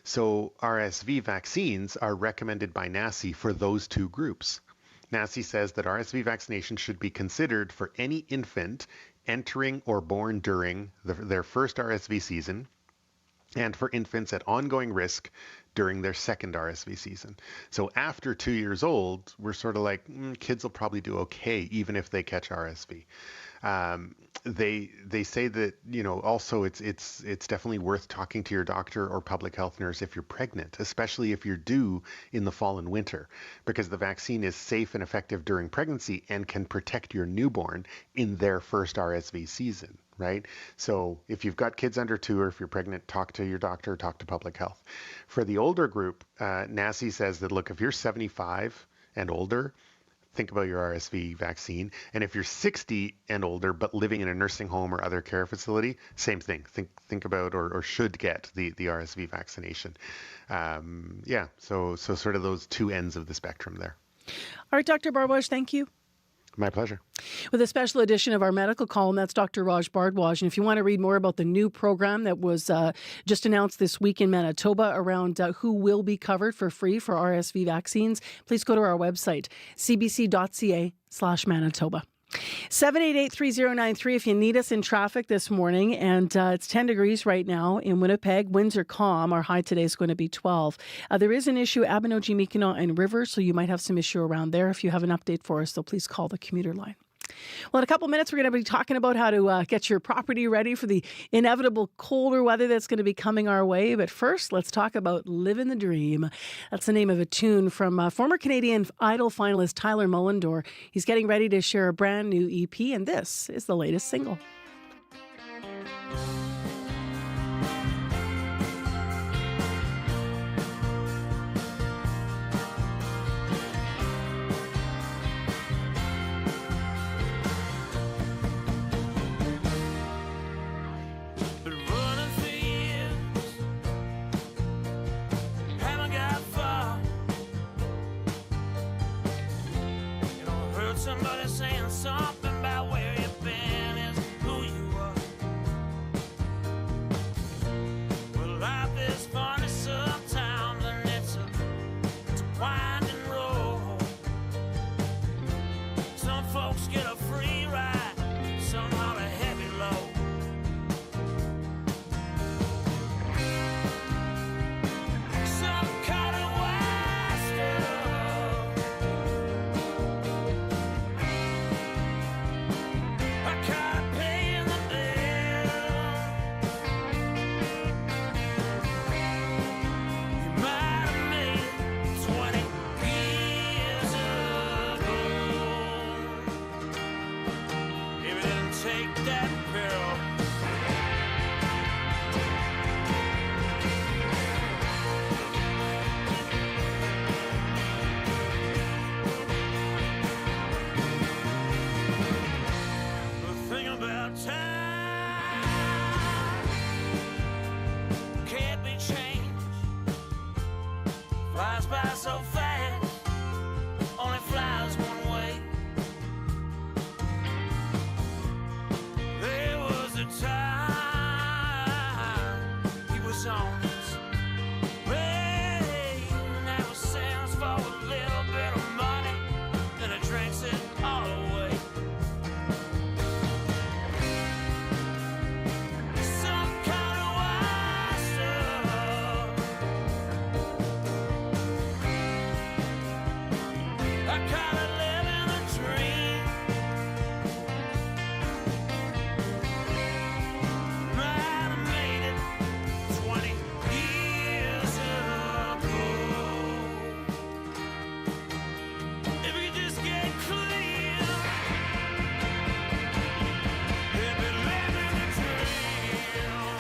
So RSV vaccines are recommended by NACI for those two groups. NACI says that RSV vaccination should be considered for any infant entering or born during their first RSV season, and for infants at ongoing risk during their second RSV season. So after 2 years old, we're sort of like, kids will probably do okay even if they catch RSV. They say that, also it's definitely worth talking to your doctor or public health nurse if you're pregnant, especially if you're due in the fall and winter, because the vaccine is safe and effective during pregnancy and can protect your newborn in their first RSV season, right? So if you've got kids under 2 or if you're pregnant, talk to your doctor, talk to public health. For the older group, NACI says that, look, if you're 75 and older, think about your RSV vaccine. And if you're 60 and older but living in a nursing home or other care facility, same thing. Think about or should get the RSV vaccination. So sort of those two ends of the spectrum there. All right, Dr. Bardwaj, thank you. My pleasure. With a special edition of our medical column, that's Dr. Raj Bardwaj. And if you want to read more about the new program that was just announced this week in Manitoba around who will be covered for free for RSV vaccines, please go to our website, cbc.ca/Manitoba. 788-3093 if you need us in traffic this morning. And it's 10 degrees right now in Winnipeg. Winds are calm. Our high today is going to be 12. There is an issue, Abinogi, Mi'kmaq, and River, so you might have some issue around there. If you have an update for us, so please call the commuter line. Well, in a couple of minutes, we're going to be talking about how to get your property ready for the inevitable colder weather that's going to be coming our way. But first, let's talk about Living the Dream. That's the name of a tune from former Canadian Idol finalist Tyler Mullendore. He's getting ready to share a brand new EP, and this is the latest single. Somebody saying something about where you've been is who you are. Well, life is funny sometimes, and it's a winding road. Some folks get a free ride, some haul a heavy load. Some call it wild stuff.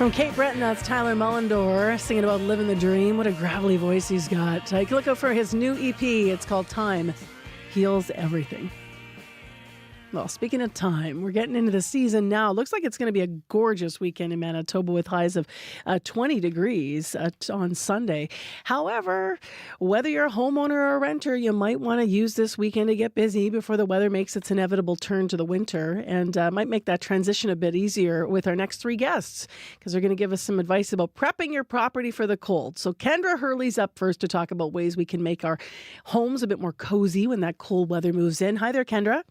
From Cape Breton, that's Tyler Mullendore singing about living the dream. What a gravelly voice he's got. Take a look out for his new EP. It's called Time Heals Everything. Well, speaking of time, we're getting into the season now. Looks like it's going to be a gorgeous weekend in Manitoba with highs of 20 degrees on Sunday. However, whether you're a homeowner or a renter, you might want to use this weekend to get busy before the weather makes its inevitable turn to the winter, and might make that transition a bit easier with our next three guests, because they're going to give us some advice about prepping your property for the cold. So Kendra Hurley's up first to talk about ways we can make our homes a bit more cozy when that cold weather moves in. Hi there, Kendra.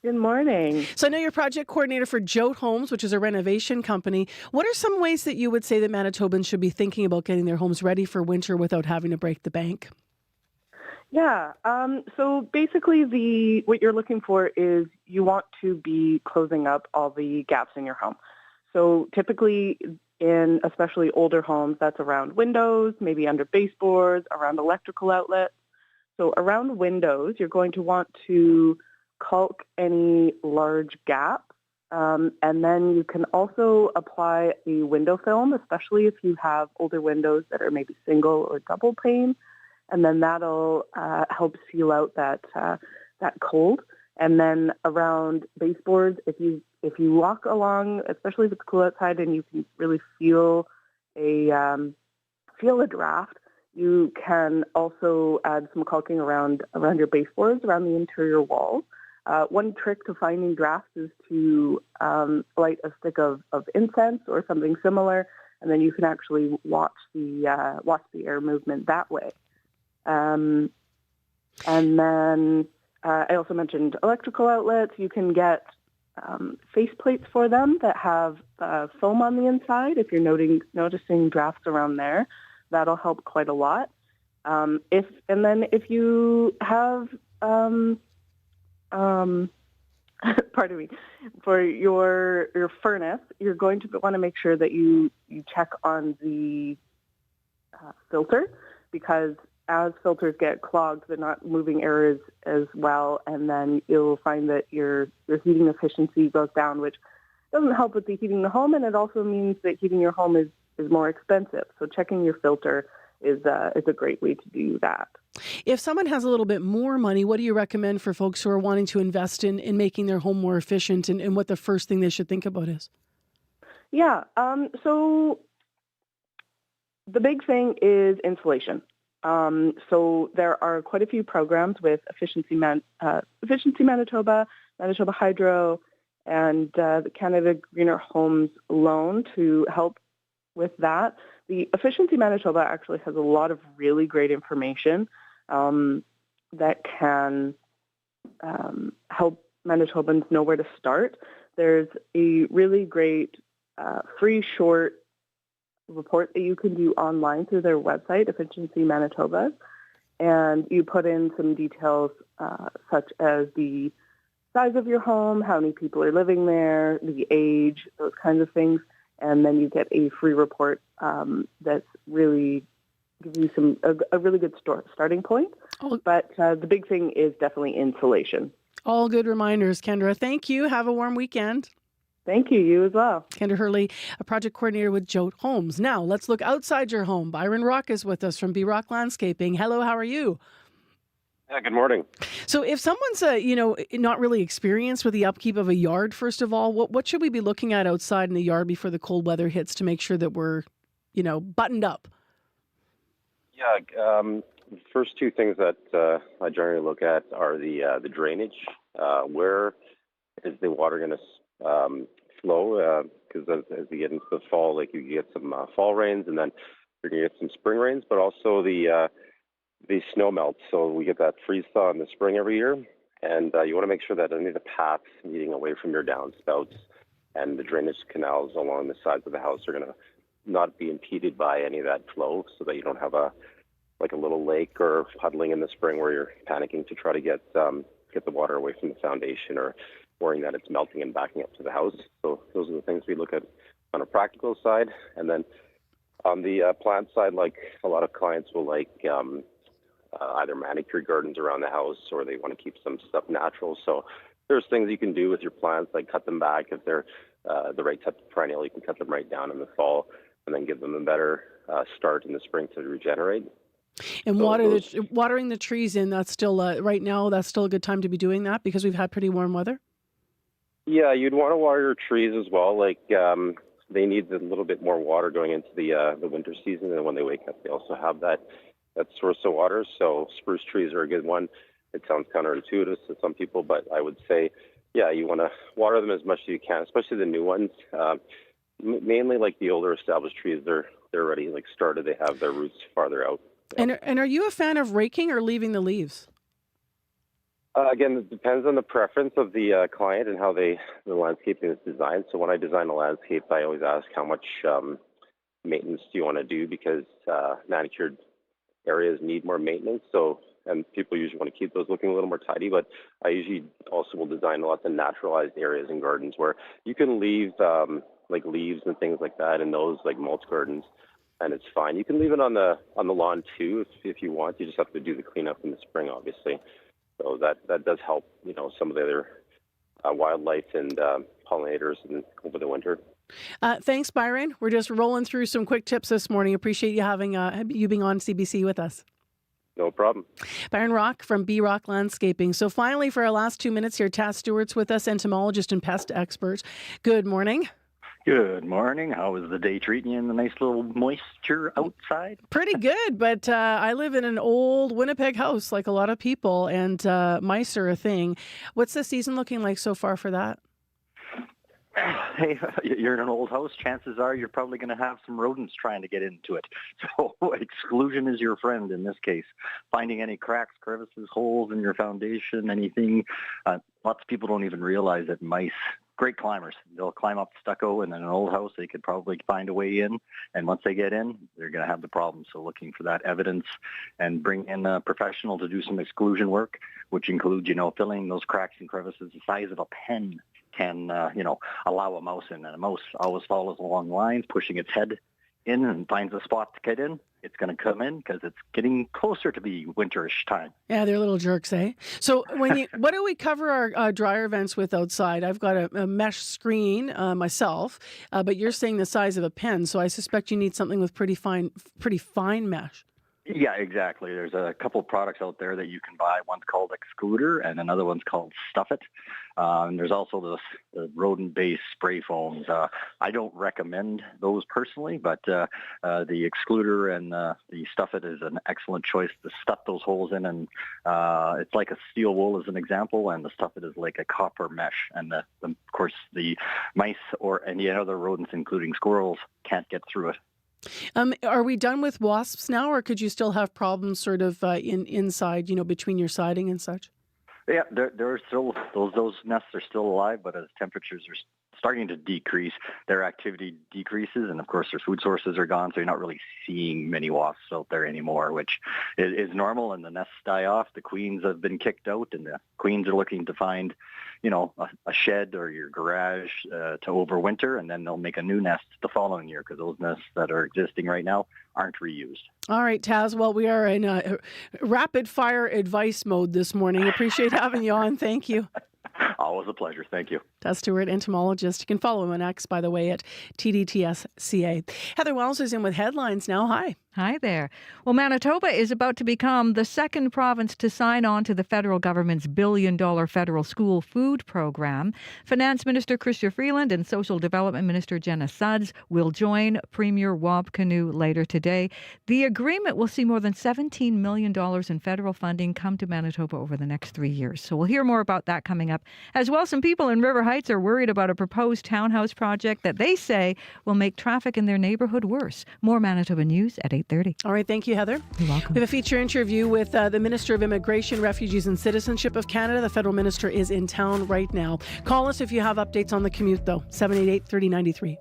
Good morning. So I know you're project coordinator for Jote Homes, which is a renovation company. What are some ways that you would say that Manitobans should be thinking about getting their homes ready for winter without having to break the bank? Yeah. So basically, what you're looking for is you want to be closing up all the gaps in your home. So typically, in especially older homes, that's around windows, maybe under baseboards, around electrical outlets. So around windows, you're going to want to caulk any large gaps. And then you can also apply a window film, especially if you have older windows that are maybe single or double pane. And then that'll help seal out that cold. And then around baseboards, if you walk along, especially if it's cool outside and you can really feel a draft, you can also add some caulking around your baseboards, around the interior walls. One trick to finding drafts is to light a stick of incense or something similar, and then you can actually watch the air movement that way. And then I also mentioned electrical outlets. You can get face plates for them that have foam on the inside. If you're noticing drafts around there, that'll help quite a lot. If you have pardon me, for your furnace, you're going to want to make sure that you check on the filter, because as filters get clogged, they're not moving air as well, and then you'll find that your heating efficiency goes down, which doesn't help with the heating the home, and it also means that heating your home is more expensive. So checking your filter is a great way to do that. If someone has a little bit more money, what do you recommend for folks who are wanting to invest in making their home more efficient, and what the first thing they should think about is? Yeah. So the big thing is insulation. So there are quite a few programs with Efficiency Manitoba, Manitoba Hydro, and the Canada Greener Homes Loan to help with that. The Efficiency Manitoba actually has a lot of really great information that can help Manitobans know where to start. There's a really great free short report that you can do online through their website, Efficiency Manitoba, and you put in some details such as the size of your home, how many people are living there, the age, those kinds of things. And then you get a free report that's really gives you a really good starting point. But the big thing is definitely insulation. All good reminders, Kendra. Thank you. Have a warm weekend. Thank you. You as well. Kendra Hurley, a project coordinator with Jote Homes. Now, let's look outside your home. Byron Rock is with us from B Rock Landscaping. Hello, how are you? Yeah, good morning. So if someone's, not really experienced with the upkeep of a yard, first of all, what should we be looking at outside in the yard before the cold weather hits to make sure that we're, buttoned up? Yeah, the first two things that I generally look at are the drainage. Where is the water going to flow? Because as we get into the fall, like you get some fall rains, and then you're going to get some spring rains, but also the snow melts. So we get that freeze thaw in the spring every year, and you want to make sure that any of the paths leading away from your downspouts and the drainage canals along the sides of the house are going to not be impeded by any of that flow, so that you don't have a little lake or puddling in the spring where you're panicking to try to get the water away from the foundation, or worrying that it's melting and backing up to the house. So those are the things we look at on a practical side. And then on the plant side, like a lot of clients will like either manicured gardens around the house or they want to keep some stuff natural. So there's things you can do with your plants, like cut them back. If they're the right type of perennial, you can cut them right down in the fall and then give them a better start in the spring to regenerate. And So watering the trees in, that's still, right now, that's still a good time to be doing that because we've had pretty warm weather? Yeah, you'd want to water your trees as well. Like they need a little bit more water going into the winter season, and when they wake up, they also have that source of water. So spruce trees are a good one. It sounds counterintuitive to some people, but I would say, yeah, you want to water them as much as you can, especially the new ones. Mainly like the older established trees, they're already like started. They have their roots farther out. And are you a fan of raking or leaving the leaves? Again, it depends on the preference of the client and how the landscaping is designed. So when I design a landscape, I always ask how much maintenance do you want to do, because manicured areas need more maintenance. So, and people usually want to keep those looking a little more tidy, but I usually also will design lots of naturalized areas in gardens where you can leave like leaves and things like that in those like mulch gardens, and it's fine. You can leave it on the lawn too if you want. You just have to do the cleanup in the spring, obviously. So that does help, some of the other wildlife and pollinators over the winter. Thanks, Byron. We're just rolling through some quick tips this morning. Appreciate you having you being on CBC with us. No problem. Byron Rock from B Rock Landscaping. So finally, for our last 2 minutes here, Taz Stewart's with us, entomologist and pest expert. Good morning. Good morning. How is the day treating you in the nice little moisture outside? Pretty good, but I live in an old Winnipeg house like a lot of people, and mice are a thing. What's the season looking like so far for that? Hey, you're in an old house. Chances are you're probably going to have some rodents trying to get into it. So exclusion is your friend in this case. Finding any cracks, crevices, holes in your foundation, anything. Lots of people don't even realize that mice, great climbers. They'll climb up stucco, and in an old house, they could probably find a way in. And once they get in, they're going to have the problem. So looking for that evidence and bring in a professional to do some exclusion work, which includes, filling those cracks and crevices the size of a pen can, allow a mouse in. And a mouse always follows along lines, pushing its head in and finds a spot to get in. It's going to come in because it's getting closer to be winterish time. Yeah, they're little jerks, eh? So what do we cover our dryer vents with outside? I've got a mesh screen myself, but you're saying the size of a pen, so I suspect you need something with pretty fine mesh. Yeah, exactly. There's a couple of products out there that you can buy. One's called Excluder, and another one's called Stuff It. And there's also the rodent-based spray foams. I don't recommend those personally, but the Excluder and the Stuff It is an excellent choice to stuff those holes in. And it's like a steel wool as an example, and the Stuff It is like a copper mesh. And of course, the mice or any other rodents, including squirrels, can't get through it. Are we done with wasps now, or could you still have problems sort of inside, between your siding and such? Yeah, there are still those nests are still alive, but as temperatures are starting to decrease, their activity decreases, and of course their food sources are gone, so you're not really seeing many wasps out there anymore, which is normal. And the nests die off. The queens have been kicked out, and the queens are looking to find, a shed or your garage to overwinter, and then they'll make a new nest the following year because those nests that are existing right now aren't reused. All right, Taz. Well, we are in rapid fire advice mode this morning. Appreciate having you on. Thank you. Always a pleasure. Thank you. Taz Stewart, entomologist. You can follow him on X, by the way, at TDTSCA. Heather Wells is in with headlines now. Hi. Hi there. Well, Manitoba is about to become the second province to sign on to the federal government's billion-dollar federal school food program. Finance Minister Chrystia Freeland and Social Development Minister Jenna Sudds will join Premier Wab Kinew later today. The agreement will see more than $17 million in federal funding come to Manitoba over the next 3 years. So we'll hear more about that coming up. As well, some people in River Heights are worried about a proposed townhouse project that they say will make traffic in their neighborhood worse. More Manitoba news at 8:30. All right. Thank you, Heather. You're welcome. We have a feature interview with the Minister of Immigration, Refugees and Citizenship of Canada. The federal minister is in town right now. Call us if you have updates on the commute, though. 788-3093.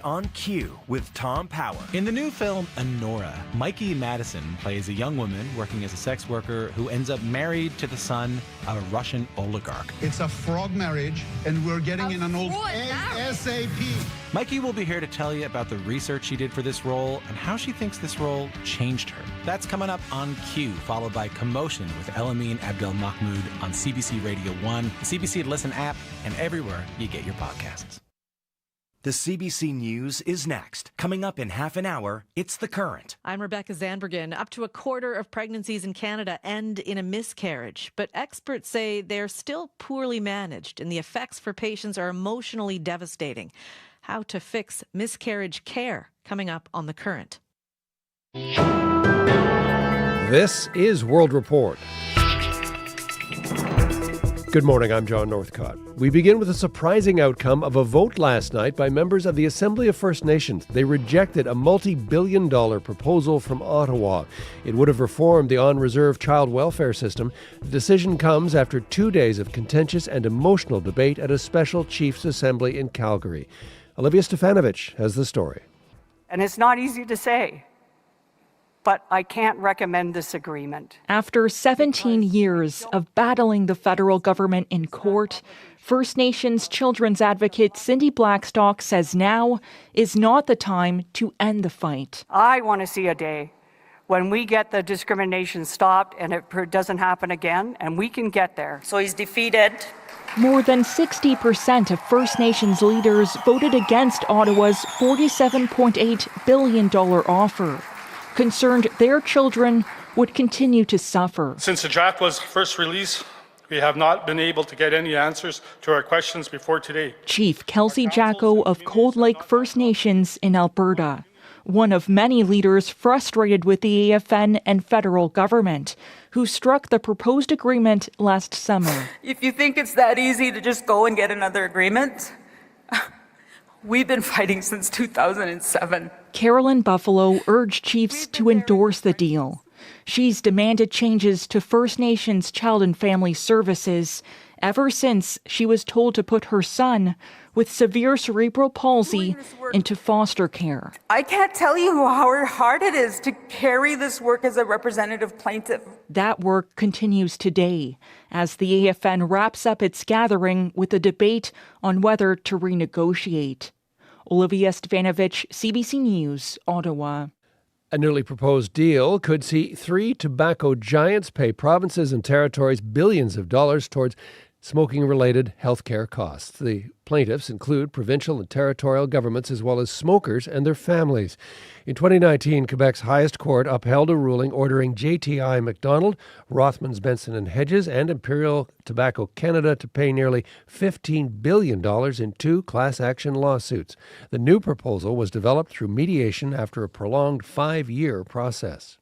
on cue with Tom Power. In the new film, Honora, Mikey Madison plays a young woman working as a sex worker who ends up married to the son of a Russian oligarch. It's a frog marriage, and we're getting in an old ASAP. Mikey will be here to tell you about the research she did for this role and how she thinks this role changed her. That's coming up on Q, followed by Commotion with Elamine Abdel Mahmoud on CBC Radio 1, the CBC Listen app, and everywhere you get your podcasts. The CBC News is next. Coming up in half an hour, it's The Current. I'm Rebecca Zandbergen. Up to a quarter of pregnancies in Canada end in a miscarriage, but experts say they're still poorly managed and the effects for patients are emotionally devastating. How to fix miscarriage care, coming up on The Current. This is World Report. Good morning, I'm John Northcott. We begin with a surprising outcome of a vote last night by members of the Assembly of First Nations. They rejected a multi-billion-dollar proposal from Ottawa. It would have reformed the on-reserve child welfare system. The decision comes after 2 days of contentious and emotional debate at a special Chiefs Assembly in Calgary. Olivia Stefanovich has the story. And it's not easy to say, but I can't recommend this agreement. After 17 years of battling the federal government in court, First Nations children's advocate Cindy Blackstock says now is not the time to end the fight. I want to see a day when we get the discrimination stopped and it doesn't happen again, and we can get there. So he's defeated. More than 60% of First Nations leaders voted against Ottawa's $47.8 billion offer, concerned their children would continue to suffer. Since the draft was first released, we have not been able to get any answers to our questions before today. Chief Kelsey Jacko of Cold Lake First Nations in Alberta, one of many leaders frustrated with the AFN and federal government, who struck the proposed agreement last summer. If you think it's that easy to just go and get another agreement, we've been fighting since 2007. Carolyn Buffalo urged chiefs to endorse the deal. She's demanded changes to First Nations Child and Family Services ever since she was told to put her son with severe cerebral palsy into foster care. I can't tell you how hard it is to carry this work as a representative plaintiff. That work continues today as the AFN wraps up its gathering with a debate on whether to renegotiate. Olivia Stefanovich, CBC News, Ottawa. A newly proposed deal could see 3 tobacco giants pay provinces and territories billions of dollars towards smoking-related health care costs. The plaintiffs include provincial and territorial governments as well as smokers and their families. In 2019, Quebec's highest court upheld a ruling ordering JTI McDonald, Rothmans, Benson and Hedges, and Imperial Tobacco Canada to pay nearly $15 billion in 2 class action lawsuits. The new proposal was developed through mediation after a prolonged 5-year process.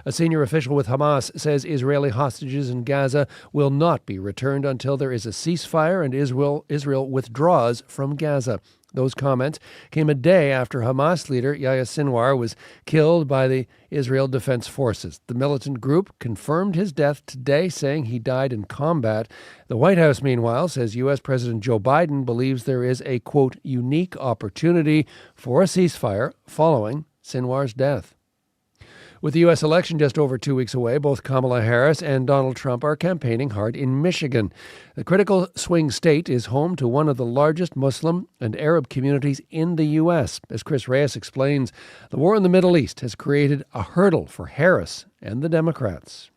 A senior official with Hamas says Israeli hostages in Gaza will not be returned until there is a ceasefire and Israel withdraws from Gaza. Those comments came a day after Hamas leader Yahya Sinwar was killed by the Israel Defense Forces. The militant group confirmed his death today, saying he died in combat. The White House, meanwhile, says U.S. President Joe Biden believes there is a, quote, unique opportunity for a ceasefire following Sinwar's death. With the U.S. election just over 2 weeks away, both Kamala Harris and Donald Trump are campaigning hard in Michigan. The critical swing state is home to one of the largest Muslim and Arab communities in the U.S. As Chris Reyes explains, the war in the Middle East has created a hurdle for Harris and the Democrats.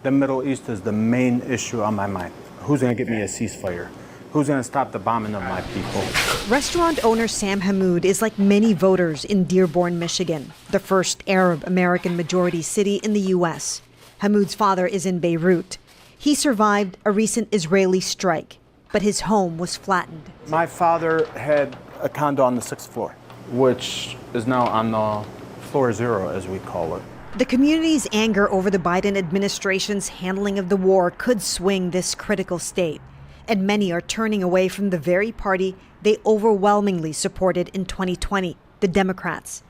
The Middle East is the main issue on my mind. Who's going to get me a ceasefire? Who's going to stop the bombing of my people? Restaurant owner Sam Hammoud is like many voters in Dearborn, Michigan, the first Arab-American majority city in the U.S. Hammoud's father is in Beirut. He survived a recent Israeli strike, but his home was flattened. My father had a condo on the 6th floor, which is now on the floor 0, as we call it. The community's anger over the Biden administration's handling of the war could swing this critical state. And many are turning away from the very party they overwhelmingly supported in 2020, the Democrats.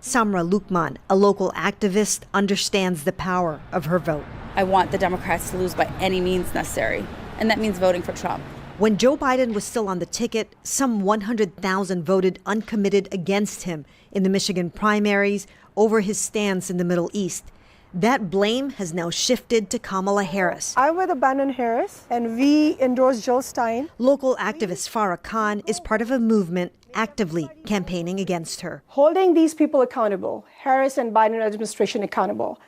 Samra Lukman, a local activist, understands the power of her vote. I want the Democrats to lose by any means necessary, and that means voting for Trump. When Joe Biden was still on the ticket, some 100,000 voted uncommitted against him in the Michigan primaries over his stance in the Middle East. That blame has now shifted to Kamala Harris. I'm with Bannon Harris, and we endorse Jill Stein. Local activist Farah Khan is part of a movement actively campaigning against her. Holding these people accountable, Harris and Biden administration accountable,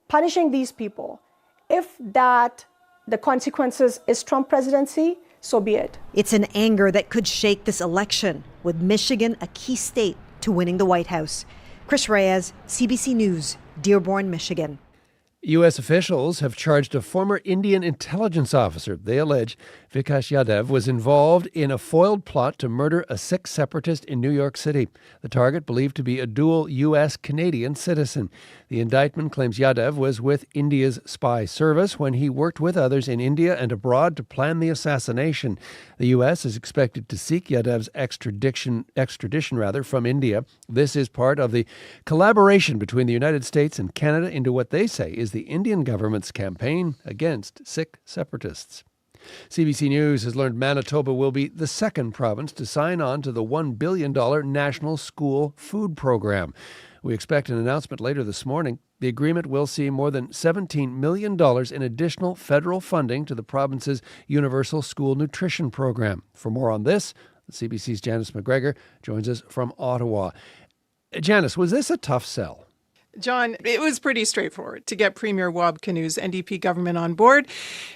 punishing these people. If that, the consequences is Trump presidency, so be it. It's an anger that could shake this election, with Michigan a key state to winning the White House. Chris Reyes, CBC News, Dearborn, Michigan. U.S. officials have charged a former Indian intelligence officer. They allege Vikas Yadav was involved in a foiled plot to murder a Sikh separatist in New York City. The target believed to be a dual U.S.-Canadian citizen. The indictment claims Yadav was with India's spy service when he worked with others in India and abroad to plan the assassination. The U.S. is expected to seek Yadav's extradition from India. This is part of the collaboration between the United States and Canada into what they say is the Indian government's campaign against Sikh separatists. CBC News has learned Manitoba will be the second province to sign on to the $1 billion National School Food Program. We expect an announcement later this morning. The agreement will see more than $17 million in additional federal funding to the province's Universal School Nutrition Program. For more on this, CBC's Janice McGregor joins us from Ottawa. Janice, was this a tough sell? John, it was pretty straightforward to get Premier Wab Kinu's NDP government on board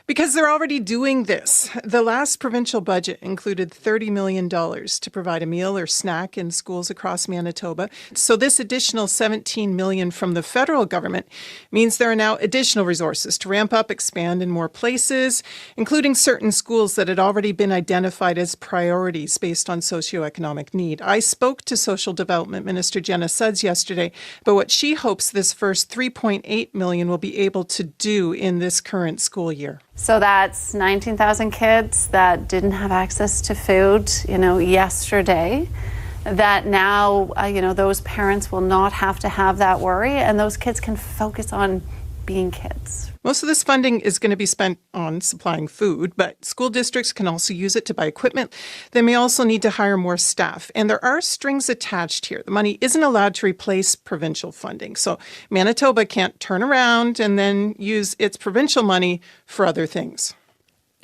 because they're already doing this. The last provincial budget included $30 million to provide a meal or snack in schools across Manitoba. So this additional $17 million from the federal government means there are now additional resources to ramp up, expand in more places, including certain schools that had already been identified as priorities based on socioeconomic need. I spoke to Social Development Minister Jenna Sudds yesterday about what she hopes this first $3.8 million will be able to do in this current school year. So that's 19,000 kids that didn't have access to food, yesterday, that now, those parents will not have to have that worry, and those kids can focus on being kids. Most of this funding is going to be spent on supplying food, but school districts can also use it to buy equipment. They may also need to hire more staff. And there are strings attached here. The money isn't allowed to replace provincial funding. So Manitoba can't turn around and then use its provincial money for other things.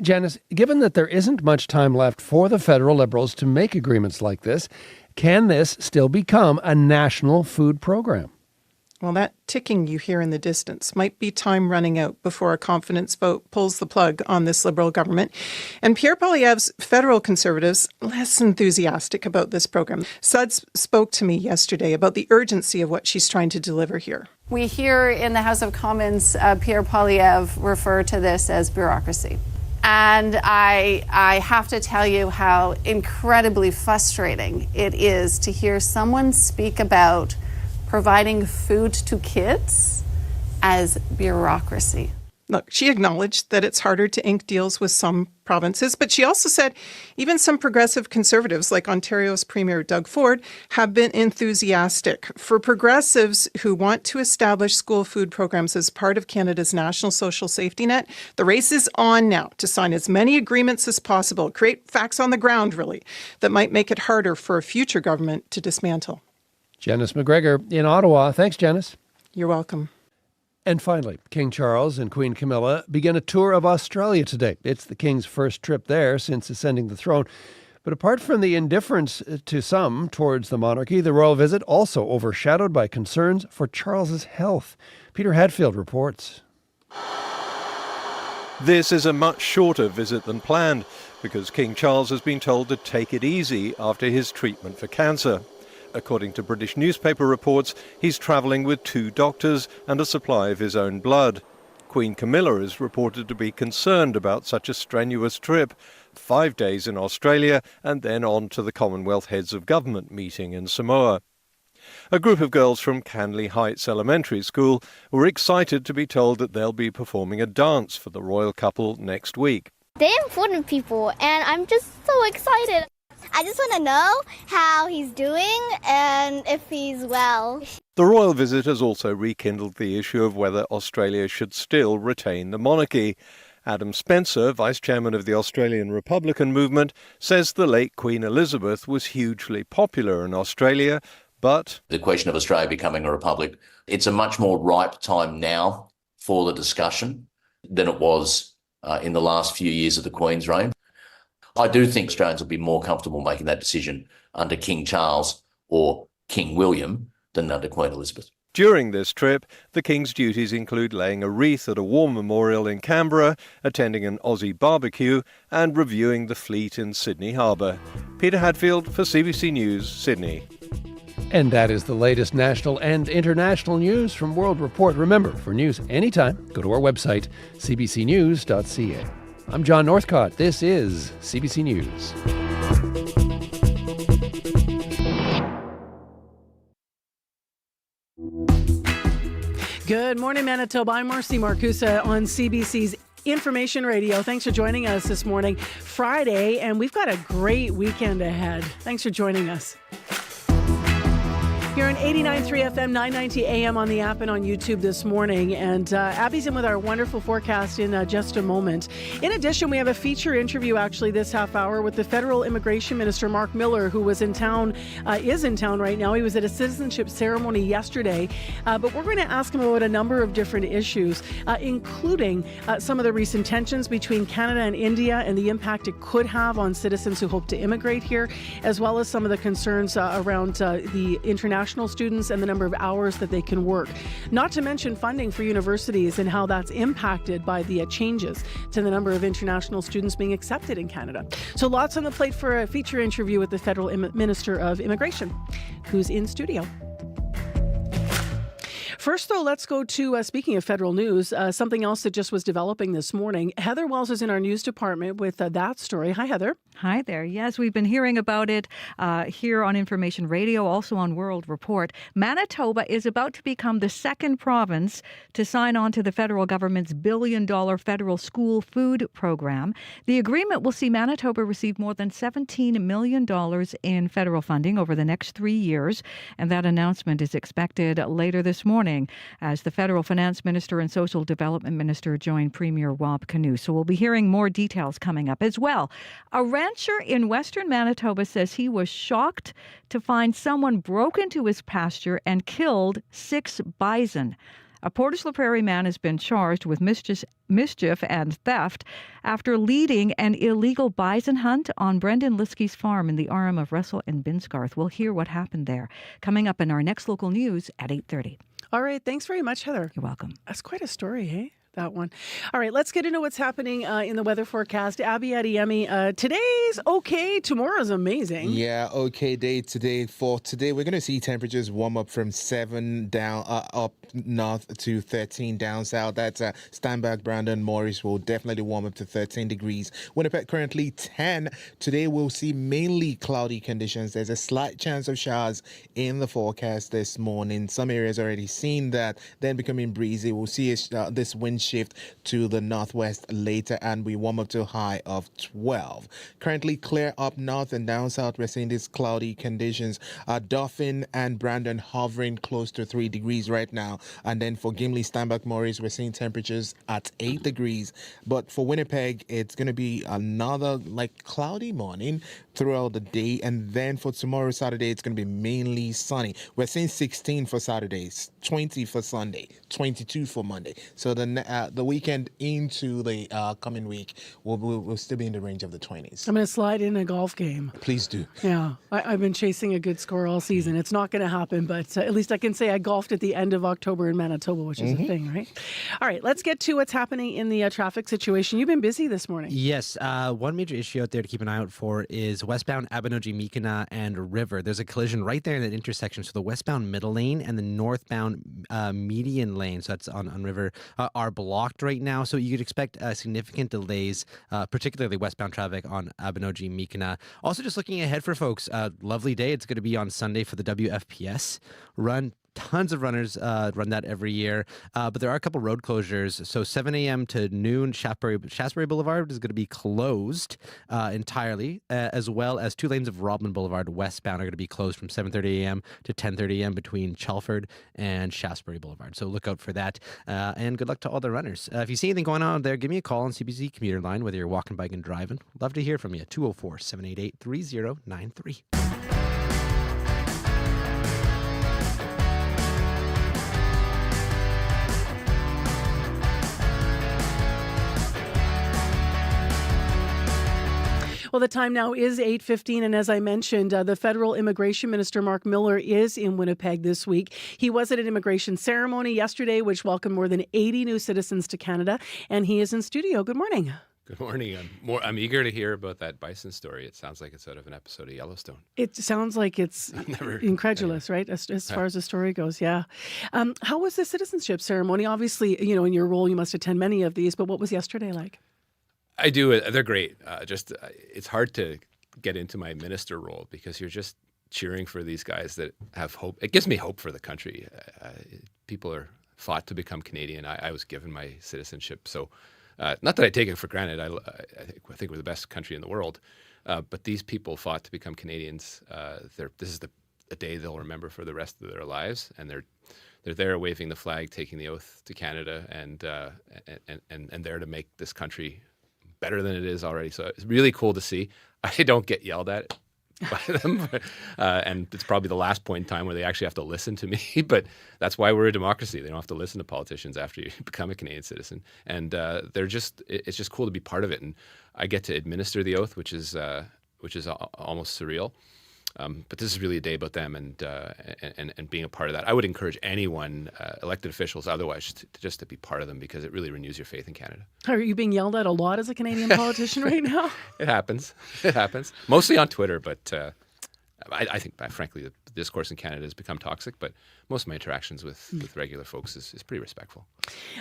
Janice, given that there isn't much time left for the federal Liberals to make agreements like this, can this still become a national food program? Well, that ticking you hear in the distance might be time running out before a confidence vote pulls the plug on this Liberal government. And Pierre Poilievre's federal Conservatives less enthusiastic about this program. Suds spoke to me yesterday about the urgency of what she's trying to deliver here. We hear in the House of Commons Pierre Poilievre refer to this as bureaucracy. And I have to tell you how incredibly frustrating it is to hear someone speak about providing food to kids as bureaucracy. Look, she acknowledged that it's harder to ink deals with some provinces, but she also said even some progressive Conservatives like Ontario's Premier Doug Ford have been enthusiastic. For progressives who want to establish school food programs as part of Canada's national social safety net, the race is on now to sign as many agreements as possible, create facts on the ground, really, that might make it harder for a future government to dismantle. Janice McGregor in Ottawa. Thanks, Janice. You're welcome. And finally, King Charles and Queen Camilla begin a tour of Australia today. It's the King's first trip there since ascending the throne. But apart from the indifference to some towards the monarchy, the royal visit also overshadowed by concerns for Charles's health. Peter Hadfield reports. This is a much shorter visit than planned because King Charles has been told to take it easy after his treatment for cancer. According to British newspaper reports, he's travelling with 2 doctors and a supply of his own blood. Queen Camilla is reported to be concerned about such a strenuous trip, 5 days in Australia and then on to the Commonwealth Heads of Government meeting in Samoa. A group of girls from Canley Heights Elementary School were excited to be told that they'll be performing a dance for the royal couple next week. They're important people, and I'm just so excited. I just want to know how he's doing and if he's well. The royal visit has also rekindled the issue of whether Australia should still retain the monarchy. Adam Spencer, Vice Chairman of the Australian Republican Movement, says the late Queen Elizabeth was hugely popular in Australia, but the question of Australia becoming a republic, it's a much more ripe time now for the discussion than it was in the last few years of the Queen's reign. I do think Australians will be more comfortable making that decision under King Charles or King William than under Queen Elizabeth. During this trip, the King's duties include laying a wreath at a war memorial in Canberra, attending an Aussie barbecue, and reviewing the fleet in Sydney Harbour. Peter Hadfield for CBC News, Sydney. And that is the latest national and international news from World Report. Remember, for news anytime, go to our website, cbcnews.ca. I'm John Northcott. This is CBC News. Good morning, Manitoba. I'm Marcy Marcusa on CBC's Information Radio. Thanks for joining us this morning, Friday, and we've got a great weekend ahead. Thanks for joining us. You're on 89.3 FM, 990 AM on the app and on YouTube this morning. And Abby's in with our wonderful forecast in just a moment. In addition, we have a feature interview actually this half hour with the Federal Immigration Minister, Mark Miller, who was in town, is in town right now. He was at a citizenship ceremony yesterday. But we're going to ask him about a number of different issues, including some of the recent tensions between Canada and India and the impact it could have on citizens who hope to immigrate here, as well as some of the concerns around the international students and the number of hours that they can work. Not to mention funding for universities and how that's impacted by the changes to the number of international students being accepted in Canada. So lots on the plate for a feature interview with the Federal Minister of Immigration, who's in studio. First, though, let's go to, speaking of federal news, something else that just was developing this morning. Heather Wells is in our news department with that story. Hi, Heather. Hi there. Yes, we've been hearing about it here on Information Radio, also on World Report. Manitoba is about to become the second province to sign on to the federal government's billion-dollar federal school food program. The agreement will see Manitoba receive more than $17 million in federal funding over the next 3 years, and that announcement is expected later this morning as the federal finance minister and social development minister join Premier Wab Kinew. So we'll be hearing more details coming up as well. A rancher in western Manitoba says he was shocked to find someone broke into his pasture and killed 6 bison. A Portage la Prairie man has been charged with mischief and theft after leading an illegal bison hunt on Brendan Liskey's farm in the Arm of Russell and Binsgarth. We'll hear what happened there coming up in our next local news at 8:30. All right. Thanks very much, Heather. You're welcome. That's quite a story, hey? That one. All right, let's get into what's happening in the weather forecast. Abby Adiemi, today's okay. Tomorrow's amazing. Yeah, okay day today. For today, we're going to see temperatures warm up from 7 down up north to 13 down south. That's Steinbach, Brandon, Morris will definitely warm up to 13 degrees. Winnipeg currently 10. Today, we'll see mainly cloudy conditions. There's a slight chance of showers in the forecast this morning. Some areas already seen that, then becoming breezy. We'll see this wind shift to the northwest later, and we warm up to a high of 12. Currently clear up north and down south. We're seeing these cloudy conditions. Dauphin and Brandon hovering close to 3 degrees right now. And then for Gimli, Steinbach, Morris, we're seeing temperatures at 8 degrees. But for Winnipeg, it's going to be another cloudy morning throughout the day. And then for tomorrow, Saturday, it's going to be mainly sunny. We're seeing 16 for Saturdays, 20 for Sunday, 22 for Monday. So the weekend into the coming week, we'll still be in the range of the 20s. I'm going to slide in a golf game. Please do. Yeah, I've been chasing a good score all season. It's not going to happen, but at least I can say I golfed at the end of October in Manitoba, which is a thing, right? All right, let's get to what's happening in the traffic situation. You've been busy this morning. Yes, one major issue out there to keep an eye out for is westbound Abinogi-Mikina and River. There's a collision right there in that intersection. So the westbound middle lane and the northbound median lane, so that's on River, are blocked right now. So you could expect significant delays, particularly westbound traffic on Abinogi-Mikina. Also, just looking ahead for folks, lovely day. It's going to be on Sunday for the WFPS run. Tons of runners run that every year, but there are a couple road closures. So 7 a.m. to noon, Shaftesbury Boulevard is going to be closed entirely, as well as 2 lanes of Robin Boulevard westbound are going to be closed from 7:30 a.m. to 10:30 a.m. between Chelford and Shaftesbury Boulevard. So look out for that, and good luck to all the runners. If you see anything going on there, give me a call on CBC Commuter Line, whether you're walking, biking, driving. Love to hear from you. 204-788-3093. Well, the time now is 8:15, and as I mentioned, the federal immigration minister, Mark Miller, is in Winnipeg this week. He was at an immigration ceremony yesterday, which welcomed more than 80 new citizens to Canada, and he is in studio. Good morning. Good morning. I'm eager to hear about that bison story. It sounds like it's out of an episode of Yellowstone. It sounds like it's incredulous, right? As far as the story goes, yeah. How was the citizenship ceremony? Obviously, in your role, you must attend many of these, but what was yesterday like? I do. They're great. It's hard to get into my minister role because you're just cheering for these guys that have hope. It gives me hope for the country. People are fought to become Canadian. I was given my citizenship, so not that I take it for granted. I think we're the best country in the world, but these people fought to become Canadians. This is a day they'll remember for the rest of their lives, and they're there waving the flag, taking the oath to Canada, and there to make this country better than it is already. So it's really cool to see. I don't get yelled at by them, and it's probably the last point in time where they actually have to listen to me, but that's why we're a democracy. They don't have to listen to politicians after you become a Canadian citizen, and it's just cool to be part of it, and I get to administer the oath, which is almost surreal. But this is really a day about them and being a part of that. I would encourage anyone, elected officials, otherwise, just to be part of them because it really renews your faith in Canada. Are you being yelled at a lot as a Canadian politician right now? It happens. It happens. Mostly on Twitter, but I think, frankly, the discourse in Canada has become toxic, but most of my interactions with regular folks is pretty respectful.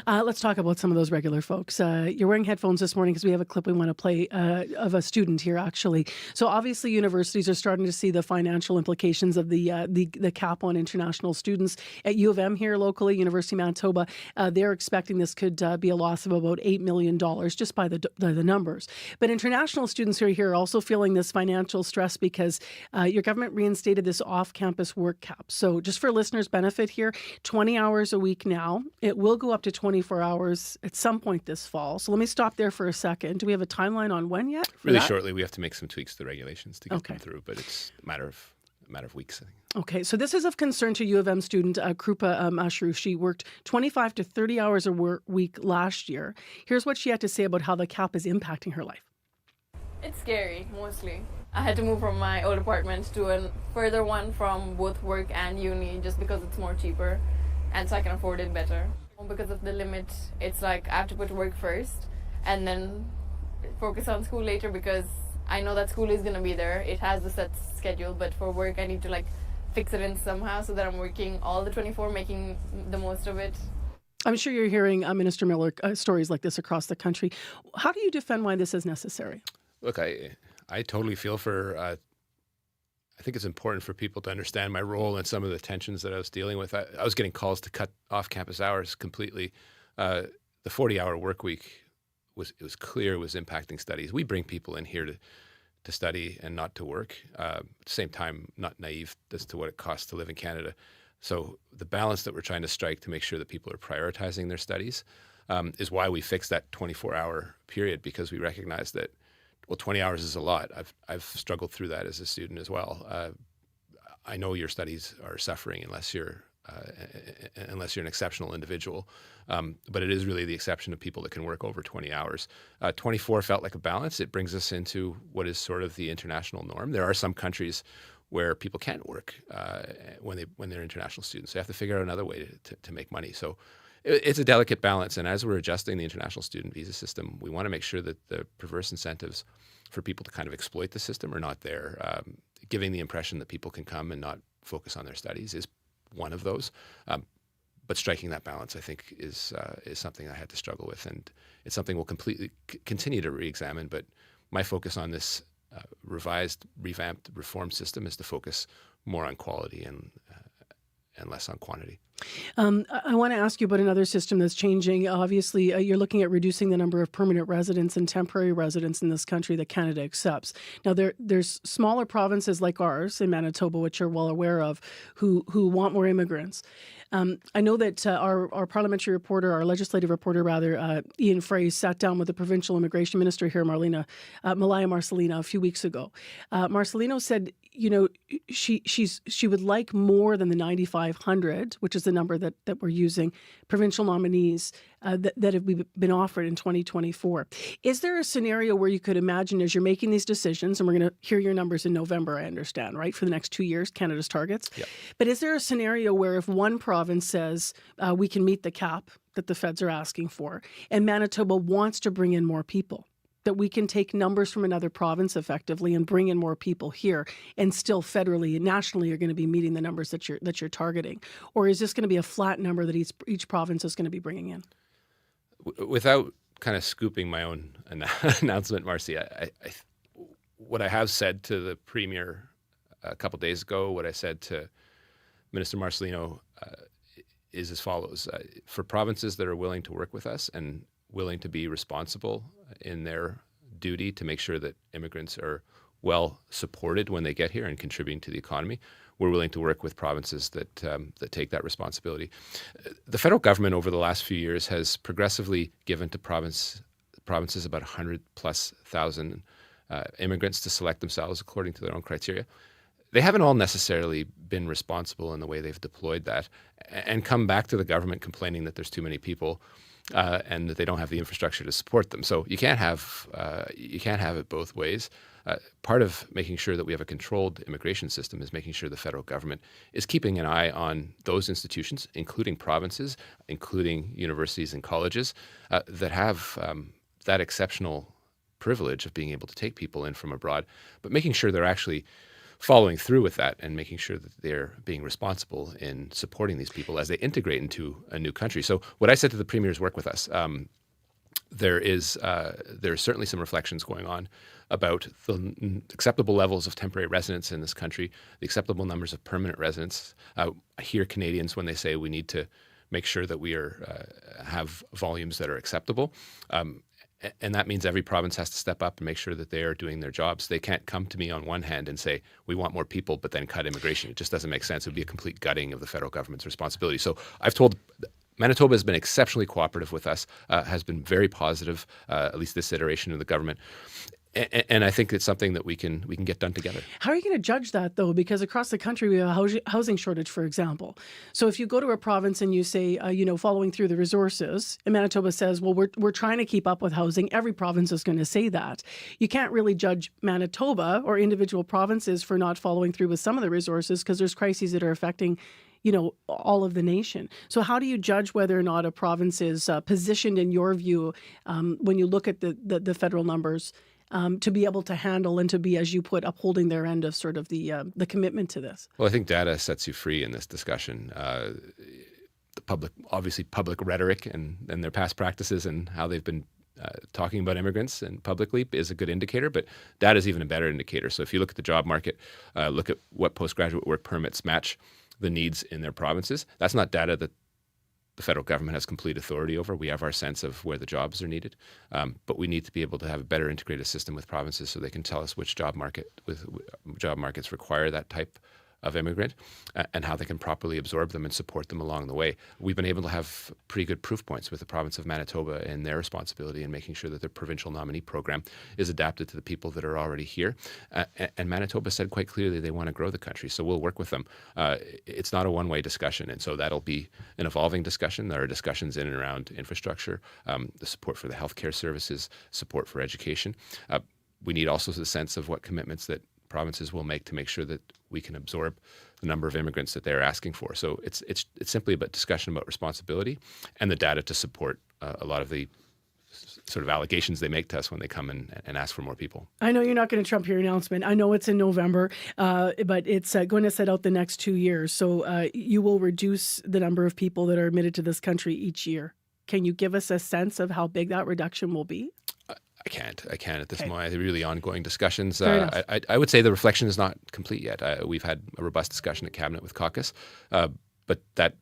Let's talk about some of those regular folks. You're wearing headphones this morning because we have a clip we want to play of a student here, actually. So obviously universities are starting to see the financial implications of the cap on international students. At U of M here locally, University of Manitoba, they're expecting this could be a loss of about $8 million just by the numbers. But international students who are here are also feeling this financial stress because your government reinstated this off-campus work cap. So just for listeners' benefit here, 20 hours a week now. It will go up to 24 hours at some point this fall. So let me stop there for a second. Do we have a timeline on when yet? Really shortly. We have to make some tweaks to the regulations to get them through, but it's a matter of weeks, I think. Okay, so this is of concern to U of M student Krupa Ashru. She worked 25 to 30 hours a week last year. Here's what she had to say about how the cap is impacting her life. It's scary, mostly. I had to move from my old apartment to a further one from both work and uni just because it's more cheaper and so I can afford it better. Because of the limit, it's like I have to put work first and then focus on school later because I know that school is going to be there. It has a set schedule, but for work I need to fix it in somehow so that I'm working all the 24, making the most of it. I'm sure you're hearing Minister Miller stories like this across the country. How do you defend why this is necessary? Look, I totally feel for, I think it's important for people to understand my role and some of the tensions that I was dealing with. I was getting calls to cut off-campus hours completely. The 40-hour work week was clear was impacting studies. We bring people in here to study and not to work. At the same time, not naive as to what it costs to live in Canada. So the balance that we're trying to strike to make sure that people are prioritizing their studies is why we fixed that 24-hour period, because we recognize that 20 hours is a lot. I've struggled through that as a student as well. I know your studies are suffering unless you're an exceptional individual. But it is really the exception of people that can work over 20 hours. 24 felt like a balance. It brings us into what is sort of the international norm. There are some countries where people can't work when they're international students. They have to figure out another way to make money. So it's a delicate balance, and as we're adjusting the international student visa system, we want to make sure that the perverse incentives for people to kind of exploit the system are not there. Giving the impression that people can come and not focus on their studies is one of those. But striking that balance, I think, is something I had to struggle with, and it's something we'll completely continue to re-examine. But my focus on this revamped reform system is to focus more on quality and less on quantity. I want to ask you about another system that's changing. Obviously, you're looking at reducing the number of permanent residents and temporary residents in this country that Canada accepts. Now, there's smaller provinces like ours in Manitoba, which you're well aware of, who want more immigrants. I know that our parliamentary reporter, our legislative reporter rather, Ian Frey, sat down with the provincial immigration minister here, Malaya Marcelino, a few weeks ago. Marcelino said, she would like more than the 9,500, which is the number that we're using, provincial nominees that have been offered in 2024. Is there a scenario where you could imagine, as you're making these decisions, and we're going to hear your numbers in November, I understand, right, for the next 2 years, Canada's targets? Yep. But is there a scenario where if one province says we can meet the cap that the feds are asking for, and Manitoba wants to bring in more people, that we can take numbers from another province effectively and bring in more people here, and still federally and nationally you're going to be meeting the numbers that you're targeting? Or is this going to be a flat number that each province is going to be bringing in? Without kind of scooping my own announcement, Marcy, what I have said to the Premier a couple days ago, what I said to Minister Marcelino is as follows. For provinces that are willing to work with us and willing to be responsible in their duty to make sure that immigrants are well supported when they get here and contributing to the economy, we're willing to work with provinces that take that responsibility. The federal government over the last few years has progressively given to provinces about 100,000+ immigrants to select themselves according to their own criteria. They haven't all necessarily been responsible in the way they've deployed that, and come back to the government complaining that there's too many people and that they don't have the infrastructure to support them. So you can't have it both ways. Part of making sure that we have a controlled immigration system is making sure the federal government is keeping an eye on those institutions, including provinces, including universities and colleges, that have that exceptional privilege of being able to take people in from abroad, but making sure they're actually following through with that and making sure that they're being responsible in supporting these people as they integrate into a new country. So what I said to the Premier's work with us, there is certainly some reflections going on about the acceptable levels of temporary residence in this country, the acceptable numbers of permanent residents. I hear Canadians when they say we need to make sure that we have volumes that are acceptable. And that means every province has to step up and make sure that they are doing their jobs. They can't come to me on one hand and say, we want more people, but then cut immigration. It just doesn't make sense. It would be a complete gutting of the federal government's responsibility. So I've told Manitoba has been exceptionally cooperative with us, has been very positive, at least this iteration of the government. And I think it's something that we can get done together. How are you going to judge that, though? Because across the country, we have a housing shortage, for example. So if you go to a province and you say, following through the resources, and Manitoba says, well, we're trying to keep up with housing, every province is going to say that. You can't really judge Manitoba or individual provinces for not following through with some of the resources because there's crises that are affecting all of the nation. So how do you judge whether or not a province is positioned, in your view, when you look at the federal numbers, to be able to handle and to be, as you put, upholding their end of sort of the commitment to this? Well, I think data sets you free in this discussion. The public rhetoric and their past practices and how they've been talking about immigrants and publicly is a good indicator, but data is even a better indicator. So if you look at the job market, look at what postgraduate work permits match the needs in their provinces, that's not data that the federal government has complete authority over. We have our sense of where the jobs are needed, but we need to be able to have a better integrated system with provinces so they can tell us which job markets require that type of immigrant and how they can properly absorb them and support them along the way. We've been able to have pretty good proof points with the province of Manitoba in their responsibility in making sure that their provincial nominee program is adapted to the people that are already here. And Manitoba said quite clearly they want to grow the country, so we'll work with them. It's not a one-way discussion, and so that'll be an evolving discussion. There are discussions in and around infrastructure, the support for the healthcare services, support for education. We need also the sense of what commitments that provinces will make to make sure that we can absorb the number of immigrants that they're asking for. So it's simply about discussion about responsibility and the data to support a lot of the sort of allegations they make to us when they come and ask for more people. I know you're not going to trump your announcement. I know it's in November, but it's going to set out the next 2 years. So you will reduce the number of people that are admitted to this country each year. Can you give us a sense of how big that reduction will be? I can't at this moment. They're really ongoing discussions. I would say the reflection is not complete yet. We've had a robust discussion at Cabinet with caucus, but that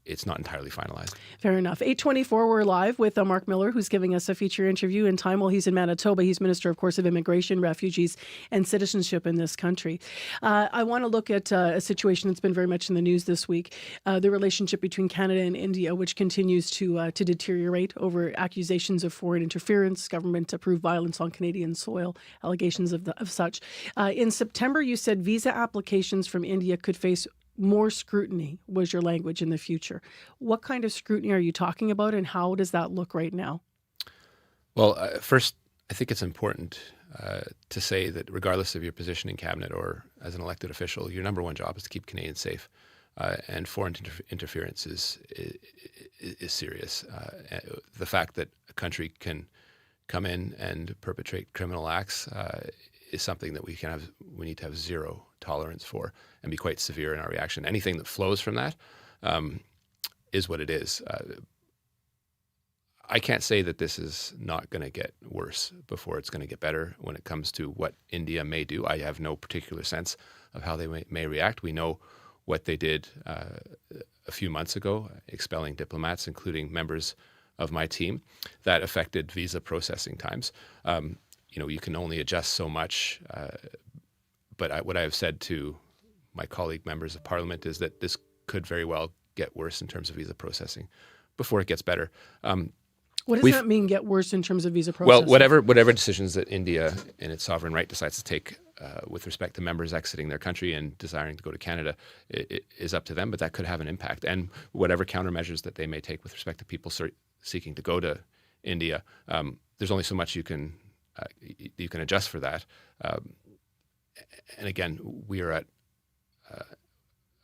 it's not entirely finalized. Fair enough. 8:24, we're live with Mark Miller, who's giving us a feature interview in time while he's in Manitoba. He's Minister, of course, of Immigration, Refugees, and Citizenship in this country. I want to look at a situation that's been very much in the news this week, the relationship between Canada and India, which continues to deteriorate over accusations of foreign interference, government-approved violence on Canadian soil, allegations of such. In September, you said visa applications from India could face more scrutiny, was your language, in the future. What kind of scrutiny are you talking about, and how does that look right now? Well, first, I think it's important to say that regardless of your position in cabinet or as an elected official, your number one job is to keep Canadians safe. And foreign interference is serious. The fact that a country can come in and perpetrate criminal acts is something that we need to have zero tolerance for and be quite severe in our reaction. Anything that flows from that is what it is. I can't say that this is not going to get worse before it's going to get better when it comes to what India may do. I have no particular sense of how they may react. We know what they did a few months ago, expelling diplomats, including members of my team. That affected visa processing times. You can only adjust so much. But what I have said to my colleague members of parliament is that this could very well get worse in terms of visa processing before it gets better. What does that mean, get worse in terms of visa processing? Well, whatever decisions that India, in its sovereign right, decides to take with respect to members exiting their country and desiring to go to Canada, it is up to them, but that could have an impact. And whatever countermeasures that they may take with respect to people seeking to go to India, there's only so much you can adjust for that. And again, we are at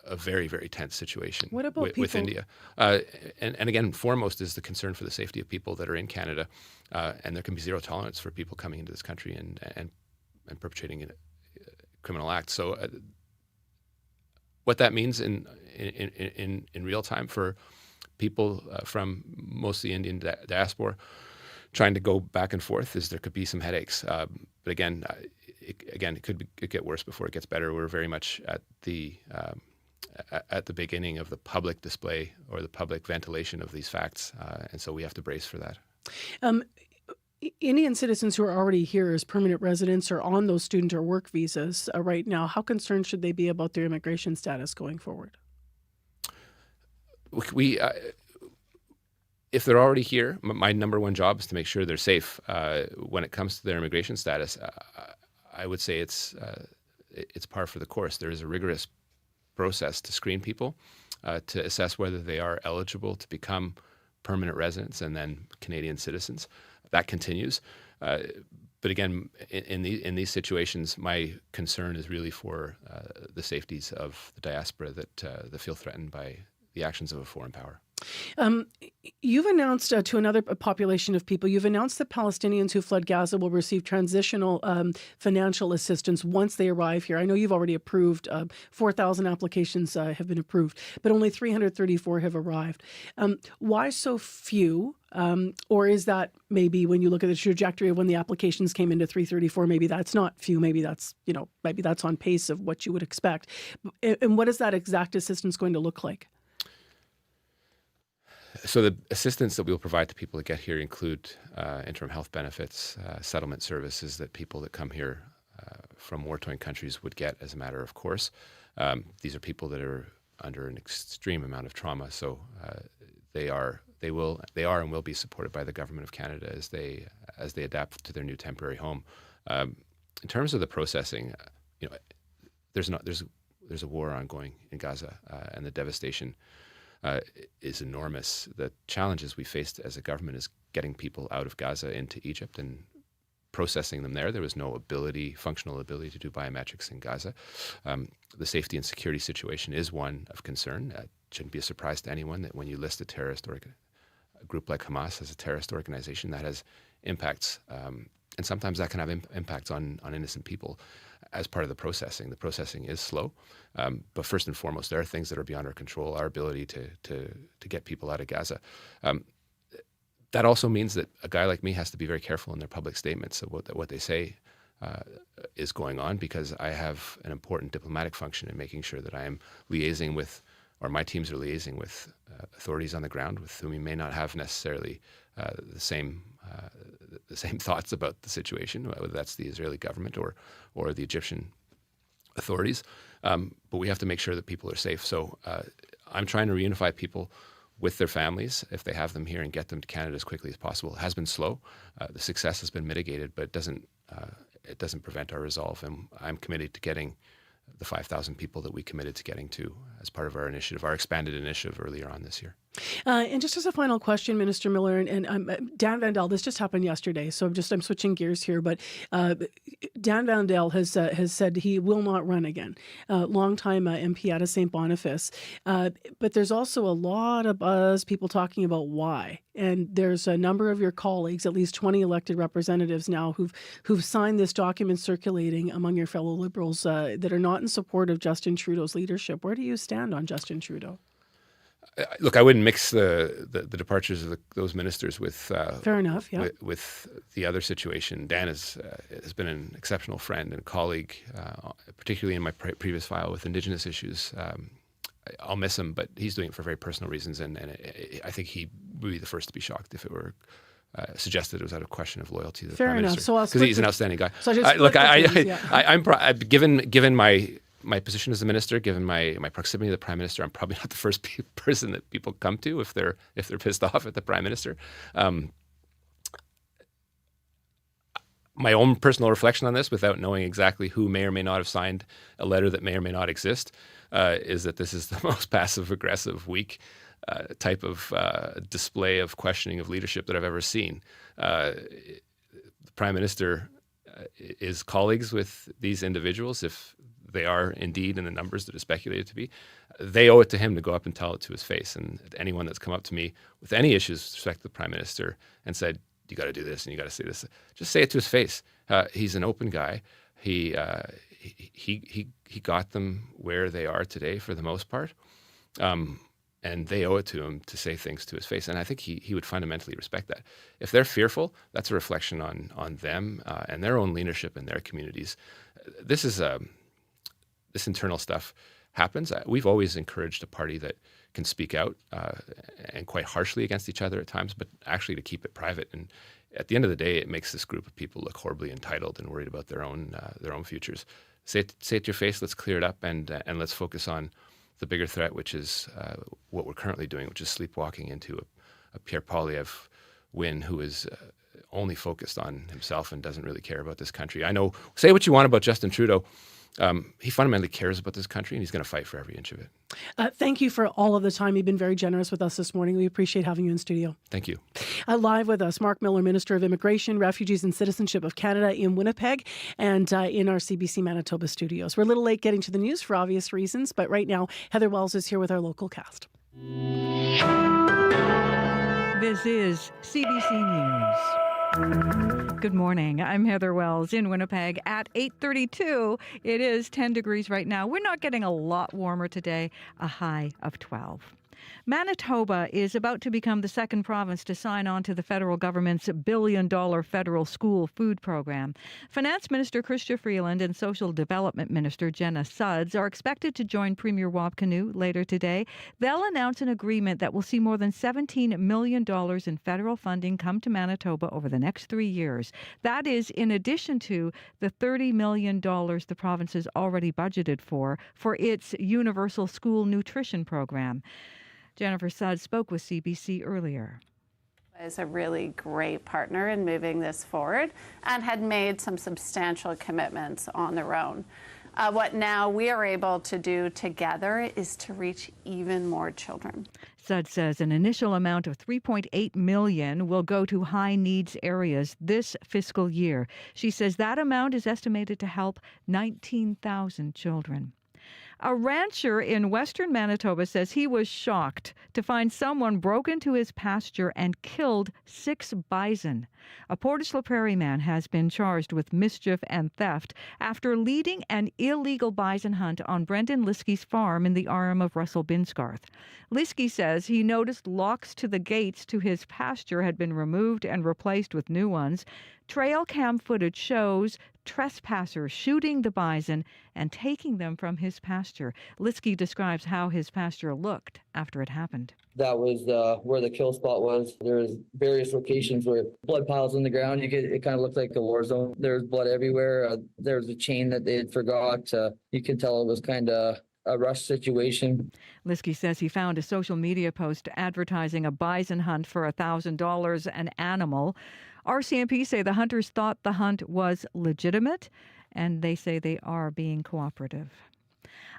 a very, very tense situation with India. And again, foremost is the concern for the safety of people that are in Canada. And there can be zero tolerance for people coming into this country and perpetrating criminal acts. So what that means in real time for people from most of the Indian diaspora trying to go back and forth is there could be some headaches. But again, it could get worse before it gets better. We're very much at the beginning of the public display or the public ventilation of these facts, and so we have to brace for that. Indian citizens who are already here as permanent residents or on those student or work visas right now, how concerned should they be about their immigration status going forward? If they're already here, my number one job is to make sure they're safe. When it comes to their immigration status, I would say it's par for the course. There is a rigorous process to screen people, to assess whether they are eligible to become permanent residents and then Canadian citizens. That continues. But again, in these situations, my concern is really for the safeties of the diaspora that feel threatened by the actions of a foreign power. You've announced to another population of people, you've announced that Palestinians who fled Gaza will receive transitional financial assistance once they arrive here. I know you've already approved, 4,000 applications have been approved, but only 334 have arrived. Why so few? Or is that maybe when you look at the trajectory of when the applications came into 334, maybe that's not few, maybe that's on pace of what you would expect. And what is that exact assistance going to look like? So the assistance that we will provide to people that get here include interim health benefits, settlement services that people that come here from war-torn countries would get as a matter of course. These are people that are under an extreme amount of trauma, so they are and will be supported by the government of Canada as they adapt to their new temporary home. In terms of the processing, there's a war ongoing in Gaza, and the devastation is enormous. The challenges we faced as a government is getting people out of Gaza into Egypt and processing them there. There was no functional ability to do biometrics in Gaza. The safety and security situation is one of concern. It shouldn't be a surprise to anyone that when you list a group like Hamas as a terrorist organization, that has impacts, and sometimes that can have impacts on innocent people as part of the processing. The processing is slow, but first and foremost, there are things that are beyond our control, our ability to get people out of Gaza. That also means that a guy like me has to be very careful in their public statements of what they say is going on, because I have an important diplomatic function in making sure that I am liaising with or my teams are liaising with authorities on the ground with whom we may not have necessarily the same thoughts about the situation, whether that's the Israeli government or the Egyptian authorities. But we have to make sure that people are safe. So I'm trying to reunify people with their families if they have them here and get them to Canada as quickly as possible. It has been slow. The success has been mitigated, but it doesn't prevent our resolve. And I'm committed to getting the 5,000 people that we committed to getting to as part of our initiative, our expanded initiative earlier on this year. And just as a final question, Minister Miller, and Dan Vandel, this just happened yesterday, so I'm switching gears here, but Dan Vandel has said he will not run again. Longtime MP out of St. Boniface. But there's also a lot of buzz, people talking about why. And there's a number of your colleagues, at least 20 elected representatives now, who've signed this document circulating among your fellow Liberals that are not in support of Justin Trudeau's leadership. Where do you stand on Justin Trudeau? Look, I wouldn't mix the departures of those ministers with fair enough, yeah. with the other situation. Dan has been an exceptional friend and colleague, particularly in my previous file with Indigenous issues. I'll miss him, but he's doing it for very personal reasons, and I think he would be the first to be shocked if it were suggested it was out of question of loyalty to the Prime Minister. So because he's an outstanding guy. So I'm given my position as a minister, given my proximity to the Prime Minister, I'm probably not the first person that people come to if they're pissed off at the Prime Minister. My own personal reflection on this, without knowing exactly who may or may not have signed a letter that may or may not exist, is that this is the most passive-aggressive, weak type of display of questioning of leadership that I've ever seen. The Prime Minister is colleagues with these individuals, if they are indeed in the numbers that are speculated to be. They owe it to him to go up and tell it to his face. And anyone that's come up to me with any issues with respect to the Prime Minister and said, you got to do this and you got to say this, just say it to his face. He's an open guy. He got them where they are today for the most part. And they owe it to him to say things to his face. And I think he would fundamentally respect that. If they're fearful, that's a reflection on them and their own leadership in their communities. This internal stuff happens. We've always encouraged a party that can speak out and quite harshly against each other at times, but actually to keep it private. And at the end of the day, it makes this group of people look horribly entitled and worried about their own futures. Say it to your face. Let's clear it up and let's focus on the bigger threat, which is what we're currently doing, which is sleepwalking into a Pierre Poilievre win who is only focused on himself and doesn't really care about this country. I know, say what you want about Justin Trudeau. He fundamentally cares about this country, and he's going to fight for every inch of it. Thank you for all of the time. You've been very generous with us this morning. We appreciate having you in studio. Thank you. Live with us, Mark Miller, Minister of Immigration, Refugees and Citizenship of Canada in Winnipeg and in our CBC Manitoba studios. We're a little late getting to the news for obvious reasons, but right now, Heather Wells is here with our local cast. This is CBC News. Good morning. I'm Heather Wells in Winnipeg at 8:32. It is 10 degrees right now. We're not getting a lot warmer today, a high of 12. Manitoba is about to become the second province to sign on to the federal government's $1 billion federal school food program. Finance Minister Chrystia Freeland and Social Development Minister Jenna Sudds are expected to join Premier Wab Kinew later today. They'll announce an agreement that will see more than $17 million in federal funding come to Manitoba over the next 3 years. That is in addition to the $30 million the province has already budgeted for its universal school nutrition program. Jennifer Sudds spoke with CBC earlier. Is a really great partner in moving this forward and had made some substantial commitments on their own. What now we are able to do together is to reach even more children. Sudds says an initial amount of $3.8 million will go to high needs areas this fiscal year. She says that amount is estimated to help 19,000 children. A rancher in western Manitoba says he was shocked to find someone broke into his pasture and killed 6 bison. A Portage la Prairie man has been charged with mischief and theft after leading an illegal bison hunt on Brendan Liskey's farm in the Arm of Russell Binscarth. Liskey says he noticed locks to the gates to his pasture had been removed and replaced with new ones. Trail cam footage shows trespassers shooting the bison and taking them from his pasture. pasture. Litsky describes how his pasture looked after it happened. That was where the kill spot was. There was various locations where blood piles on the ground. It kind of looked like a war zone. There was blood everywhere. There was a chain that they had forgot. You can tell it was kind of a rush situation. Liskey says he found a social media post advertising a bison hunt for $1,000 an animal. RCMP say the hunters thought the hunt was legitimate, and they say they are being cooperative.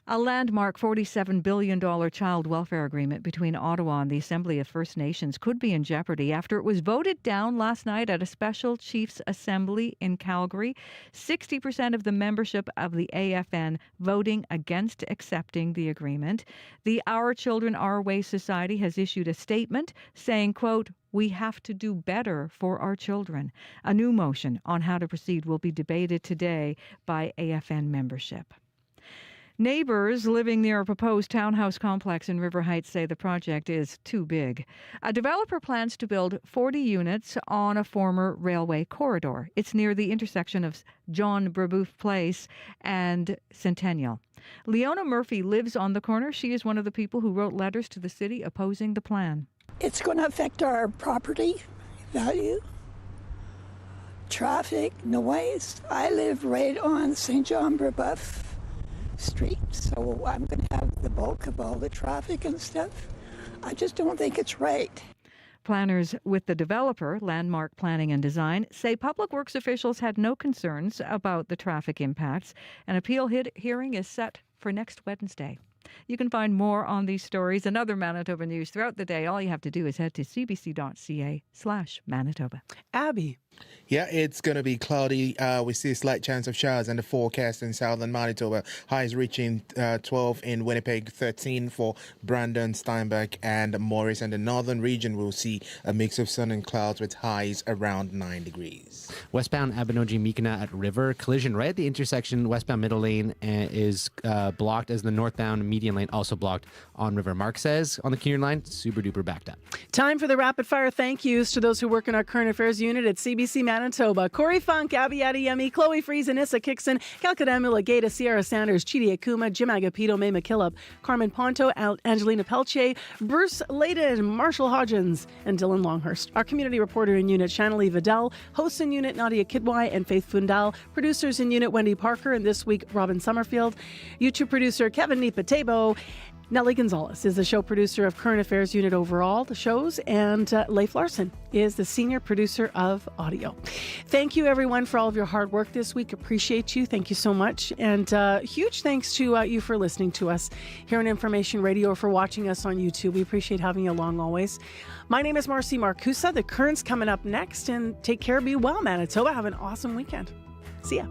A landmark $47 billion child welfare agreement between Ottawa and the Assembly of First Nations could be in jeopardy after it was voted down last night at a special Chiefs Assembly in Calgary. 60% of the membership of the AFN voting against accepting the agreement. The Our Children Our Way Society has issued a statement saying, quote, "We have to do better for our children." A new motion on how to proceed will be debated today by AFN membership. Neighbors living near a proposed townhouse complex in River Heights say the project is too big. A developer plans to build 40 units on a former railway corridor. It's near the intersection of John Brebeuf Place and Centennial. Leona Murphy lives on the corner. She is one of the people who wrote letters to the city opposing the plan. It's going to affect our property value, traffic, noise. I live right on St. John Brebeuf Street, so I'm going to have the bulk of all the traffic and stuff. I just don't think it's right. Planners with the developer, Landmark Planning and Design, say public works officials had no concerns about the traffic impacts. An appeal hearing is set for next Wednesday. You can find more on these stories and other Manitoba news throughout the day. All you have to do is head to cbc.ca/Manitoba. Abby. Yeah, it's going to be cloudy. We see a slight chance of showers in the forecast in southern Manitoba. Highs reaching 12 in Winnipeg, 13 for Brandon, Steinbach, and Morris. And the northern region will see a mix of sun and clouds with highs around 9 degrees. Westbound Abinogi-Mikina at River. Collision right at the intersection. Westbound middle lane is blocked, as the northbound median lane also blocked on River. Mark says on the Keene line, super duper backed up. Time for the rapid fire thank yous to those who work in our current affairs unit at CBC Manitoba. Corey Funk, Abby Adiyemi, Chloe Fries, Anissa Kickson, Calcademu, Legata, Sierra Sanders, Chidi Akuma, Jim Agapito, May McKillop, Carmen Ponto, Angelina Pelche, Bruce Layden, Marshall Hodgins, and Dylan Longhurst. Our community reporter in unit, Shanley Vidal, hosts in unit, Nadia Kidwai and Faith Fundal, producers in unit, Wendy Parker, and this week, Robin Summerfield, YouTube producer, Kevin Nipatebo. Nellie Gonzalez is the show producer of Current Affairs Unit overall, the shows, and Leif Larson is the senior producer of audio. Thank you, everyone, for all of your hard work this week. Appreciate you. Thank you so much. And huge thanks to you for listening to us here on Information Radio or for watching us on YouTube. We appreciate having you along always. My name is Marcy Marcusa. The Current's coming up next. And take care. Be well, Manitoba. Have an awesome weekend. See ya.